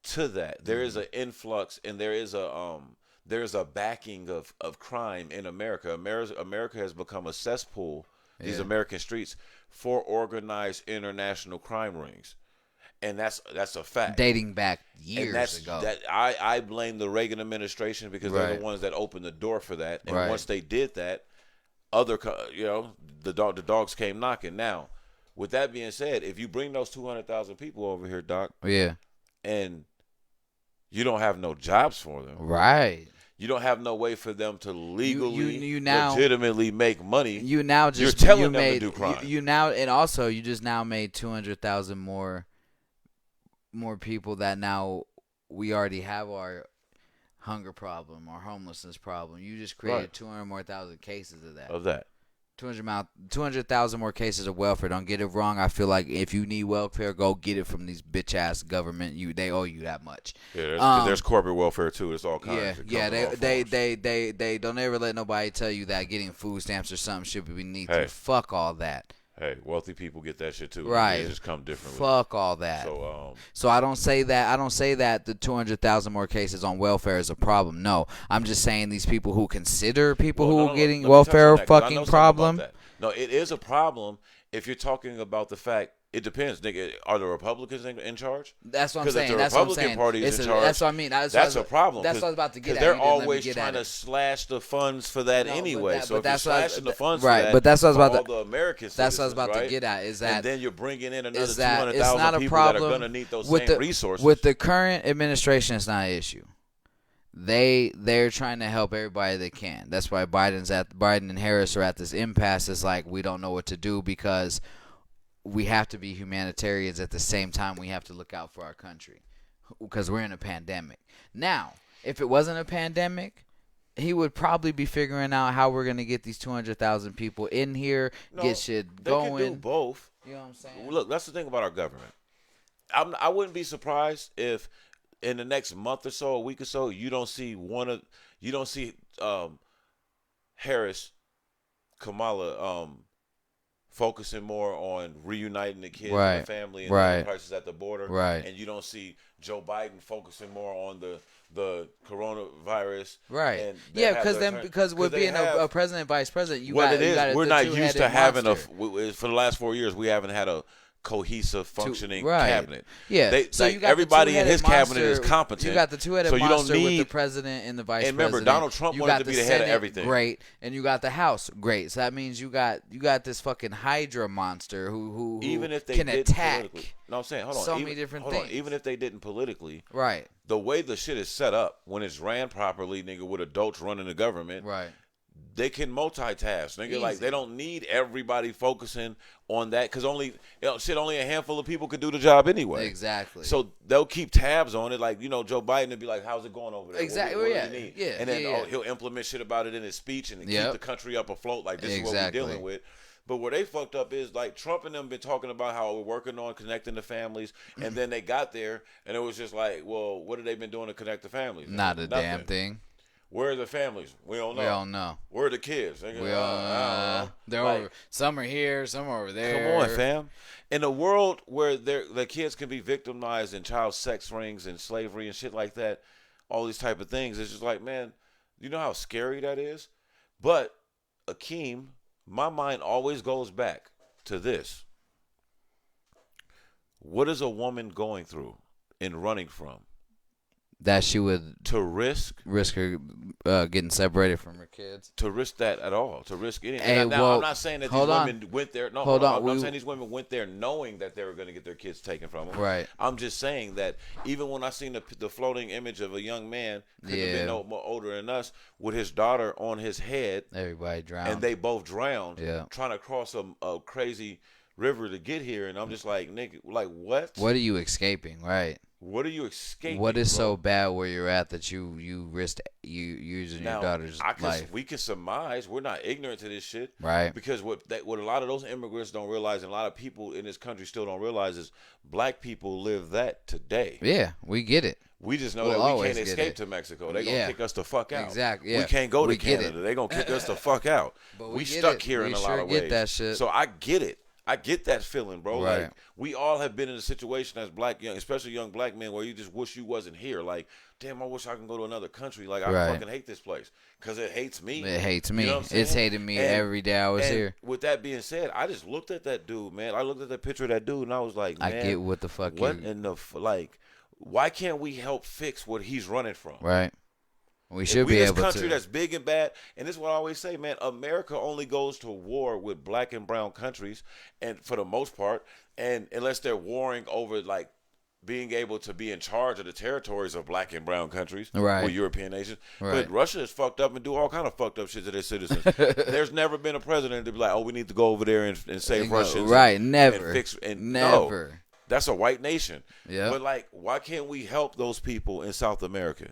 Speaker 3: to that. There is an influx and there's a backing of crime in America. America has become a cesspool, these American streets, for organized international crime rings. And that's a fact.
Speaker 2: Dating back
Speaker 3: And
Speaker 2: years ago.
Speaker 3: I blame the Reagan administration because they're
Speaker 2: Right.
Speaker 3: the ones that opened the door for that. And
Speaker 2: Right.
Speaker 3: once they did that, the dogs came knocking. Now, with that being said, if you bring those 200,000 people over here, Doc,
Speaker 2: Yeah.
Speaker 3: and you don't have no jobs for them,
Speaker 2: Right.
Speaker 3: you don't have no way for them to legally,
Speaker 2: you now-
Speaker 3: legitimately make money.
Speaker 2: You now just
Speaker 3: You're telling
Speaker 2: you
Speaker 3: them to
Speaker 2: made,
Speaker 3: do crime.
Speaker 2: You now, and also you just now made 200,000 more people that now we already have our hunger problem, our homelessness problem. You just created
Speaker 3: Right.
Speaker 2: 200 more thousand cases of that.
Speaker 3: Of that.
Speaker 2: 200,000 more cases of welfare. Don't get it wrong. I feel like if you need welfare, go get it from these bitch ass government. They owe you that much.
Speaker 3: Yeah, there's corporate welfare too. It's all kinds.
Speaker 2: Yeah. They don't ever let nobody tell you that getting food stamps or something should be beneath you. Fuck all that.
Speaker 3: Hey, wealthy people get that shit too.
Speaker 2: Right.
Speaker 3: They just come differently.
Speaker 2: Fuck all that. So I don't say that the 200,000 more cases on welfare is a problem. No, I'm just saying these people who consider people who are getting
Speaker 3: let me
Speaker 2: welfare
Speaker 3: touch on that, 'cause I know
Speaker 2: fucking
Speaker 3: something
Speaker 2: problem.
Speaker 3: about that. No, it is a problem if you're talking about the fact. It depends, nigga. Are the Republicans in charge?
Speaker 2: That's what I'm
Speaker 3: 'Cause if
Speaker 2: saying.
Speaker 3: the
Speaker 2: That's what I'm
Speaker 3: Republican
Speaker 2: saying.
Speaker 3: Party is in charge,
Speaker 2: That's what I mean.
Speaker 3: That's a problem.
Speaker 2: That's what I was about to get at.
Speaker 3: They're
Speaker 2: You didn't let me
Speaker 3: always
Speaker 2: get
Speaker 3: trying
Speaker 2: at
Speaker 3: to
Speaker 2: it.
Speaker 3: slash the funds for that
Speaker 2: No, but
Speaker 3: anyway.
Speaker 2: that-
Speaker 3: So
Speaker 2: but
Speaker 3: if you're
Speaker 2: that's what I-
Speaker 3: slashing the funds
Speaker 2: right,
Speaker 3: for that,
Speaker 2: but that's what I was
Speaker 3: for
Speaker 2: about
Speaker 3: all
Speaker 2: to-
Speaker 3: the American
Speaker 2: That's what I was
Speaker 3: citizens,
Speaker 2: about to
Speaker 3: right?
Speaker 2: get at. Is that
Speaker 3: and then you're bringing in another
Speaker 2: is that it's
Speaker 3: 200,000
Speaker 2: not a
Speaker 3: people that are
Speaker 2: problem
Speaker 3: going to need those
Speaker 2: with
Speaker 3: same
Speaker 2: the
Speaker 3: resources.
Speaker 2: with the current administration. It's not an issue. They're trying to help everybody they can. That's why Biden and Harris are at this impasse. It's like we don't know what to do because we have to be humanitarians at the same time. We have to look out for our country because we're in a pandemic. Now, if it wasn't a pandemic, he would probably be figuring out how we're gonna get these 200,000 people in here, get shit going.
Speaker 3: They can do both.
Speaker 2: You know what I'm saying?
Speaker 3: Look, that's the thing about our government. I wouldn't be surprised if in the next month or so, a week or so, you don't see Harris, Kamala, focusing more on reuniting the kids and the family and the crisis at the border.
Speaker 2: Right.
Speaker 3: And you don't see Joe Biden focusing more on the coronavirus.
Speaker 2: Right.
Speaker 3: And
Speaker 2: Yeah, because with being a president, vice president,
Speaker 3: we're not used to having
Speaker 2: monster.
Speaker 3: for the last 4 years, we haven't had a cohesive functioning
Speaker 2: right.
Speaker 3: cabinet.
Speaker 2: Yeah.
Speaker 3: So you got everybody in his cabinet is competent.
Speaker 2: You got the two-headed
Speaker 3: so you
Speaker 2: monster
Speaker 3: don't need,
Speaker 2: with the president and the vice president.
Speaker 3: And remember, Donald Trump wanted to be the head of everything.
Speaker 2: Great. And you got the House. Great. So that means you got this fucking Hydra monster who
Speaker 3: even if they
Speaker 2: can
Speaker 3: didn't
Speaker 2: attack.
Speaker 3: Politically. No, I'm saying, hold on.
Speaker 2: So many different things.
Speaker 3: Even if they didn't politically.
Speaker 2: Right.
Speaker 3: The way the shit is set up, when it's ran properly, nigga, with adults running the government.
Speaker 2: Right.
Speaker 3: They can multitask, nigga.
Speaker 2: Easy.
Speaker 3: Like they don't need everybody focusing on that because only a handful of people could do the job anyway.
Speaker 2: Exactly.
Speaker 3: So they'll keep tabs on it. Like Joe Biden would be like, "How's it going over there?
Speaker 2: Exactly.
Speaker 3: What do you need?"
Speaker 2: Yeah.
Speaker 3: And then he'll implement shit about it in his speech and keep the country up afloat. Like this is what we're dealing with. But where they fucked up is like Trump and them been talking about how we're working on connecting the families, and then they got there and it was just like, well, what have they been doing to connect the families?
Speaker 2: Not a
Speaker 3: Nothing.
Speaker 2: damn thing.
Speaker 3: Where are the families? We don't know.
Speaker 2: We don't know.
Speaker 3: Where are the kids?
Speaker 2: We don't know. They're over. Some are here. Some are over there.
Speaker 3: Come on, fam. In a world where the kids can be victimized in child sex rings and slavery and shit like that, all these type of things, it's just like, man, you know how scary that is? But, Akeem, my mind always goes back to this. What is a woman going through and running from?
Speaker 2: That she would
Speaker 3: risk
Speaker 2: her getting separated from her kids.
Speaker 3: To risk that at all. To risk anything.
Speaker 2: Hey,
Speaker 3: now, I'm not saying that these women went there. No,
Speaker 2: hold on.
Speaker 3: I'm saying these women went there knowing that they were going to get their kids taken from them.
Speaker 2: Right.
Speaker 3: I'm just saying that even when I seen the floating image of a young man, could have been no more older than us, with his daughter on his head.
Speaker 2: Everybody drowned.
Speaker 3: And they both drowned.
Speaker 2: Yeah.
Speaker 3: Trying to cross a crazy river to get here. And I'm just like, nigga, like what?
Speaker 2: What are you escaping? Right.
Speaker 3: What are you escaping?
Speaker 2: What is
Speaker 3: bro?
Speaker 2: so bad where you're at that you risked you using your daughter's life?
Speaker 3: We can surmise. We're not ignorant to this shit,
Speaker 2: Right.
Speaker 3: Because what a lot of those immigrants don't realize, and a lot of people in this country still don't realize, is black people live that today.
Speaker 2: Yeah, we get it.
Speaker 3: We just know
Speaker 2: We'll
Speaker 3: that we
Speaker 2: always
Speaker 3: can't
Speaker 2: get
Speaker 3: escape
Speaker 2: it.
Speaker 3: to Mexico. They're
Speaker 2: Yeah.
Speaker 3: gonna kick us the fuck out.
Speaker 2: Exactly. Yeah.
Speaker 3: We can't go to
Speaker 2: We get
Speaker 3: Canada.
Speaker 2: it.
Speaker 3: They're gonna kick us the fuck out.
Speaker 2: But
Speaker 3: we
Speaker 2: get
Speaker 3: stuck
Speaker 2: it.
Speaker 3: here
Speaker 2: We
Speaker 3: in a
Speaker 2: sure
Speaker 3: lot of
Speaker 2: get
Speaker 3: ways.
Speaker 2: that shit.
Speaker 3: So I get it. I get that feeling, bro.
Speaker 2: Right.
Speaker 3: Like we all have been in a situation as black, young, especially young black men, where you just wish you wasn't here. Like, damn, I wish I can go to another country. Like, I
Speaker 2: Right.
Speaker 3: fucking hate this place because it hates me.
Speaker 2: It hates me.
Speaker 3: You know what I'm
Speaker 2: It's
Speaker 3: saying?
Speaker 2: hated me
Speaker 3: And-
Speaker 2: every day I was
Speaker 3: and
Speaker 2: here.
Speaker 3: With that being said, I just looked at that dude, man. I looked at that picture of that dude, and I was like, man,
Speaker 2: I get what the fuck
Speaker 3: what
Speaker 2: you
Speaker 3: in the like? Why can't we help fix what he's running from?
Speaker 2: right. We
Speaker 3: If
Speaker 2: should
Speaker 3: we
Speaker 2: be
Speaker 3: this
Speaker 2: able
Speaker 3: country
Speaker 2: to.
Speaker 3: that's big and bad, and this is what I always say, man. America only goes to war with black and brown countries, and for the most part, and unless they're warring over like being able to be in charge of the territories of black and brown countries,
Speaker 2: Right.
Speaker 3: or European nations.
Speaker 2: Right.
Speaker 3: But Russia is fucked up and do all kind of fucked up shit to their citizens. There's never been a president to be like, oh, we need to go over there and save Russians,
Speaker 2: Right.
Speaker 3: And
Speaker 2: Never.
Speaker 3: fix and
Speaker 2: Never.
Speaker 3: No, that's a white nation.
Speaker 2: Yeah.
Speaker 3: But like, why can't we help those people in South America?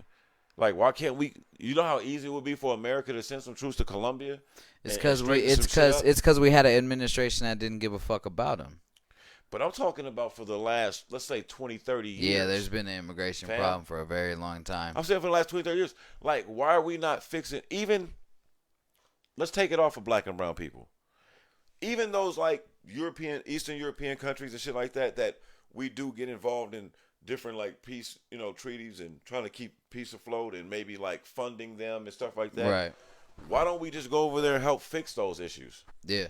Speaker 3: Like, why can't we? You know how easy it would be for America to send some troops to Colombia?
Speaker 2: It's
Speaker 3: and
Speaker 2: because
Speaker 3: straighten some shit up?
Speaker 2: we had an administration that didn't give a fuck about them.
Speaker 3: But I'm talking about for the last, let's say, 20, 30 years.
Speaker 2: Yeah, there's been an immigration
Speaker 3: Fam.
Speaker 2: problem for a very long time.
Speaker 3: I'm saying for the last 20, 30 years. Like, why are we not fixing even? Let's take it off of black and brown people. Even those like Eastern European countries and shit like that, that we do get involved in different like peace, treaties and trying to keep peace afloat and maybe like funding them and stuff like that.
Speaker 2: Right.
Speaker 3: Why don't we just go over there and help fix those issues?
Speaker 2: Yeah.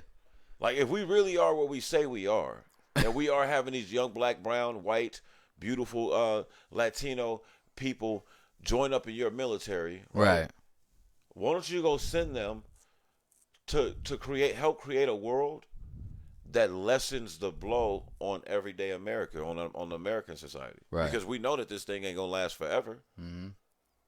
Speaker 3: Like if we really are what we say we are, and we are having these young black, brown, white, beautiful Latino people join up in your military,
Speaker 2: Right.
Speaker 3: Why don't you go send them to help create a world that lessens the blow on everyday America, on American society,
Speaker 2: Right.
Speaker 3: Because we know that this thing ain't gonna last forever.
Speaker 2: Mm-hmm.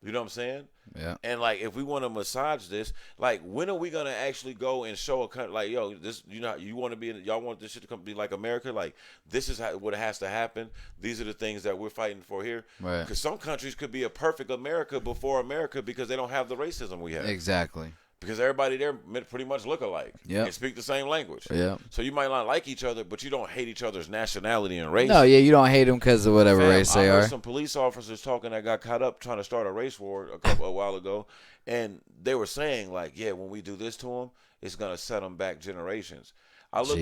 Speaker 3: You know what I'm saying?
Speaker 2: Yeah.
Speaker 3: And like, if we want to massage this, like, when are we gonna actually go and show a country like, yo, this, you want to be, y'all want this shit to come be like America? Like, this is what has to happen. These are the things that we're fighting for here.
Speaker 2: Right.
Speaker 3: Because some countries could be a perfect America before America because they don't have the racism we have.
Speaker 2: Exactly.
Speaker 3: Because everybody there pretty much look alike.
Speaker 2: Yep.
Speaker 3: And speak the same language.
Speaker 2: Yeah.
Speaker 3: So you might not like each other, but you don't hate each other's nationality and race.
Speaker 2: No, yeah, you don't hate them because of whatever
Speaker 3: Fam,
Speaker 2: race they
Speaker 3: I heard
Speaker 2: are.
Speaker 3: some police officers talking that got caught up trying to start a race war a while ago, and they were saying like, yeah, when we do this to them, it's gonna set them back generations. I looked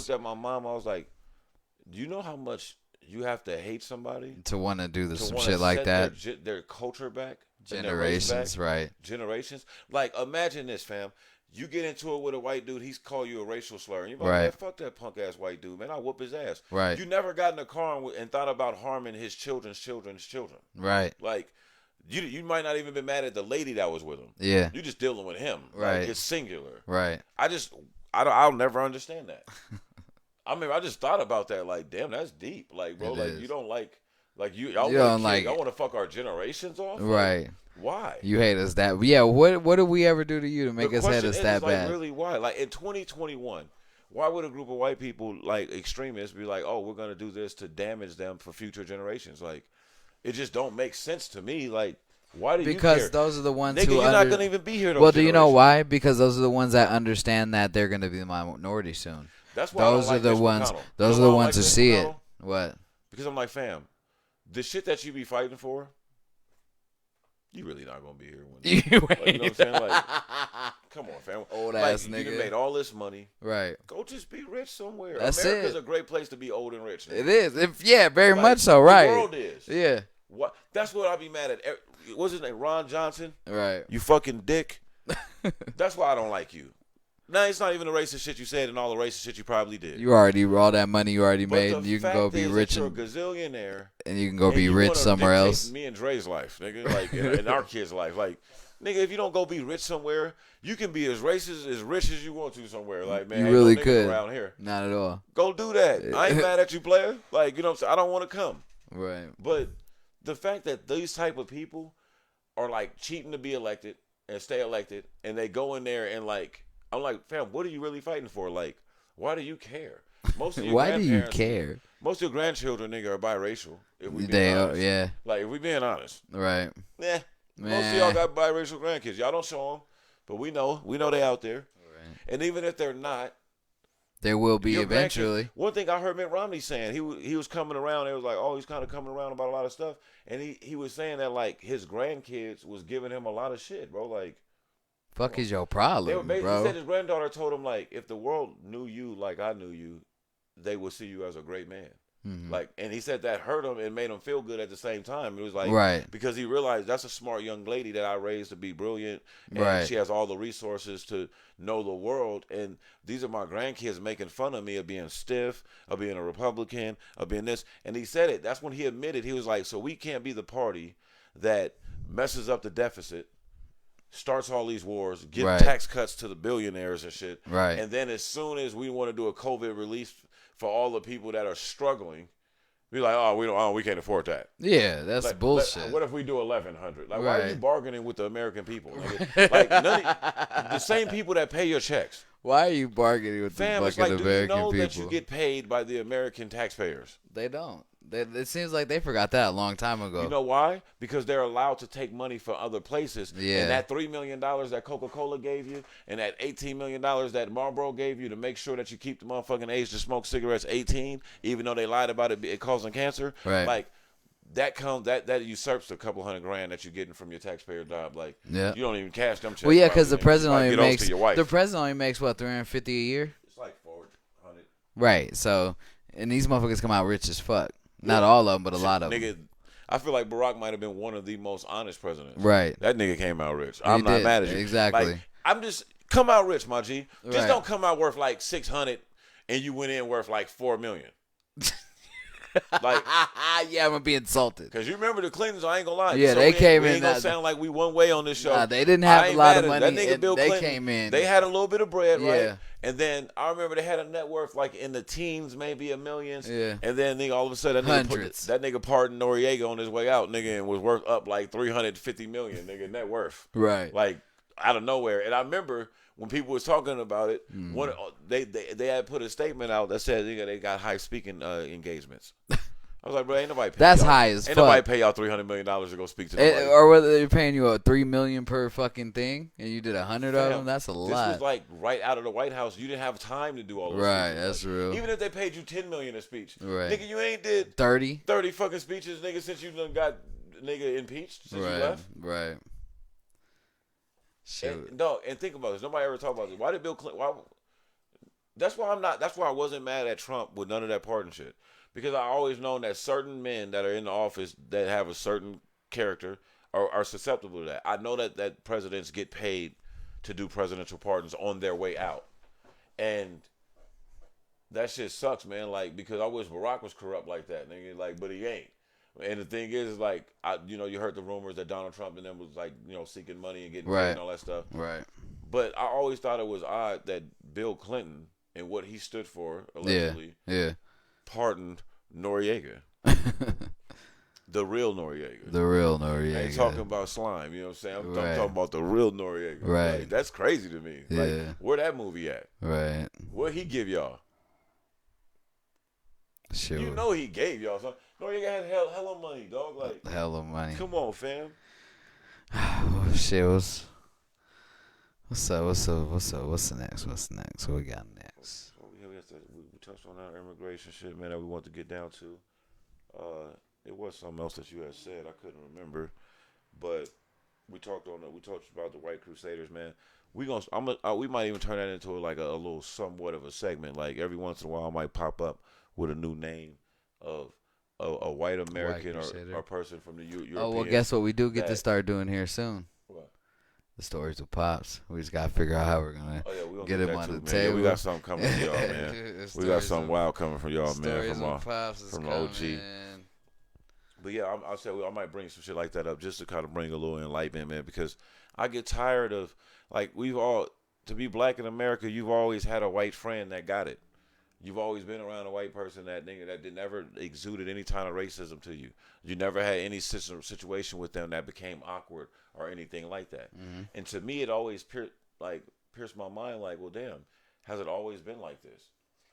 Speaker 3: at my mom. I was like, do you know how much you have to hate somebody
Speaker 2: To want to do some
Speaker 3: wanna
Speaker 2: shit like
Speaker 3: set
Speaker 2: that.
Speaker 3: their culture back, and their race
Speaker 2: Generations,
Speaker 3: back?
Speaker 2: right.
Speaker 3: Generations. Like, imagine this, fam. You get into it with a white dude, he's call you a racial slur. And you're like,
Speaker 2: Right.
Speaker 3: man, fuck that punk ass white dude, man. I'll whoop his ass.
Speaker 2: Right.
Speaker 3: You never got in a car and thought about harming his children's children's children.
Speaker 2: Right.
Speaker 3: Like, you might not even been mad at the lady that was with him.
Speaker 2: Yeah.
Speaker 3: You just dealing with him.
Speaker 2: Right.
Speaker 3: Like, it's singular.
Speaker 2: Right.
Speaker 3: I'll never understand that. I mean, I just thought about that. Like, damn, that's deep. Like, bro,
Speaker 2: It
Speaker 3: like
Speaker 2: is.
Speaker 3: you don't like
Speaker 2: You don't like-
Speaker 3: I want to fuck our generations off.
Speaker 2: Right.
Speaker 3: Like, why?
Speaker 2: You hate us that. Yeah. What did we ever do to you to make
Speaker 3: The
Speaker 2: us hate
Speaker 3: question
Speaker 2: us
Speaker 3: is,
Speaker 2: that
Speaker 3: like,
Speaker 2: bad?
Speaker 3: really, why? Like, in 2021, why would a group of white people, like extremists, be like, oh, we're going to do this to damage them for future generations? Like, it just don't make sense to me. Like, why do you care?
Speaker 2: Because those are the ones
Speaker 3: Nigga,
Speaker 2: who
Speaker 3: you're not going to even be here.
Speaker 2: Well, do you know why? Because those are the ones that understand that they're going to be the minority soon.
Speaker 3: That's why
Speaker 2: Those
Speaker 3: I
Speaker 2: are
Speaker 3: don't like
Speaker 2: the
Speaker 3: Mitch
Speaker 2: ones.
Speaker 3: McConnell.
Speaker 2: Those
Speaker 3: You
Speaker 2: are
Speaker 3: know
Speaker 2: the
Speaker 3: why I
Speaker 2: ones
Speaker 3: like
Speaker 2: who
Speaker 3: Mitch
Speaker 2: see it.
Speaker 3: McConnell?
Speaker 2: What?
Speaker 3: Because I'm like, fam, the shit that you be fighting for, you really not gonna be here one day.
Speaker 2: You
Speaker 3: Like, you know what I'm saying? Like, come on, fam.
Speaker 2: Old
Speaker 3: Like,
Speaker 2: ass
Speaker 3: you
Speaker 2: nigga.
Speaker 3: done made all this money.
Speaker 2: Right.
Speaker 3: Go just be rich somewhere.
Speaker 2: That's
Speaker 3: America's
Speaker 2: it.
Speaker 3: a great place to be old and rich.
Speaker 2: It is. Yeah, very
Speaker 3: Like,
Speaker 2: much so.
Speaker 3: the
Speaker 2: Right.
Speaker 3: world is.
Speaker 2: Yeah.
Speaker 3: What? That's what I be mad at. What's his name? Ron Johnson.
Speaker 2: Right.
Speaker 3: You fucking dick. That's why I don't like you. Now, it's not even the racist shit you said and all the racist shit you probably did.
Speaker 2: You already all that money you already
Speaker 3: But
Speaker 2: made.
Speaker 3: the
Speaker 2: And you can
Speaker 3: fact
Speaker 2: go be
Speaker 3: is
Speaker 2: rich
Speaker 3: that you're
Speaker 2: and
Speaker 3: a gazillionaire.
Speaker 2: you can go
Speaker 3: and
Speaker 2: be
Speaker 3: you
Speaker 2: rich
Speaker 3: wanna
Speaker 2: somewhere
Speaker 3: dictate
Speaker 2: else.
Speaker 3: Me and Dre's life, nigga, like in our kids' life, like, nigga, if you don't go be rich somewhere, you can be as racist, as rich as you want to somewhere. Like, man,
Speaker 2: You
Speaker 3: ain't
Speaker 2: really
Speaker 3: no niggas
Speaker 2: could.
Speaker 3: around here.
Speaker 2: Not at all.
Speaker 3: Go do that. I ain't mad at you, player. Like, you know what I'm saying? I don't want to come.
Speaker 2: Right.
Speaker 3: But the fact that these type of people are like cheating to be elected and stay elected, and they go in there and like, I'm like, fam, what are you really fighting for? Like, why do you care? Most of your
Speaker 2: Why do you
Speaker 3: grandparents,
Speaker 2: care?
Speaker 3: most of your grandchildren, nigga, are biracial. If we being
Speaker 2: They are,
Speaker 3: honest.
Speaker 2: yeah,
Speaker 3: Like, if we being honest.
Speaker 2: right.
Speaker 3: Yeah. Most of
Speaker 2: Meh.
Speaker 3: y'all got biracial grandkids. Y'all don't show them, but we know. We know they out there.
Speaker 2: Right.
Speaker 3: And even if they're not,
Speaker 2: There will be
Speaker 3: your
Speaker 2: eventually.
Speaker 3: grandkids. One thing I heard Mitt Romney saying, he was coming around. It was like, oh, he's kind of coming around about a lot of stuff, and he was saying that like his grandkids was giving him a lot of shit, bro. Like,
Speaker 2: Fuck is your
Speaker 3: they were
Speaker 2: problem,
Speaker 3: basically
Speaker 2: bro?
Speaker 3: said his granddaughter told him like, if the world knew you like I knew you, they would see you as a great man.
Speaker 2: Mhm.
Speaker 3: Like, and he said that hurt him and made him feel good at the same time. It was like,
Speaker 2: Right.
Speaker 3: because he realized that's a smart young lady that I raised to be brilliant, and
Speaker 2: Right.
Speaker 3: she has all the resources to know the world. And these are my grandkids making fun of me of being stiff, of being a Republican, of being this. And he said it. That's when he admitted. He was like, so we can't be the party that messes up the deficit, starts all these wars, give
Speaker 2: Right.
Speaker 3: tax cuts to the billionaires and shit.
Speaker 2: Right.
Speaker 3: And then as soon as we want to do a COVID release for all the people that are struggling, be like, we can't afford that.
Speaker 2: Yeah, that's
Speaker 3: Like,
Speaker 2: bullshit.
Speaker 3: what if we do 1,100? Like, why are you
Speaker 2: Right.
Speaker 3: bargaining with the American people? Nigga? Like, the same people that pay your checks.
Speaker 2: Why are you bargaining with
Speaker 3: Fam,
Speaker 2: the
Speaker 3: it's
Speaker 2: fucking
Speaker 3: like, do you
Speaker 2: American
Speaker 3: know
Speaker 2: people?
Speaker 3: that you get paid by the American taxpayers?
Speaker 2: They don't. It seems like they forgot that a long time ago.
Speaker 3: You know why? Because they're allowed to take money from other places.
Speaker 2: Yeah.
Speaker 3: And that $3 million that Coca-Cola gave you and that $18 million that Marlboro gave you to make sure that you keep the motherfucking age to smoke cigarettes 18, even though they lied about it causing cancer.
Speaker 2: Right.
Speaker 3: Like, that usurps a couple $100,000 that you're getting from your taxpayer job. Like,
Speaker 2: Yeah.
Speaker 3: you don't even cash them checks.
Speaker 2: Well, yeah, because the
Speaker 3: probably,
Speaker 2: president
Speaker 3: nigga. You
Speaker 2: only
Speaker 3: might get those
Speaker 2: makes
Speaker 3: to your wife.
Speaker 2: what, $350 a year?
Speaker 3: It's like 400.
Speaker 2: Right. So, and these motherfuckers come out rich as fuck. Not all of them, but a lot of them.
Speaker 3: Nigga, I feel like Barack might have been one of the most honest presidents.
Speaker 2: Right.
Speaker 3: That nigga came out rich. I'm not
Speaker 2: did.
Speaker 3: mad at you.
Speaker 2: Exactly.
Speaker 3: Like, I'm just come out rich, my G. Just
Speaker 2: Right.
Speaker 3: don't come out worth like 600 and you went in worth like 4 million. Like,
Speaker 2: yeah, I'm gonna be insulted.
Speaker 3: cause you remember the Clintons, I ain't gonna lie.
Speaker 2: Yeah,
Speaker 3: So
Speaker 2: they came
Speaker 3: we
Speaker 2: in
Speaker 3: ain't gonna
Speaker 2: that-
Speaker 3: sound like we one way on this show.
Speaker 2: Nah, they didn't
Speaker 3: I
Speaker 2: have a
Speaker 3: ain't
Speaker 2: lot
Speaker 3: mad
Speaker 2: of
Speaker 3: at
Speaker 2: money.
Speaker 3: That nigga Bill
Speaker 2: They
Speaker 3: Clinton,
Speaker 2: came in.
Speaker 3: They had a little bit of bread,
Speaker 2: Yeah.
Speaker 3: right? And then I remember they had a net worth like in the teens, maybe a millions.
Speaker 2: Yeah.
Speaker 3: And then nigga, all of a sudden
Speaker 2: Hundreds.
Speaker 3: that nigga pardoned Noriega on his way out, nigga, and was worth up like 350 million, nigga, net worth.
Speaker 2: Right.
Speaker 3: Like out of nowhere. And I remember when people was talking about it,
Speaker 2: Mm.
Speaker 3: one they had put a statement out that said nigga, they got high speaking engagements. I was like, bro, ain't nobody pay
Speaker 2: That's
Speaker 3: y'all.
Speaker 2: high as
Speaker 3: Ain't
Speaker 2: fuck.
Speaker 3: nobody pay y'all $300 million to go speak to nobody.
Speaker 2: Or whether they're paying you $3 million per fucking thing, and you did 100 of
Speaker 3: Fam,
Speaker 2: them. That's a
Speaker 3: This
Speaker 2: lot.
Speaker 3: was like right out of the White House. You didn't have time to do all those
Speaker 2: Right,
Speaker 3: speeches.
Speaker 2: that's
Speaker 3: Like,
Speaker 2: real.
Speaker 3: Even if they paid you $10 million a speech,
Speaker 2: Right.
Speaker 3: nigga, you ain't did
Speaker 2: 30.
Speaker 3: 30 fucking speeches, nigga, since you done got nigga impeached since you left.
Speaker 2: Right. Shoot.
Speaker 3: And, no, and think about this. Nobody ever talk about this. Why did Bill Clinton? Why? That's why I'm not. That's why I wasn't mad at Trump with none of that pardon shit. Because I always known that certain men that are in the office that have a certain character are susceptible to that. I know that presidents get paid to do presidential pardons on their way out, and that shit sucks, man. Like, because I wish Barack was corrupt like that, nigga. Like, but he ain't. And the thing is, like, you heard the rumors that Donald Trump and them was like, seeking money and getting paid and all that stuff.
Speaker 2: Right.
Speaker 3: But I always thought it was odd that Bill Clinton and what he stood for allegedly
Speaker 2: Yeah.
Speaker 3: pardoned Noriega, the real Noriega.
Speaker 2: The real
Speaker 3: I
Speaker 2: Noriega.
Speaker 3: ain't talking about slime, you know what I'm saying? I'm
Speaker 2: Right.
Speaker 3: talking about the real Noriega.
Speaker 2: Right.
Speaker 3: Like, that's crazy to me.
Speaker 2: Yeah.
Speaker 3: Like, where that movie at?
Speaker 2: Right.
Speaker 3: What he give y'all?
Speaker 2: Sure.
Speaker 3: You know he gave y'all something. Noriega had hella money, dog. Like,
Speaker 2: Hella money.
Speaker 3: come on, fam.
Speaker 2: Oh, shit. What's up? What's the next? What we got next?
Speaker 3: So, yeah, we touched on our immigration shit, man, that we want to get down to. It was something else that you had said. I couldn't remember, but we talked about the White Crusaders, man. We might even turn that into like a little somewhat of a segment. Like every once in a while, I might pop up with a new name of a white American or person from the European.
Speaker 2: Oh, well, guess what? We do get to
Speaker 3: that-
Speaker 2: start doing here soon.
Speaker 3: What?
Speaker 2: The stories with Pops. We just got to figure out how we're going
Speaker 3: Oh, yeah, we
Speaker 2: to
Speaker 3: gonna
Speaker 2: get
Speaker 3: do
Speaker 2: him
Speaker 3: that
Speaker 2: on
Speaker 3: too,
Speaker 2: the
Speaker 3: man.
Speaker 2: table.
Speaker 3: Yeah, we got something coming for y'all, man. We got something wild coming from y'all, man, from the OG. But yeah, I'll say I might bring some shit like that up just to kind of bring a little enlightenment, man, because I get tired of, like, to be black in America, you've always had a white friend that got it. You've always been around a white person that never exuded any kind of racism to you. You never had any situation with them that became awkward or anything like that. Mm-hmm. And to me, it always pierced my mind, like, well, damn, has it always been like this?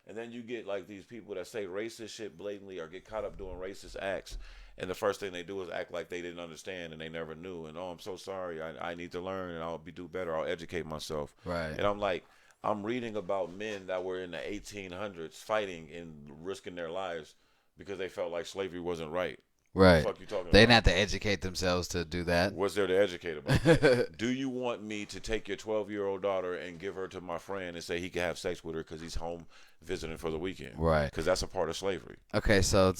Speaker 3: And then you get like these people that say racist shit blatantly or get caught up doing racist acts. And the first thing they do is act like they didn't understand and they never knew. And, oh, I'm so sorry. I need to learn and I'll do better. I'll educate myself.
Speaker 2: Right.
Speaker 3: And I'm like, I'm reading about men that were in the 1800s fighting and risking their lives because they felt like slavery wasn't right.
Speaker 2: Right.
Speaker 3: What the fuck you talking
Speaker 2: They
Speaker 3: about?
Speaker 2: didn't have to educate themselves to do that.
Speaker 3: What's there to educate about that? Do you want me to take your 12-year-old daughter and give her to my friend and say he can have sex with her because he's home visiting for the weekend?
Speaker 2: Right.
Speaker 3: Because that's a part of slavery.
Speaker 2: Okay, so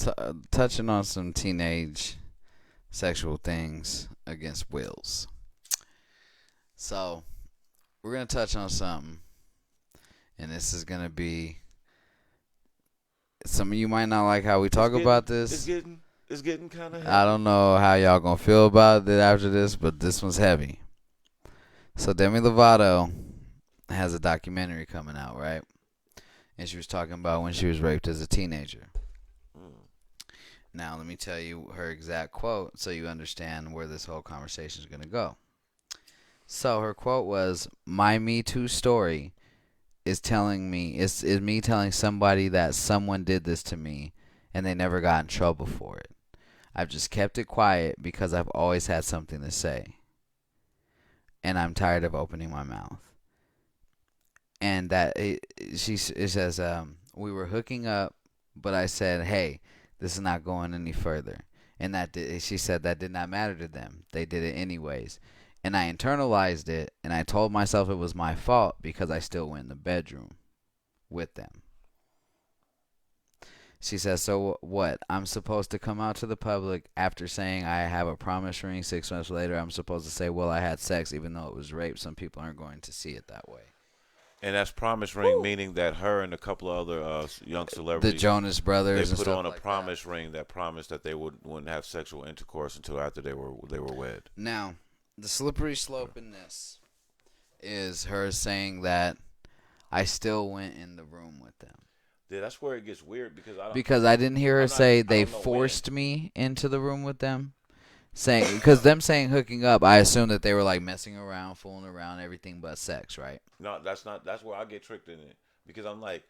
Speaker 2: touching on some teenage sexual things against wills. So we're going to touch on something. And this is going to be... Some of you might not like how we talk about this.
Speaker 3: It's getting kind of heavy.
Speaker 2: I don't know how y'all gonna feel about it after this, but this one's heavy. So Demi Lovato has a documentary coming out, right? And she was talking about when she was raped as a teenager. Now, let me tell you her exact quote so you understand where this whole conversation is gonna go. So her quote was, "My Me Too story is me telling somebody that someone did this to me and they never got in trouble for it. I've just kept it quiet because I've always had something to say. And I'm tired of opening my mouth." And it says, we were hooking up, but I said, hey, this is not going any further. And she said that did not matter to them. They did it anyways. And I internalized it, and I told myself it was my fault because I still went in the bedroom with them. She says, so what? I'm supposed to come out to the public after saying I have a promise ring 6 months later. I'm supposed to say, well, I had sex even though it was rape. Some people aren't going to see it that way.
Speaker 3: And that's promise ring, meaning that her and a couple of other young celebrities,
Speaker 2: the Jonas Brothers,
Speaker 3: they put
Speaker 2: and stuff
Speaker 3: on a
Speaker 2: like
Speaker 3: promise ring that promised that they wouldn't have sexual intercourse until after they were wed.
Speaker 2: Now, the slippery slope in this is her saying that I still went in the room with them.
Speaker 3: Yeah, that's where it gets weird
Speaker 2: because I didn't hear her say they forced me into the room with them. Because them saying hooking up, I assume that they were like messing around, fooling around, everything but sex, right?
Speaker 3: No, that's not. That's where I get tricked in it because I'm like,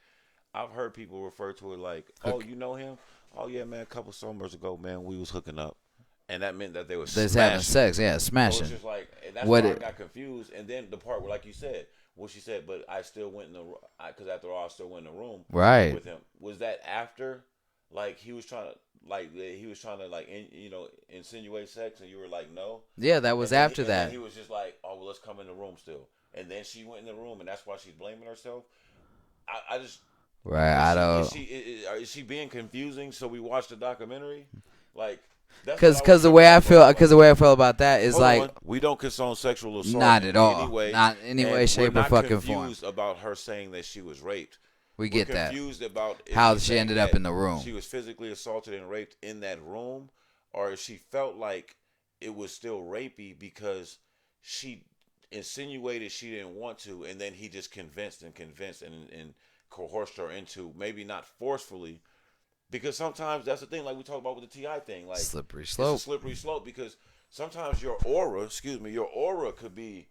Speaker 3: I've heard people refer to it like, oh, you know him? Oh yeah, man. A couple summers ago, man, we was hooking up, and that meant that they were
Speaker 2: having sex, yeah, smashing.
Speaker 3: So it's just like, and that's why I got confused. And then the part where, like you said, what she said, but I still went in the because after all, I still went in the room with him. Was that after, like he was trying to insinuate sex, and you were like, no?
Speaker 2: Yeah, that was after that.
Speaker 3: And he was just like, oh, well, let's come in the room still. And then she went in the room, and that's why she's blaming herself. I just
Speaker 2: right.
Speaker 3: Is she being confusing? So we watched the documentary, like.
Speaker 2: Because the way I feel about that is
Speaker 3: we don't condone sexual assault.
Speaker 2: Not at all.
Speaker 3: Anyway,
Speaker 2: not in any way, shape, or fucking form.
Speaker 3: We're confused about her saying that she was raped.
Speaker 2: We're
Speaker 3: confused about
Speaker 2: how she ended up in the room.
Speaker 3: She was physically assaulted and raped in that room, or if she felt like it was still rapey because she insinuated she didn't want to, and then he just convinced and coerced her into, maybe not forcefully. Because sometimes that's the thing, like we talked about with the T.I. thing, like
Speaker 2: slippery slope.
Speaker 3: It's a slippery slope because sometimes your aura could be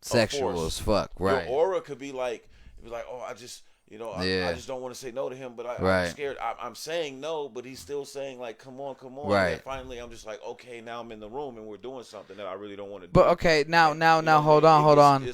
Speaker 2: sexual as fuck, right?
Speaker 3: Your aura could be like, oh, I just I just don't want to say no to him, but I'm scared. I'm saying no, but he's still saying like, come on.
Speaker 2: Right.
Speaker 3: And finally, I'm just like, okay, now I'm in the room and we're doing something that I really don't want to do.
Speaker 2: But okay, now, hold on.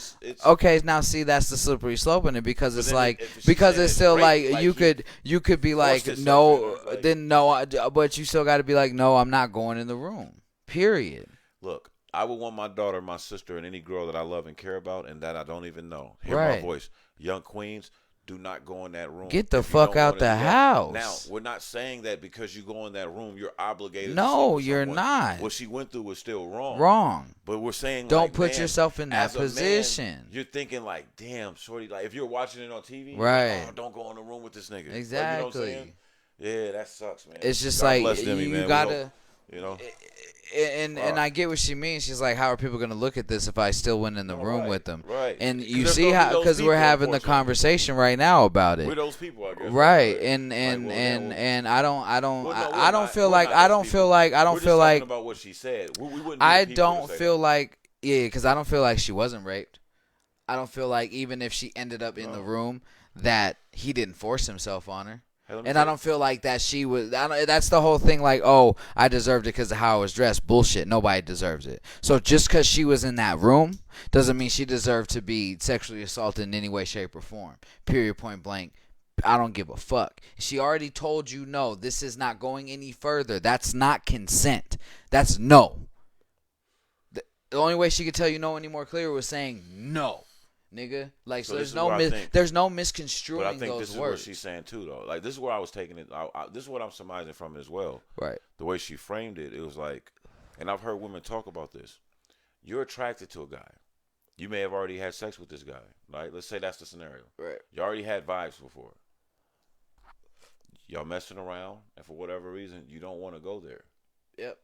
Speaker 2: Okay, now see, that's the slippery slope in it because it's like it's still like you could be like no, then no, but you still got to be like no, I'm not going in the room. Period.
Speaker 3: Look, I would want my daughter, my sister, and any girl that I love and care about and that I don't even know hear my voice. Young queens. Do not go in that room.
Speaker 2: Get the fuck out the house.
Speaker 3: Now, we're not saying that because you go in that room, you're obligated.
Speaker 2: No, you're not.
Speaker 3: What she went through was still wrong.
Speaker 2: Wrong.
Speaker 3: But we're saying
Speaker 2: don't put yourself in that position.
Speaker 3: Man, you're thinking like, damn, shorty. Like if you're watching it on TV,
Speaker 2: right?
Speaker 3: Like, oh, don't go in the room with this nigga.
Speaker 2: Exactly.
Speaker 3: Like, you know what I'm saying? Yeah, that sucks, man.
Speaker 2: It's just like you gotta.
Speaker 3: You know.
Speaker 2: And I get what she means. She's like, how are people going to look at this if I still went in the room with them?
Speaker 3: Right.
Speaker 2: And you see how, because we're having the conversation right now about it.
Speaker 3: We're those people, I guess.
Speaker 2: Right. And I don't feel like
Speaker 3: about what she said.
Speaker 2: I don't feel like because I don't feel like she wasn't raped. I don't feel like even if she ended up in the room that he didn't force himself on her.
Speaker 3: Hey, let me
Speaker 2: And
Speaker 3: tell
Speaker 2: I don't feel like that she was. That's the whole thing. Like, oh, I deserved it because of how I was dressed. Bullshit. Nobody deserves it. So just because she was in that room doesn't mean she deserved to be sexually assaulted in any way, shape, or form. Period. Point blank. I don't give a fuck. She already told you no. This is not going any further. That's not consent. That's no. The only way she could tell you no any more clear was saying no. Nigga, like
Speaker 3: So
Speaker 2: so
Speaker 3: this
Speaker 2: there's
Speaker 3: is
Speaker 2: no
Speaker 3: where I think-
Speaker 2: there's no
Speaker 3: But I
Speaker 2: misconstruing
Speaker 3: think
Speaker 2: those
Speaker 3: this is
Speaker 2: words.
Speaker 3: what she's saying too, though. Like this is where I was taking it. This is what I'm surmising from it as well.
Speaker 2: Right.
Speaker 3: The way she framed it, it was like, and I've heard women talk about this. You're attracted to a guy. You may have already had sex with this guy, right? Let's say that's the scenario.
Speaker 2: Right.
Speaker 3: You already had vibes before. Y'all messing around, and for whatever reason, you don't want to go there.
Speaker 2: Yep.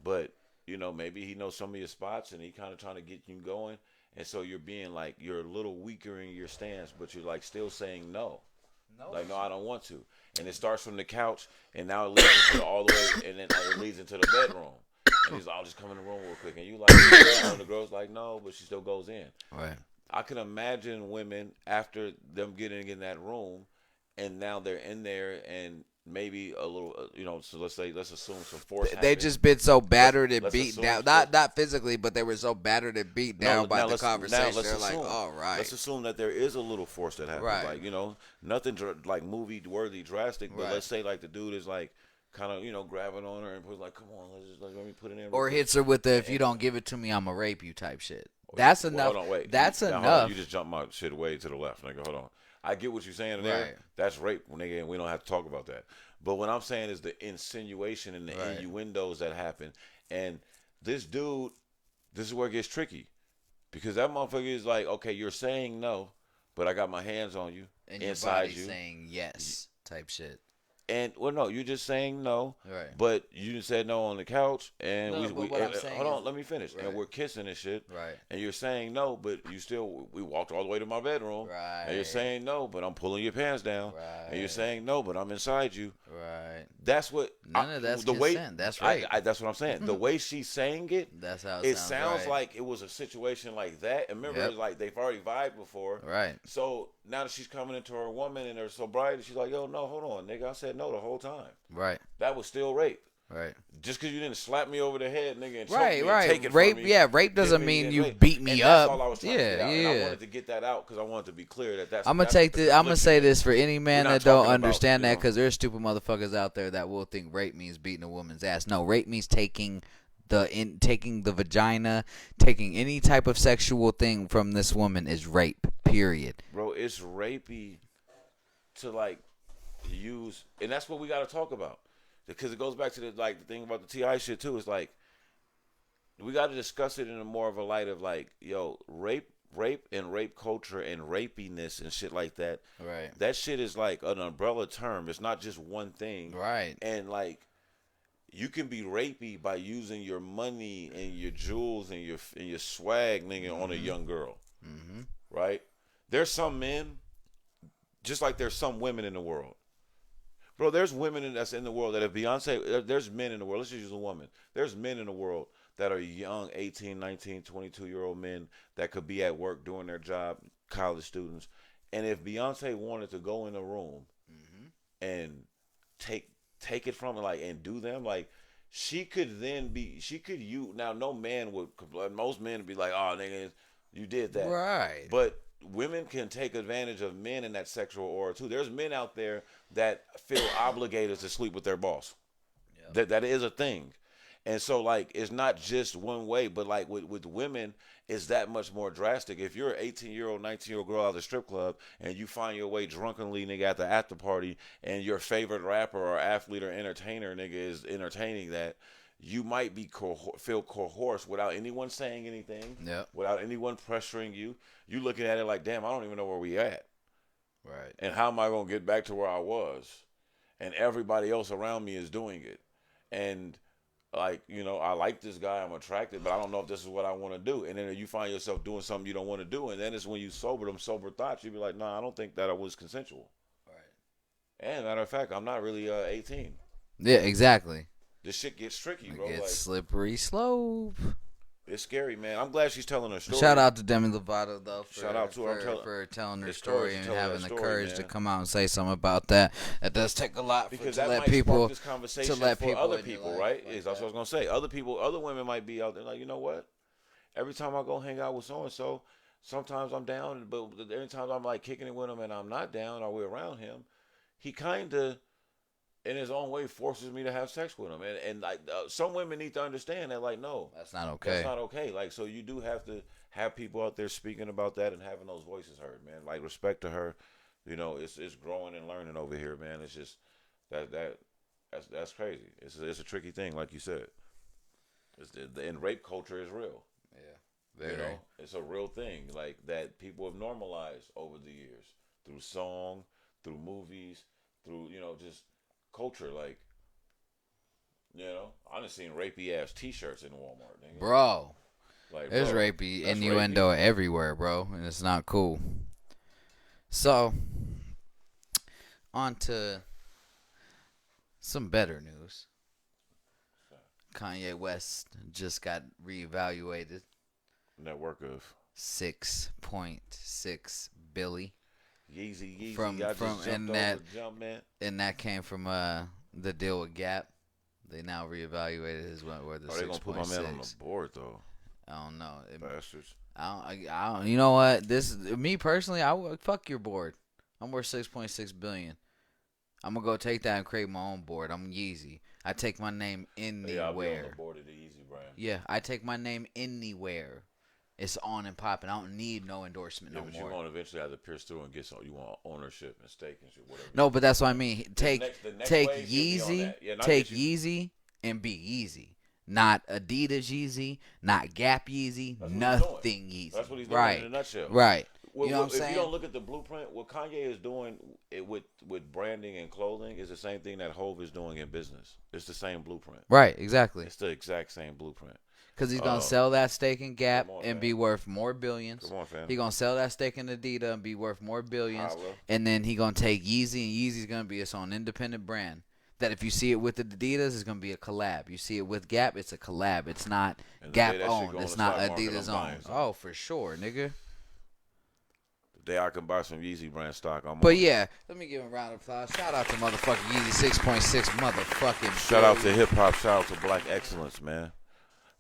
Speaker 3: But maybe he knows some of your spots, and he kind of trying to get you going. And so you're being like, you're a little weaker in your stance, but you're like still saying no. Like, no, I don't want to. And it starts from the couch, and now it leads into all the way, and then it leads into the bedroom. And he's like, I'll just come in the room real quick. And you like, and the girl's like, no, but she still goes in.
Speaker 2: Right.
Speaker 3: I can imagine women after them getting in that room, and now they're in there, and maybe a little, so let's assume some force
Speaker 2: They
Speaker 3: happened.
Speaker 2: just been so battered and
Speaker 3: Let's
Speaker 2: beat
Speaker 3: assume
Speaker 2: down.
Speaker 3: that-
Speaker 2: Not physically, but they were so battered and beat down by the conversation. They're like, all right.
Speaker 3: Let's assume that there is a little force that happens.
Speaker 2: Right.
Speaker 3: Like, nothing like movie worthy drastic, but
Speaker 2: Right.
Speaker 3: let's say like the dude is like kind of, grabbing on her and puts like, come on, let me put it in. real
Speaker 2: Or
Speaker 3: quick.
Speaker 2: hits her with the if you don't give it to me, I'ma rape you type shit. That's
Speaker 3: Well,
Speaker 2: enough.
Speaker 3: hold on, wait.
Speaker 2: That's
Speaker 3: Now, hold on.
Speaker 2: enough.
Speaker 3: You just jumped my shit way to the left, nigga. Hold on. I get what you're saying there.
Speaker 2: Right.
Speaker 3: That's rape, nigga, and we don't have to talk about that. But what I'm saying is the insinuation and the
Speaker 2: Right.
Speaker 3: innuendos that happen. And this dude, this is where it gets tricky. Because that motherfucker is like, okay, you're saying no, but I got my hands on you,
Speaker 2: And your
Speaker 3: inside
Speaker 2: body
Speaker 3: you.
Speaker 2: saying yes type shit.
Speaker 3: And, well, no, you're just saying no.
Speaker 2: Right.
Speaker 3: But you said no on the couch, and
Speaker 2: No, but what I'm saying
Speaker 3: hold on,
Speaker 2: is-
Speaker 3: let me finish.
Speaker 2: Right.
Speaker 3: And we're kissing and shit.
Speaker 2: Right.
Speaker 3: And you're saying no, but we walked all the way to my bedroom.
Speaker 2: Right.
Speaker 3: And you're saying no, but I'm pulling your pants down.
Speaker 2: Right.
Speaker 3: And you're saying no, but I'm inside you.
Speaker 2: Right.
Speaker 3: That's what.
Speaker 2: None of that's
Speaker 3: the way.
Speaker 2: consent. That's right.
Speaker 3: That's what I'm saying. The way she's saying it,
Speaker 2: That's how
Speaker 3: it
Speaker 2: sounds
Speaker 3: sounds
Speaker 2: right.
Speaker 3: like it was a situation like that. And remember,
Speaker 2: Yep.
Speaker 3: it's like they've already vibed before.
Speaker 2: Right.
Speaker 3: So now that she's coming into her woman and her sobriety, she's like, yo, no, hold on, nigga. I said no the whole time.
Speaker 2: Right.
Speaker 3: That was still rape.
Speaker 2: Right.
Speaker 3: Just because you didn't slap me over the head, nigga, and choke
Speaker 2: Right,
Speaker 3: me
Speaker 2: right.
Speaker 3: and take it
Speaker 2: Rape,
Speaker 3: from me,
Speaker 2: yeah, rape doesn't
Speaker 3: didn't
Speaker 2: mean
Speaker 3: it's
Speaker 2: you
Speaker 3: rape.
Speaker 2: beat me
Speaker 3: and
Speaker 2: up.
Speaker 3: That's all I was trying to
Speaker 2: Yeah,
Speaker 3: get out. And I
Speaker 2: yeah.
Speaker 3: wanted to get that out because I wanted to be clear that that's.
Speaker 2: I'm gonna
Speaker 3: that's
Speaker 2: take
Speaker 3: the
Speaker 2: the. I'm gonna
Speaker 3: confliction
Speaker 2: say
Speaker 3: is.
Speaker 2: this for any man
Speaker 3: We're not
Speaker 2: that don't
Speaker 3: talking about,
Speaker 2: understand
Speaker 3: you
Speaker 2: that,
Speaker 3: know.
Speaker 2: because there's stupid motherfuckers out there that will think rape means beating a woman's ass. No, rape means taking the vagina, taking any type of sexual thing from this woman is rape. Period.
Speaker 3: Bro, it's rapey to like use, and that's what we got to talk about because it goes back to the thing about the Ti shit too. It's like we got to discuss it in a more of a light of like, yo, rape and rape culture and rapiness and shit like that.
Speaker 2: Right.
Speaker 3: That shit is like an umbrella term. It's not just one thing.
Speaker 2: Right.
Speaker 3: And like, you can be rapey by using your money and your jewels and your swag, nigga, on a young girl.
Speaker 2: Mm-hmm.
Speaker 3: Right? There's some men, just like there's some women in the world. Bro, there's women that's in the world that if Beyonce, there's men in the world. Let's just use a woman. There's men in the world that are young, 18, 19, 22-year-old men that could be at work doing their job, college students. And if Beyonce wanted to go in a room and take it from her, like, and do them, like, she could now no man would, most men would be like, oh, nigga, you did that.
Speaker 2: Right.
Speaker 3: But women can take advantage of men in that sexual aura too. There's men out there that feel obligated to sleep with their boss. Yep. That is a thing. And so, like, it's not just one way, but like with women, it's that much more drastic. If you're an 18-year-old, 19-year-old girl out of the strip club and you find your way drunkenly, nigga, at the after party, and your favorite rapper or athlete or entertainer, nigga, is entertaining that, you might be feel coerced without anyone saying anything, without anyone pressuring you. You looking at it like, damn, I don't even know where we at.
Speaker 2: Right.
Speaker 3: And how am I going to get back to where I was? And everybody else around me is doing it. And like, I like this guy, I'm attracted, but I don't know if this is what I want to do. And then you find yourself doing something you don't want to do, and then it's when you sober thoughts, you be like, nah, I don't think that I was consensual. Right. And matter of fact, I'm not really 18.
Speaker 2: Yeah, exactly.
Speaker 3: This shit gets tricky,
Speaker 2: It
Speaker 3: bro.
Speaker 2: gets
Speaker 3: Like,
Speaker 2: slippery slope.
Speaker 3: It's scary, man. I'm glad she's telling her story.
Speaker 2: Shout out to Demi Lovato though.
Speaker 3: Shout out to her
Speaker 2: for telling her
Speaker 3: it's
Speaker 2: story
Speaker 3: courage to
Speaker 2: and
Speaker 3: tell that
Speaker 2: having the
Speaker 3: story,
Speaker 2: courage to
Speaker 3: man.
Speaker 2: come out and say something about that. That does take a lot
Speaker 3: because
Speaker 2: to
Speaker 3: that
Speaker 2: let
Speaker 3: might
Speaker 2: people
Speaker 3: spark this conversation
Speaker 2: to let
Speaker 3: for
Speaker 2: people
Speaker 3: other
Speaker 2: in your
Speaker 3: people,
Speaker 2: life
Speaker 3: right?
Speaker 2: like
Speaker 3: That's what I was gonna say. Other women might be out there like, you know what? Every time I go hang out with so and so, sometimes I'm down, but every time I'm like kicking it with him and I'm not down or we're around him, he kind of, in his own way, forces me to have sex with him. And like some women need to understand that, like, no,
Speaker 2: that's not okay.
Speaker 3: that's not okay. Like, so you do have to have people out there speaking about that and having those voices heard, man. Like, respect to her. You know, it's growing and learning over here, man. It's just that's crazy. It's a tricky thing, like you said. And rape culture is real.
Speaker 2: Yeah, very.
Speaker 3: You know, it's a real thing, like that people have normalized over the years through song, through movies, through just culture. Like, I done seen rapey ass T-shirts in Walmart, nigga.
Speaker 2: Bro.
Speaker 3: Like,
Speaker 2: There's
Speaker 3: bro,
Speaker 2: rapey
Speaker 3: that's
Speaker 2: innuendo
Speaker 3: rapey.
Speaker 2: everywhere, bro, and it's not cool. So, on to some better news. Kanye West just got reevaluated.
Speaker 3: Network of
Speaker 2: 6.6 billion.
Speaker 3: Yeezy.
Speaker 2: From
Speaker 3: I just jumped
Speaker 2: and
Speaker 3: over
Speaker 2: that
Speaker 3: the jump, man.
Speaker 2: and that came from the deal with Gap. They now reevaluated his worth of 6.6.
Speaker 3: Are they gonna put my man on the board though?
Speaker 2: I don't know.
Speaker 3: Bastards.
Speaker 2: I don't. You know what? Me personally, I would fuck your board. I'm worth 6.6 billion. I'm gonna go take that and create my own board. I'm Yeezy. I take my name anywhere.
Speaker 3: Yeah, I'll be on the board of the Yeezy brand.
Speaker 2: Yeah, I take my name anywhere. It's on and popping. I don't need no endorsement no
Speaker 3: but
Speaker 2: more.
Speaker 3: you want to eventually have to pierce through and get some. You want ownership and stake and shit, whatever.
Speaker 2: No, but that's what I mean. Take
Speaker 3: the next
Speaker 2: take
Speaker 3: wave, you'll be on
Speaker 2: Yeezy,
Speaker 3: that. Yeah, and I
Speaker 2: take
Speaker 3: get you.
Speaker 2: Yeezy, and be Yeezy. Not Adidas Yeezy, not Gap Yeezy,
Speaker 3: That's what he's
Speaker 2: nothing
Speaker 3: doing.
Speaker 2: Yeezy.
Speaker 3: That's what he's doing
Speaker 2: right.
Speaker 3: in a nutshell.
Speaker 2: Right.
Speaker 3: You
Speaker 2: know what I'm
Speaker 3: if
Speaker 2: saying?
Speaker 3: you don't look at the blueprint, what Kanye is doing with branding and clothing is the same thing that Hov is doing in business. It's the same blueprint.
Speaker 2: Right, exactly.
Speaker 3: It's the exact same blueprint.
Speaker 2: Because he's going to sell that stake in Gap
Speaker 3: come on,
Speaker 2: and
Speaker 3: fam.
Speaker 2: be worth more billions.
Speaker 3: Come on, fam.
Speaker 2: He's going to sell that stake in Adidas and be worth more billions.
Speaker 3: Holla.
Speaker 2: And then he's going to take Yeezy, and Yeezy's going to be its own independent brand. That if you see it with the Adidas, it's going to be a collab. You see it with Gap, it's a collab. It's not Gap owned. It's not Adidas owned. Oh, for sure, nigga.
Speaker 3: The day I can buy some Yeezy brand stock, I'm
Speaker 2: But
Speaker 3: on.
Speaker 2: yeah, let me give him a round of applause. Shout out to motherfucking Yeezy 6.6 motherfucking
Speaker 3: Shout out to
Speaker 2: billion.
Speaker 3: hip hop. Shout out to Black excellence, man.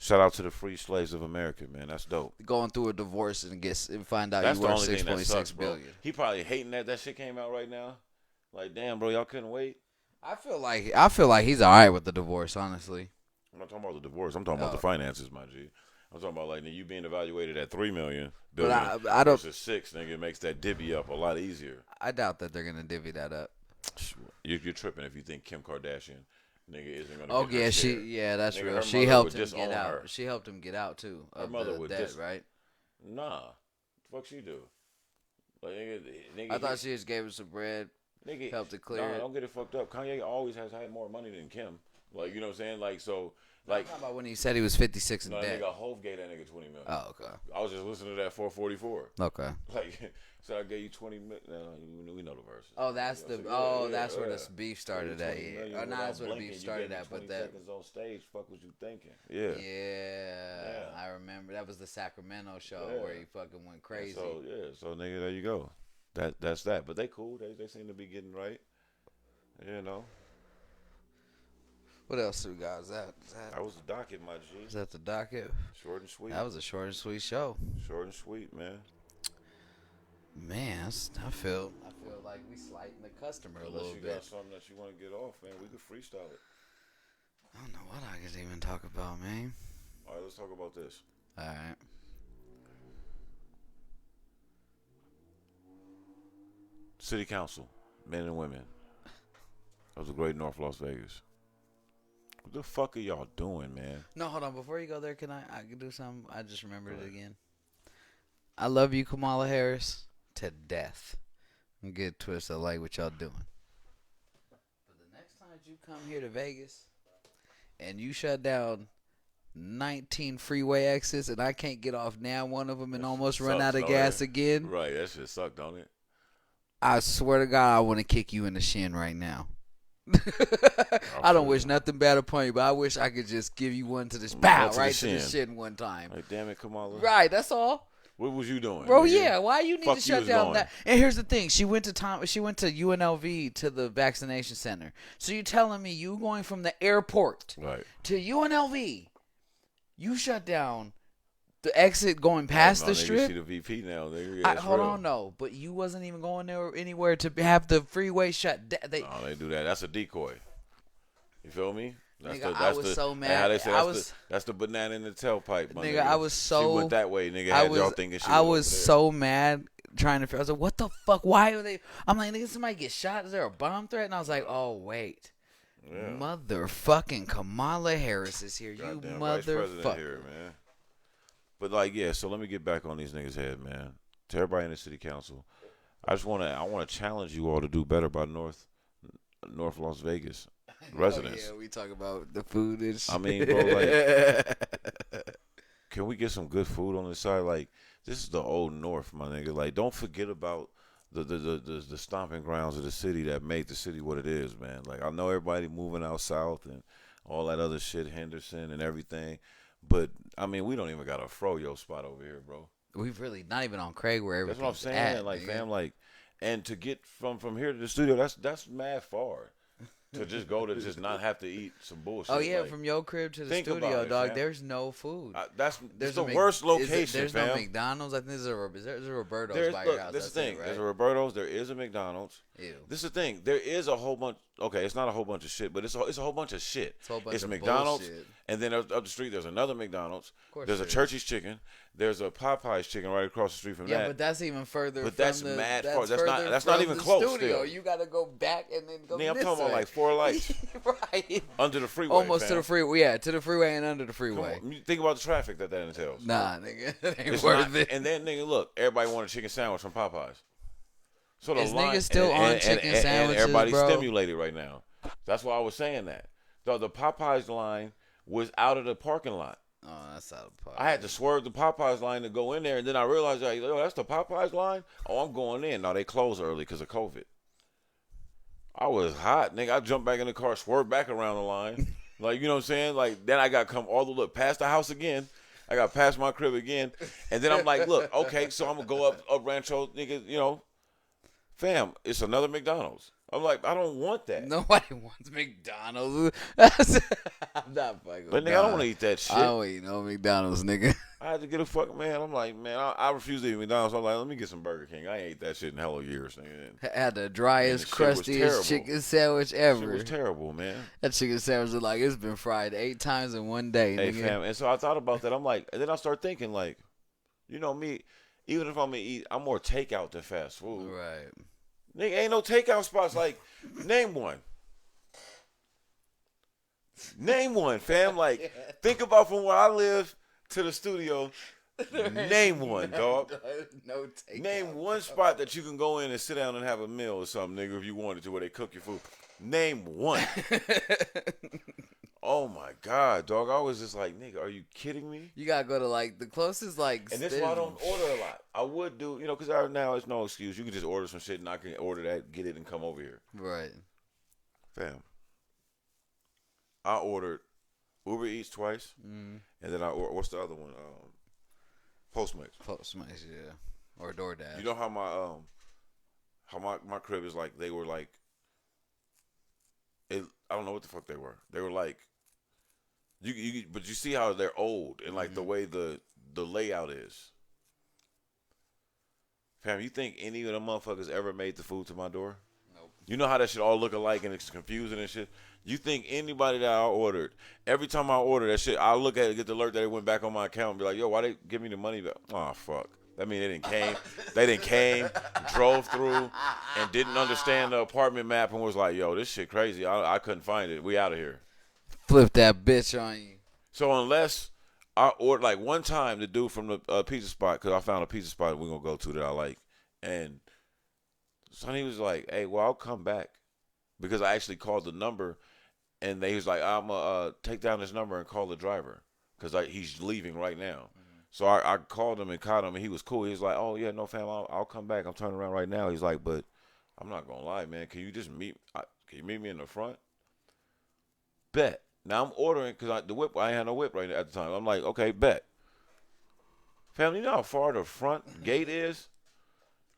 Speaker 3: Shout out to the free slaves of America, man. That's dope.
Speaker 2: Going through a divorce and find out
Speaker 3: That's
Speaker 2: you
Speaker 3: the
Speaker 2: worth
Speaker 3: only thing that
Speaker 2: 6.6
Speaker 3: sucks, bro.
Speaker 2: billion.
Speaker 3: He probably hating that shit came out right now. Like, damn, bro, y'all couldn't wait.
Speaker 2: I feel like he's all right with the divorce, honestly.
Speaker 3: I'm not talking about the divorce. I'm talking about the finances, my G. I'm talking about like you being evaluated at $3 billion
Speaker 2: But I don't.
Speaker 3: versus 6, nigga. It makes that divvy up a lot easier.
Speaker 2: I doubt that they're gonna divvy that up.
Speaker 3: You're tripping if you think Kim Kardashian, nigga, isn't gonna.
Speaker 2: Oh
Speaker 3: get her
Speaker 2: yeah,
Speaker 3: share.
Speaker 2: that's
Speaker 3: Nigga,
Speaker 2: real.
Speaker 3: her
Speaker 2: She
Speaker 3: mother
Speaker 2: helped
Speaker 3: would
Speaker 2: him
Speaker 3: disown
Speaker 2: get out.
Speaker 3: her.
Speaker 2: She helped him get out too
Speaker 3: Her
Speaker 2: of
Speaker 3: mother
Speaker 2: the
Speaker 3: would
Speaker 2: debt, right?
Speaker 3: Nah, the fuck she do? Like, nigga,
Speaker 2: I thought she just gave him some bread.
Speaker 3: nigga,
Speaker 2: helped to clear it.
Speaker 3: Don't get it fucked up. Kanye always has had more money than Kim. Like, you know what I'm saying? Like, so, like,
Speaker 2: How about when he said he was 56 in
Speaker 3: no,
Speaker 2: debt?
Speaker 3: nigga, Hov gave that nigga $20 million.
Speaker 2: Oh, okay.
Speaker 3: I was just listening to that 444.
Speaker 2: Okay.
Speaker 3: Like, so I gave you 20 million. No, we know the verse.
Speaker 2: Oh, that's
Speaker 3: You know,
Speaker 2: the.
Speaker 3: so,
Speaker 2: Oh,
Speaker 3: yeah,
Speaker 2: that's where
Speaker 3: yeah.
Speaker 2: this beef started at. Yeah. Or not that's where the beef started at, but
Speaker 3: 20
Speaker 2: that.
Speaker 3: seconds on stage. Fuck was you thinking? Yeah.
Speaker 2: Yeah, I remember that was the Sacramento show
Speaker 3: Yeah.
Speaker 2: where he fucking went crazy.
Speaker 3: So nigga, there you go. That's that. But they cool. They seem to be getting right. You know.
Speaker 2: What else do we got? Is that
Speaker 3: was the docket, my G.
Speaker 2: is that the docket?
Speaker 3: Short and sweet.
Speaker 2: That was a short and sweet show.
Speaker 3: Short and sweet, man.
Speaker 2: Man, I feel like we slighting the customer a
Speaker 3: Unless
Speaker 2: little
Speaker 3: you
Speaker 2: bit.
Speaker 3: got something that you want to get off, man, we could freestyle it.
Speaker 2: I don't know what I could even talk about, man.
Speaker 3: All right, let's talk about this.
Speaker 2: All right.
Speaker 3: City Council, men and women of the great North Las Vegas. What the fuck are y'all doing, man?
Speaker 2: No, hold on. Before you go there, I can do something? I just remembered it again. I love you, Kamala Harris, to death. I'm get twisted. I like what y'all doing. But the next time you come here to Vegas and you shut down 19 freeway exits and I can't get off now one of them and almost run out of gas again,
Speaker 3: Right, that shit sucked, don't it?
Speaker 2: I swear to God, I want to kick you in the shin right now. I don't wish nothing bad upon you, but I wish I could just give you one to the bow right to the shin one time.
Speaker 3: Like, damn it, Kamala.
Speaker 2: Right, that's all.
Speaker 3: What was you doing,
Speaker 2: Bro?
Speaker 3: nigga?
Speaker 2: Yeah, why you need
Speaker 3: Fuck
Speaker 2: to
Speaker 3: you
Speaker 2: shut
Speaker 3: was
Speaker 2: down
Speaker 3: going.
Speaker 2: that? And here's the thing: she went to UNLV to the vaccination center. So you telling me you going from the airport
Speaker 3: Right.
Speaker 2: to UNLV? You shut down the exit going past the
Speaker 3: Nigga,
Speaker 2: strip.
Speaker 3: see the VP now, nigga. Yeah,
Speaker 2: Hold
Speaker 3: real.
Speaker 2: on, no, but you wasn't even going there anywhere to have the freeway shut down.
Speaker 3: No, they do that. That's a decoy. You feel me?
Speaker 2: Nigga, I was so mad.
Speaker 3: How they say that's the banana in the tailpipe, my nigga.
Speaker 2: I was so.
Speaker 3: She went that way, nigga. Had y'all thinking she
Speaker 2: I
Speaker 3: was
Speaker 2: was so mad trying to figure. I was like, what the fuck? Why are they? I'm like, nigga, somebody get shot? Is there a bomb threat? And I was like, oh wait.
Speaker 3: Yeah.
Speaker 2: Motherfucking Kamala Harris is here.
Speaker 3: Goddamn
Speaker 2: You
Speaker 3: Vice President
Speaker 2: motherfucker.
Speaker 3: here, man. But like, yeah. So let me get back on these niggas' head, man. To everybody in the city council, I want to challenge you all to do better by North Las Vegas residents.
Speaker 2: Oh, yeah, we talk about the food and shit.
Speaker 3: I mean, bro, like, can we get some good food on this side? Like, this is the old North, my nigga. Like, don't forget about the stomping grounds of the city that made the city what it is, man. Like, I know everybody moving out south and all that other shit, Henderson and everything. But, I mean, we don't even got a froyo spot over here, bro.
Speaker 2: We've really not even on Craig where
Speaker 3: That's
Speaker 2: everything's
Speaker 3: what I'm saying.
Speaker 2: at,
Speaker 3: Like,
Speaker 2: nigga.
Speaker 3: fam, like, and to get from here to the studio, that's mad far. To just go to just not have to eat some bullshit.
Speaker 2: Oh yeah,
Speaker 3: like,
Speaker 2: from your crib to the
Speaker 3: think
Speaker 2: studio,
Speaker 3: about it,
Speaker 2: dog.
Speaker 3: fam.
Speaker 2: There's no food.
Speaker 3: That's
Speaker 2: There's
Speaker 3: the
Speaker 2: a
Speaker 3: worst location,
Speaker 2: There's
Speaker 3: fam.
Speaker 2: no McDonald's. I think there's a Roberto's by your house.
Speaker 3: This is
Speaker 2: That's
Speaker 3: the thing.
Speaker 2: it, right?
Speaker 3: There's a Roberto's. There is a McDonald's.
Speaker 2: Ew.
Speaker 3: This is the thing. There is a whole bunch. Okay, it's not a whole bunch of shit, but it's a whole bunch of shit.
Speaker 2: It's a whole bunch
Speaker 3: It's
Speaker 2: of
Speaker 3: McDonald's,
Speaker 2: bullshit.
Speaker 3: and then up the street there's another McDonald's.
Speaker 2: Of course
Speaker 3: There's a
Speaker 2: there is.
Speaker 3: Churchy's Chicken. There's a Popeye's Chicken right across the street from
Speaker 2: Yeah,
Speaker 3: that.
Speaker 2: but that's even further.
Speaker 3: But
Speaker 2: from
Speaker 3: that's
Speaker 2: the,
Speaker 3: mad
Speaker 2: that's
Speaker 3: far. That's not-
Speaker 2: further
Speaker 3: that's not
Speaker 2: from
Speaker 3: even
Speaker 2: the
Speaker 3: close
Speaker 2: Studio.
Speaker 3: still.
Speaker 2: You gotta go back and then go.
Speaker 3: Nigga, I'm
Speaker 2: this
Speaker 3: talking about
Speaker 2: way.
Speaker 3: like 4 lights
Speaker 2: right.
Speaker 3: under the freeway.
Speaker 2: Almost to
Speaker 3: fam.
Speaker 2: the freeway. Yeah, to the freeway and under the
Speaker 3: Come
Speaker 2: freeway.
Speaker 3: on. You think about the traffic that entails.
Speaker 2: Nah, nigga, it ain't
Speaker 3: It's
Speaker 2: worth
Speaker 3: not-
Speaker 2: it.
Speaker 3: And then, nigga, look, everybody want a chicken sandwich from Popeyes. So the
Speaker 2: Is
Speaker 3: line,
Speaker 2: niggas still on chicken
Speaker 3: and
Speaker 2: sandwiches,
Speaker 3: everybody's
Speaker 2: bro?
Speaker 3: stimulated right now. That's why I was saying that. The Popeyes line was out of the parking lot.
Speaker 2: Oh, that's out of pocket.
Speaker 3: I had to swerve the Popeyes line to go in there, and then I realized, like, yo, that's the Popeyes line? Oh, I'm going in. No, they closed early because of COVID. I was hot, nigga. I jumped back in the car, swerved back around the line. Like, you know what I'm saying? Like, then I got come all the look past the house again. I got past my crib again. And then I'm like, look, okay, so I'm going to go up Rancho, nigga, you know. Fam, it's another McDonald's. I'm like, I don't want that.
Speaker 2: Nobody wants McDonald's. I'm not fucking.
Speaker 3: But, nigga, I don't want to eat that shit.
Speaker 2: I don't eat no McDonald's, nigga.
Speaker 3: I had to get a fucking man. I'm like, man, I refuse to eat McDonald's. I'm like, let me get some Burger King. I ain't ate that shit in hella years, nigga.
Speaker 2: Had the driest,
Speaker 3: Man, the shit was
Speaker 2: crustiest
Speaker 3: terrible.
Speaker 2: chicken sandwich
Speaker 3: Shit
Speaker 2: ever.
Speaker 3: was terrible, man.
Speaker 2: That chicken sandwich was like it's been fried 8 times in one day,
Speaker 3: Hey,
Speaker 2: nigga.
Speaker 3: fam. And so I thought about that. I'm like, and then I start thinking, like, you know me, even if I'm going to eat, I'm more takeout than fast food.
Speaker 2: Right.
Speaker 3: Nigga, ain't no takeout spots. Like, name one. Name one, fam. Like, think about from where I live to the studio. Name one, dog.
Speaker 2: No takeout.
Speaker 3: Name one spot that you can go in and sit down and have a meal or something, nigga, if you wanted to, where they cook your food. Name one. Oh, my God, dog. I was just like, nigga, are you kidding me?
Speaker 2: You gotta go to like the closest like.
Speaker 3: And this is why I don't order a lot. I would do, you know, because now it's no excuse. You can just order some shit and I can order that, get it, and come over here.
Speaker 2: Right.
Speaker 3: Fam. I ordered Uber Eats twice, and then what's the other one? Postmates.
Speaker 2: Postmates, yeah, or DoorDash.
Speaker 3: You know how my crib is like? They were like, I don't know what the fuck they were. They were like, but you see how they're old and like the way the layout is. Fam, you think any of them motherfuckers ever made the food to my door?
Speaker 2: Nope.
Speaker 3: You know how that shit all look alike and it's confusing and shit? You think anybody that I ordered, every time I order that shit, I look at it, get the alert that it went back on my account and be like, yo, why they give me the money back? Oh, fuck. That mean they didn't came, drove through, and didn't understand the apartment map and was like, yo, this shit crazy. I couldn't find it. We out of here.
Speaker 2: Flip that bitch on you.
Speaker 3: So unless I ordered, like one time, the dude from the pizza spot, because I found a pizza spot we're going to go to that I like, and so he was like, hey, well, I'll come back. Because I actually called the number, and they was like, I'm going to take down this number and call the driver, because he's leaving right now. So I called him and caught him, and he was cool. He was like, oh, yeah, no, fam, I'll come back. I'm turning around right now. He's like, but I'm not going to lie, man. Can you just meet? Can you meet me in the front? Bet. Now I'm ordering because I ain't had no whip right at the time. I'm like, okay, bet. Family, you know how far the front gate is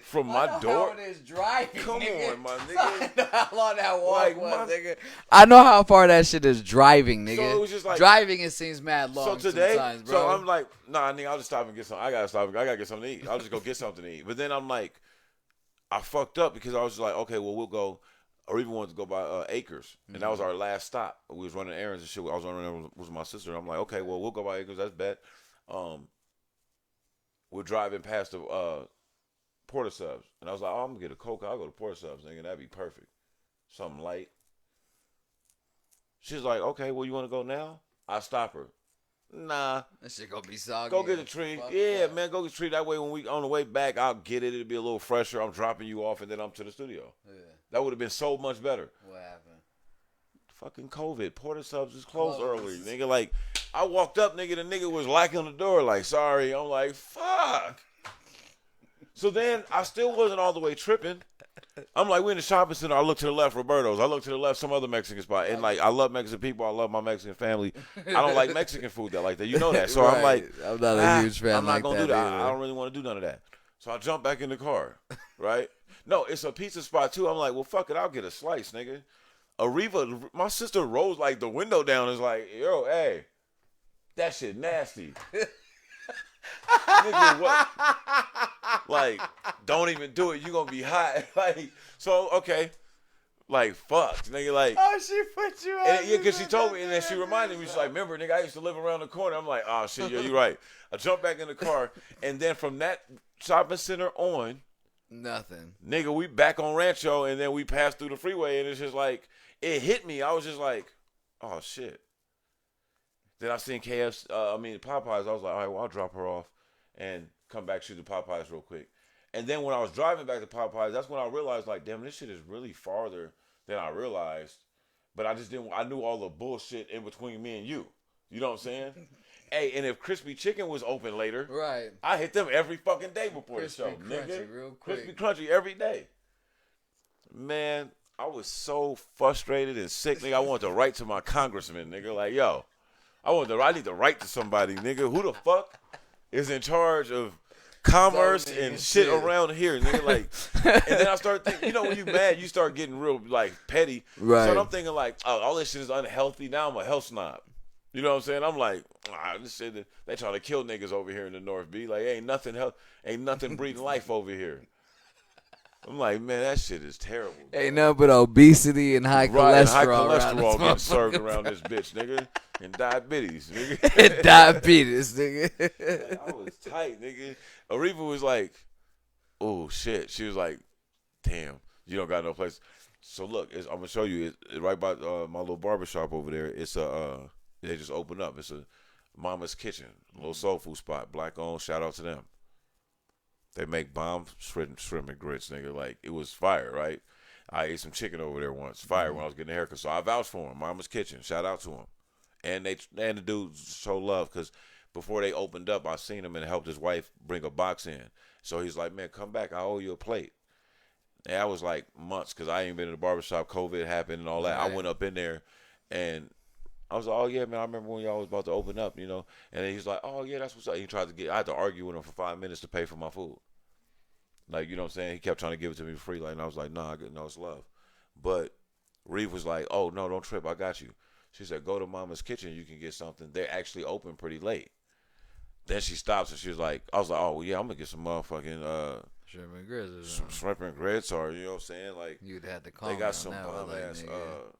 Speaker 3: from my door?
Speaker 2: How it is driving.
Speaker 3: Come
Speaker 2: nigga.
Speaker 3: on, my nigga.
Speaker 2: I know how long that walk
Speaker 3: Like,
Speaker 2: was,
Speaker 3: my-
Speaker 2: nigga. I know how far that shit is driving, nigga.
Speaker 3: So it was just like
Speaker 2: driving. It seems mad long.
Speaker 3: So today,
Speaker 2: sometimes, bro.
Speaker 3: so I'm like, nah, nigga, I'll just stop and get something. I gotta get something to eat. I'll just go get something to eat. But then I'm like, I fucked up because I was just like, okay, well, we'll go. Or even wanted to go by Acres, and that was our last stop. We was running errands and shit. I was running errands with my sister. I'm like, okay, well, we'll go by Acres. That's bad. We're driving past the Porter Subs, and I was like, oh, I'm gonna get a Coke. I'll go to Porter Subs, nigga. That'd be perfect. Something light. She's like, okay, well, you want to go now? I stop her. Nah.
Speaker 2: That shit gonna be soggy.
Speaker 3: Go get a treat. Yeah, man, go get a treat. That way, when we on the way back, I'll get it. It'll be a little fresher. I'm dropping you off, and then I'm to the studio.
Speaker 2: Yeah.
Speaker 3: That would have been so much better.
Speaker 2: What happened?
Speaker 3: Fucking COVID. Porter Subs was closed early. Nigga, like, I walked up, nigga, the nigga was locking the door, like, sorry. I'm like, fuck. So then, I still wasn't all the way tripping. I'm like, we in the shopping center. I look to the left, Roberto's. I look to the left, some other Mexican spot. And, like, I love Mexican people. I love my Mexican family. I don't like Mexican food that like that. You know that. So I'm like,
Speaker 2: I'm not a huge fan
Speaker 3: I'm not
Speaker 2: like
Speaker 3: going to do that.
Speaker 2: either.
Speaker 3: I don't really want to do none of that. So I jump back in the car, right? No, it's a pizza spot, too. I'm like, well, fuck it. I'll get a slice, nigga. Ariva, my sister rolls, like, the window down and is like, yo, hey, that shit nasty. Nigga, what? Like, don't even do it. You gonna be hot. Like, so, okay. Like, fuck. Nigga, like.
Speaker 2: Oh, she put you on.
Speaker 3: And, yeah, because she told me, and then she reminded me, she's like, remember, nigga, I used to live around the corner. I'm like, oh, shit, yeah, you're right. I jumped back in the car, and then from that shopping center on,
Speaker 2: nothing.
Speaker 3: nigga, we back on Rancho, and then we passed through the freeway, and it's just like, it hit me. I was just like, oh, shit. Then I seen Popeyes. I was like, all right, well, I'll drop her off and come back to the Popeyes real quick. And then when I was driving back to Popeyes, that's when I realized, like, damn, this shit is really farther than I realized. But I just didn't, I knew all the bullshit in between me and you. You know what I'm saying? Hey, and if Crispy Chicken was open later,
Speaker 2: Right.
Speaker 3: I hit them every fucking day before
Speaker 2: Crispy
Speaker 3: the show,
Speaker 2: Crunchy,
Speaker 3: nigga.
Speaker 2: real quick.
Speaker 3: Crispy Crunchy every day. Man, I was so frustrated and sick, nigga. I wanted to write to my congressman, nigga. Like, yo, I need to write to somebody, nigga. Who the fuck is in charge of commerce
Speaker 2: So
Speaker 3: and
Speaker 2: nigga
Speaker 3: shit
Speaker 2: shit.
Speaker 3: around here, nigga? Like, and then I start thinking, you know, when you mad, you start getting real, like, petty.
Speaker 2: Right.
Speaker 3: So I'm thinking, like, oh, all this shit is unhealthy. Now I'm a health snob. You know what I'm saying? I'm like, this shit, they trying to kill niggas over here in the North B. Like, ain't nothing breathing life over here. I'm like, man, that shit is terrible.
Speaker 2: Ain't nothing but obesity and high
Speaker 3: Right, and
Speaker 2: cholesterol.
Speaker 3: high
Speaker 2: around
Speaker 3: cholesterol
Speaker 2: this
Speaker 3: getting served
Speaker 2: motherfucker.
Speaker 3: around this bitch, nigga. And diabetes, nigga.
Speaker 2: Diabetes, nigga.
Speaker 3: Like, I was tight, nigga. Ariva was like, oh, shit. She was like, damn, you don't got no place. So, look, I'm going to show you. It's right by my little barbershop over there. It's they just opened up. It's a Mama's Kitchen, a little soul food spot. Black owned. Shout out to them. They make bomb shrimp and grits, nigga. Like, it was fire, right? I ate some chicken over there once. Fire when I was getting a haircut. So I vouched for him. Mama's Kitchen. Shout out to him. And the dude show love because before they opened up, I seen him and helped his wife bring a box in. So he's like, man, come back. I owe you a plate. And that was like months because I ain't been in the barbershop. COVID happened and all that.
Speaker 2: Right.
Speaker 3: I went up in there and I was like, oh, yeah, man, I remember when y'all was about to open up, you know. And then he's like, oh, yeah, that's what's up. I had to argue with him for 5 minutes to pay for my food. Like, you know what I'm saying? He kept trying to give it to me for free. Like, and I was like, nah, no, it's love. But Reeve was like, oh, no, don't trip. I got you. She said, go to Mama's Kitchen. You can get something. They're actually open pretty late. Then she stops and she was like, I was like, oh, well, yeah, I'm going to get some motherfucking
Speaker 2: Shrimp and grits or
Speaker 3: some
Speaker 2: something.
Speaker 3: shrimp and grits or, you know what I'm saying? Like,
Speaker 2: You'd have to call
Speaker 3: they
Speaker 2: me
Speaker 3: got
Speaker 2: on
Speaker 3: some
Speaker 2: that one,
Speaker 3: bomb
Speaker 2: like,
Speaker 3: ass,
Speaker 2: nigga.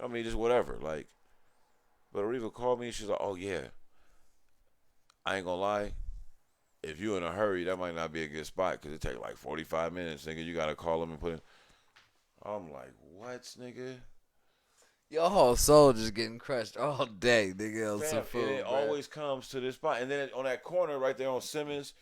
Speaker 3: I mean, just whatever. Like, but Ariva called me and she's like, oh, yeah. I ain't going to lie. If you in a hurry, that might not be a good spot because it take like 45 minutes, nigga. You got to call them and put in. I'm like, what, nigga?
Speaker 2: Your whole soul just getting crushed all day, nigga. On some
Speaker 3: Fam,
Speaker 2: food,
Speaker 3: and it
Speaker 2: bro.
Speaker 3: always comes to this spot. And then on that corner right there on Simmons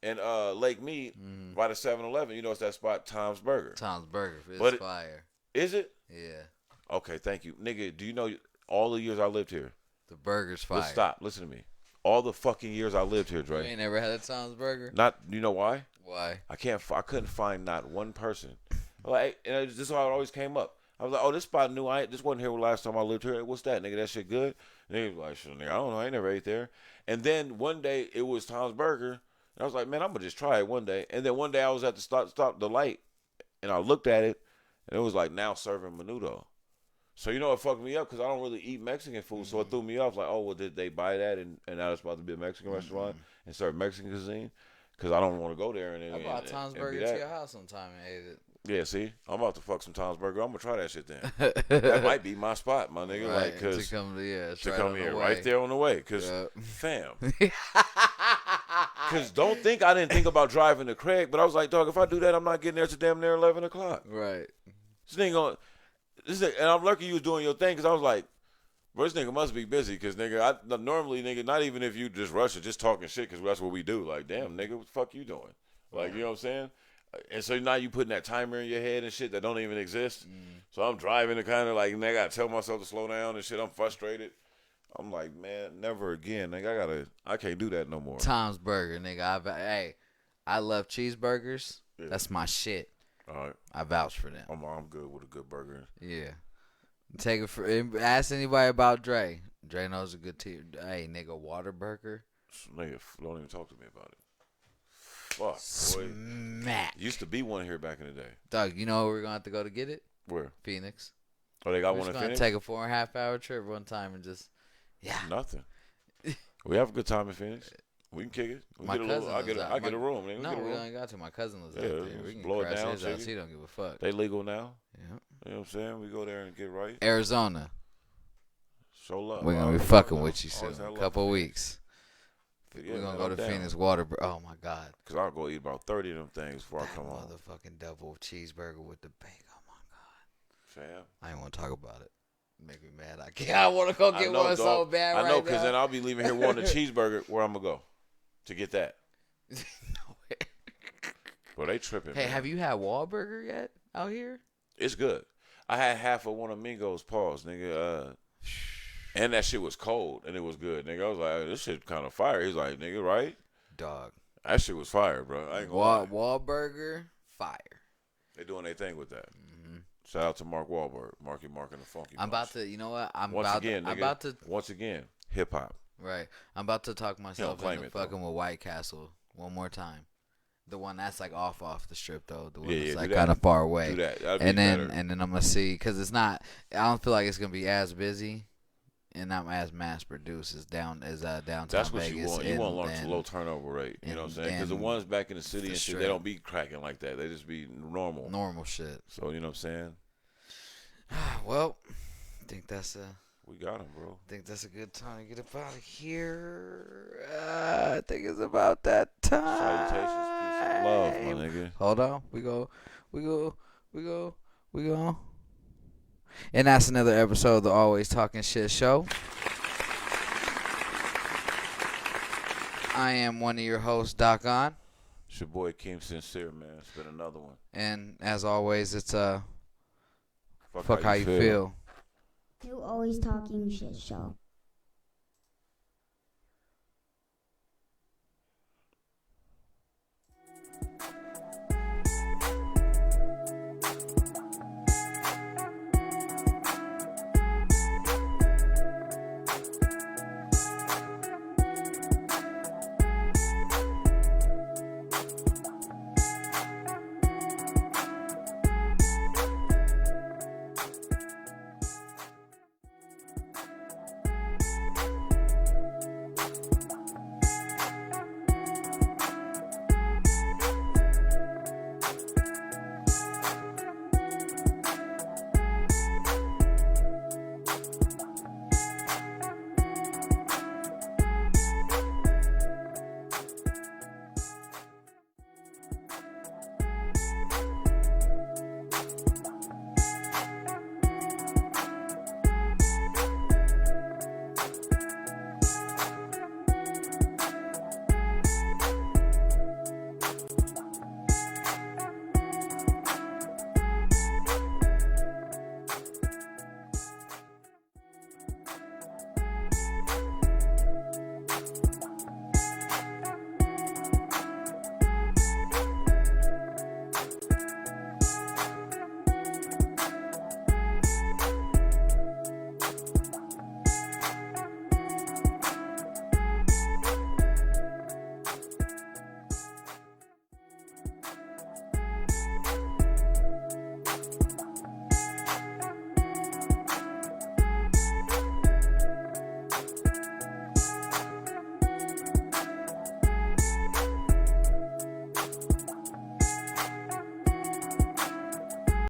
Speaker 3: and Lake Mead, by the 7-Eleven, you know it's that spot, Tom's Burger.
Speaker 2: Tom's Burger. It's
Speaker 3: But
Speaker 2: fire.
Speaker 3: Is it?
Speaker 2: Yeah.
Speaker 3: Okay, thank you. Nigga, do you know all the years I lived here?
Speaker 2: The burger's fire.
Speaker 3: Let's stop. Listen to me. All the fucking years I lived here,
Speaker 2: You
Speaker 3: Dre.
Speaker 2: ain't never had a Tom's Burger?
Speaker 3: Not, you know why?
Speaker 2: Why?
Speaker 3: I couldn't find not one person. Like, and this is how it always came up. I was like, oh, this spot new. This wasn't here last time I lived here. What's that, nigga? That shit good? And he was like, shit, nigga, I don't know. I ain't never ate there. And then one day it was Tom's Burger. And I was like, man, I'm gonna just try it one day. And then one day I was at the stop the light, and I looked at it, and it was like now serving menudo. So you know it fucked me up because I don't really eat Mexican food, so it threw me off. Like, oh, well, did they buy that and now it's about to be a Mexican restaurant and serve Mexican cuisine? Because I don't want to go there and
Speaker 2: I brought Tom's
Speaker 3: and
Speaker 2: Burger
Speaker 3: be
Speaker 2: to
Speaker 3: that.
Speaker 2: your house sometime and ate it.
Speaker 3: Yeah, see, I'm about to fuck some Tom's Burger. I'm gonna try that shit then. That might be my spot, my nigga.
Speaker 2: Right,
Speaker 3: Like, cause
Speaker 2: to come
Speaker 3: here, right there on the way. Cause fam, cause don't think I didn't think about driving to Craig, but I was like, dog, if I do that, I'm not getting there till damn near 11 o'clock.
Speaker 2: Right.
Speaker 3: And I'm lucky you was doing your thing, because I was like, bro, this nigga must be busy, because nigga, normally, nigga, not even if you just rush it, just talking shit, because that's what we do. Like, damn, nigga, what the fuck you doing? Like, you know what I'm saying? And so now you putting that timer in your head and shit that don't even exist. So I'm driving to kind of like, nigga, I gotta tell myself to slow down and shit. I'm frustrated. I'm like, man, never again, nigga. I can't do that no more.
Speaker 2: Tom's Burger, nigga. I love cheeseburgers.
Speaker 3: Yeah.
Speaker 2: That's my shit.
Speaker 3: All right.
Speaker 2: I vouch for them.
Speaker 3: I'm good with a good burger.
Speaker 2: Yeah. Take it for. Ask anybody about Dre. Dre knows a good tea. Hey, nigga, Waterburger.
Speaker 3: Nigga, don't even talk to me about it. Fuck, boy.
Speaker 2: Smack.
Speaker 3: Used to be one here back in the day.
Speaker 2: Dog, you know where we're gonna have to go to get it?
Speaker 3: Where?
Speaker 2: Phoenix.
Speaker 3: Oh, they got
Speaker 2: We're
Speaker 3: one in
Speaker 2: just gonna
Speaker 3: Phoenix?
Speaker 2: take a 4.5 hour trip one time and just, yeah.
Speaker 3: Nothing. We have a good time in Phoenix. We can kick it.
Speaker 2: My cousin
Speaker 3: I get a room.
Speaker 2: No,
Speaker 3: get a
Speaker 2: we
Speaker 3: room.
Speaker 2: only got to. My cousin lives
Speaker 3: Yeah,
Speaker 2: out there.
Speaker 3: let's
Speaker 2: We can
Speaker 3: blow it
Speaker 2: crash
Speaker 3: down,
Speaker 2: his house.
Speaker 3: take
Speaker 2: He
Speaker 3: it.
Speaker 2: don't give a fuck.
Speaker 3: They legal now.
Speaker 2: Yeah.
Speaker 3: You know what I'm saying? We go there and get right.
Speaker 2: Arizona.
Speaker 3: Show love.
Speaker 2: We're gonna be
Speaker 3: Always
Speaker 2: fucking
Speaker 3: love.
Speaker 2: with you soon.
Speaker 3: Always have love
Speaker 2: Couple
Speaker 3: for
Speaker 2: weeks.
Speaker 3: Yeah,
Speaker 2: We're gonna
Speaker 3: man,
Speaker 2: go
Speaker 3: I'm
Speaker 2: to
Speaker 3: down.
Speaker 2: Phoenix Waterburger. Oh my god.
Speaker 3: Cause I'll go eat about 30 of them things before I
Speaker 2: That
Speaker 3: come home.
Speaker 2: motherfucking double cheeseburger with the bacon. Oh my god.
Speaker 3: Fam.
Speaker 2: I ain't want to talk about it. Make me mad. I can't. I want to go get one so bad right now.
Speaker 3: I know, cause then I'll be leaving here wanting a cheeseburger. Where I'm gonna go to get that? Bro, they tripping.
Speaker 2: Hey,
Speaker 3: man.
Speaker 2: have you had Wahlburger yet out here?
Speaker 3: It's good. I had half of one of Mingo's paws, nigga. And that shit was cold, and it was good, nigga. I was like, this shit kind of fire. He's like, nigga, right?
Speaker 2: Dog.
Speaker 3: That shit was fire, bro. I ain't gonna lie.
Speaker 2: Wahlburger, fire.
Speaker 3: They doing their thing with that.
Speaker 2: Mm-hmm.
Speaker 3: Shout out to Mark Wahlberg, Marky Mark and the Funky
Speaker 2: I'm
Speaker 3: Bunch.
Speaker 2: about to. You know what?
Speaker 3: Once again, hip hop.
Speaker 2: Right. I'm about to talk myself
Speaker 3: claim
Speaker 2: into
Speaker 3: it, though.
Speaker 2: fucking with White Castle one more time. The one that's like off the strip though. The one
Speaker 3: Yeah,
Speaker 2: that's
Speaker 3: do
Speaker 2: like
Speaker 3: that.
Speaker 2: kind of far away.
Speaker 3: Do that. That'd
Speaker 2: And
Speaker 3: be
Speaker 2: then
Speaker 3: better.
Speaker 2: and then I'm gonna see because it's not. I don't feel like it's gonna be as busy and not as mass produced as downtown
Speaker 3: That's what
Speaker 2: Vegas.
Speaker 3: you want. You want to low turnover rate. You know what I'm
Speaker 2: and-
Speaker 3: saying? Because the
Speaker 2: and
Speaker 3: ones back in the city
Speaker 2: the
Speaker 3: and shit,
Speaker 2: strip.
Speaker 3: they don't be cracking like that. They just be normal.
Speaker 2: normal shit.
Speaker 3: So you know what I'm saying?
Speaker 2: Well, I think that's
Speaker 3: We got them, bro.
Speaker 2: I think that's a good time to get up out of here. I think it's about that time.
Speaker 3: Salutations, peace, and love, my nigga.
Speaker 2: Hold on. We go. And that's another episode of the Always Talking Shit Show. I am one of your hosts, Doc On.
Speaker 3: It's your boy Akeem Sincere, man. It's been another one.
Speaker 2: And as always, it's fuck how you feel.
Speaker 1: You always talking shit show.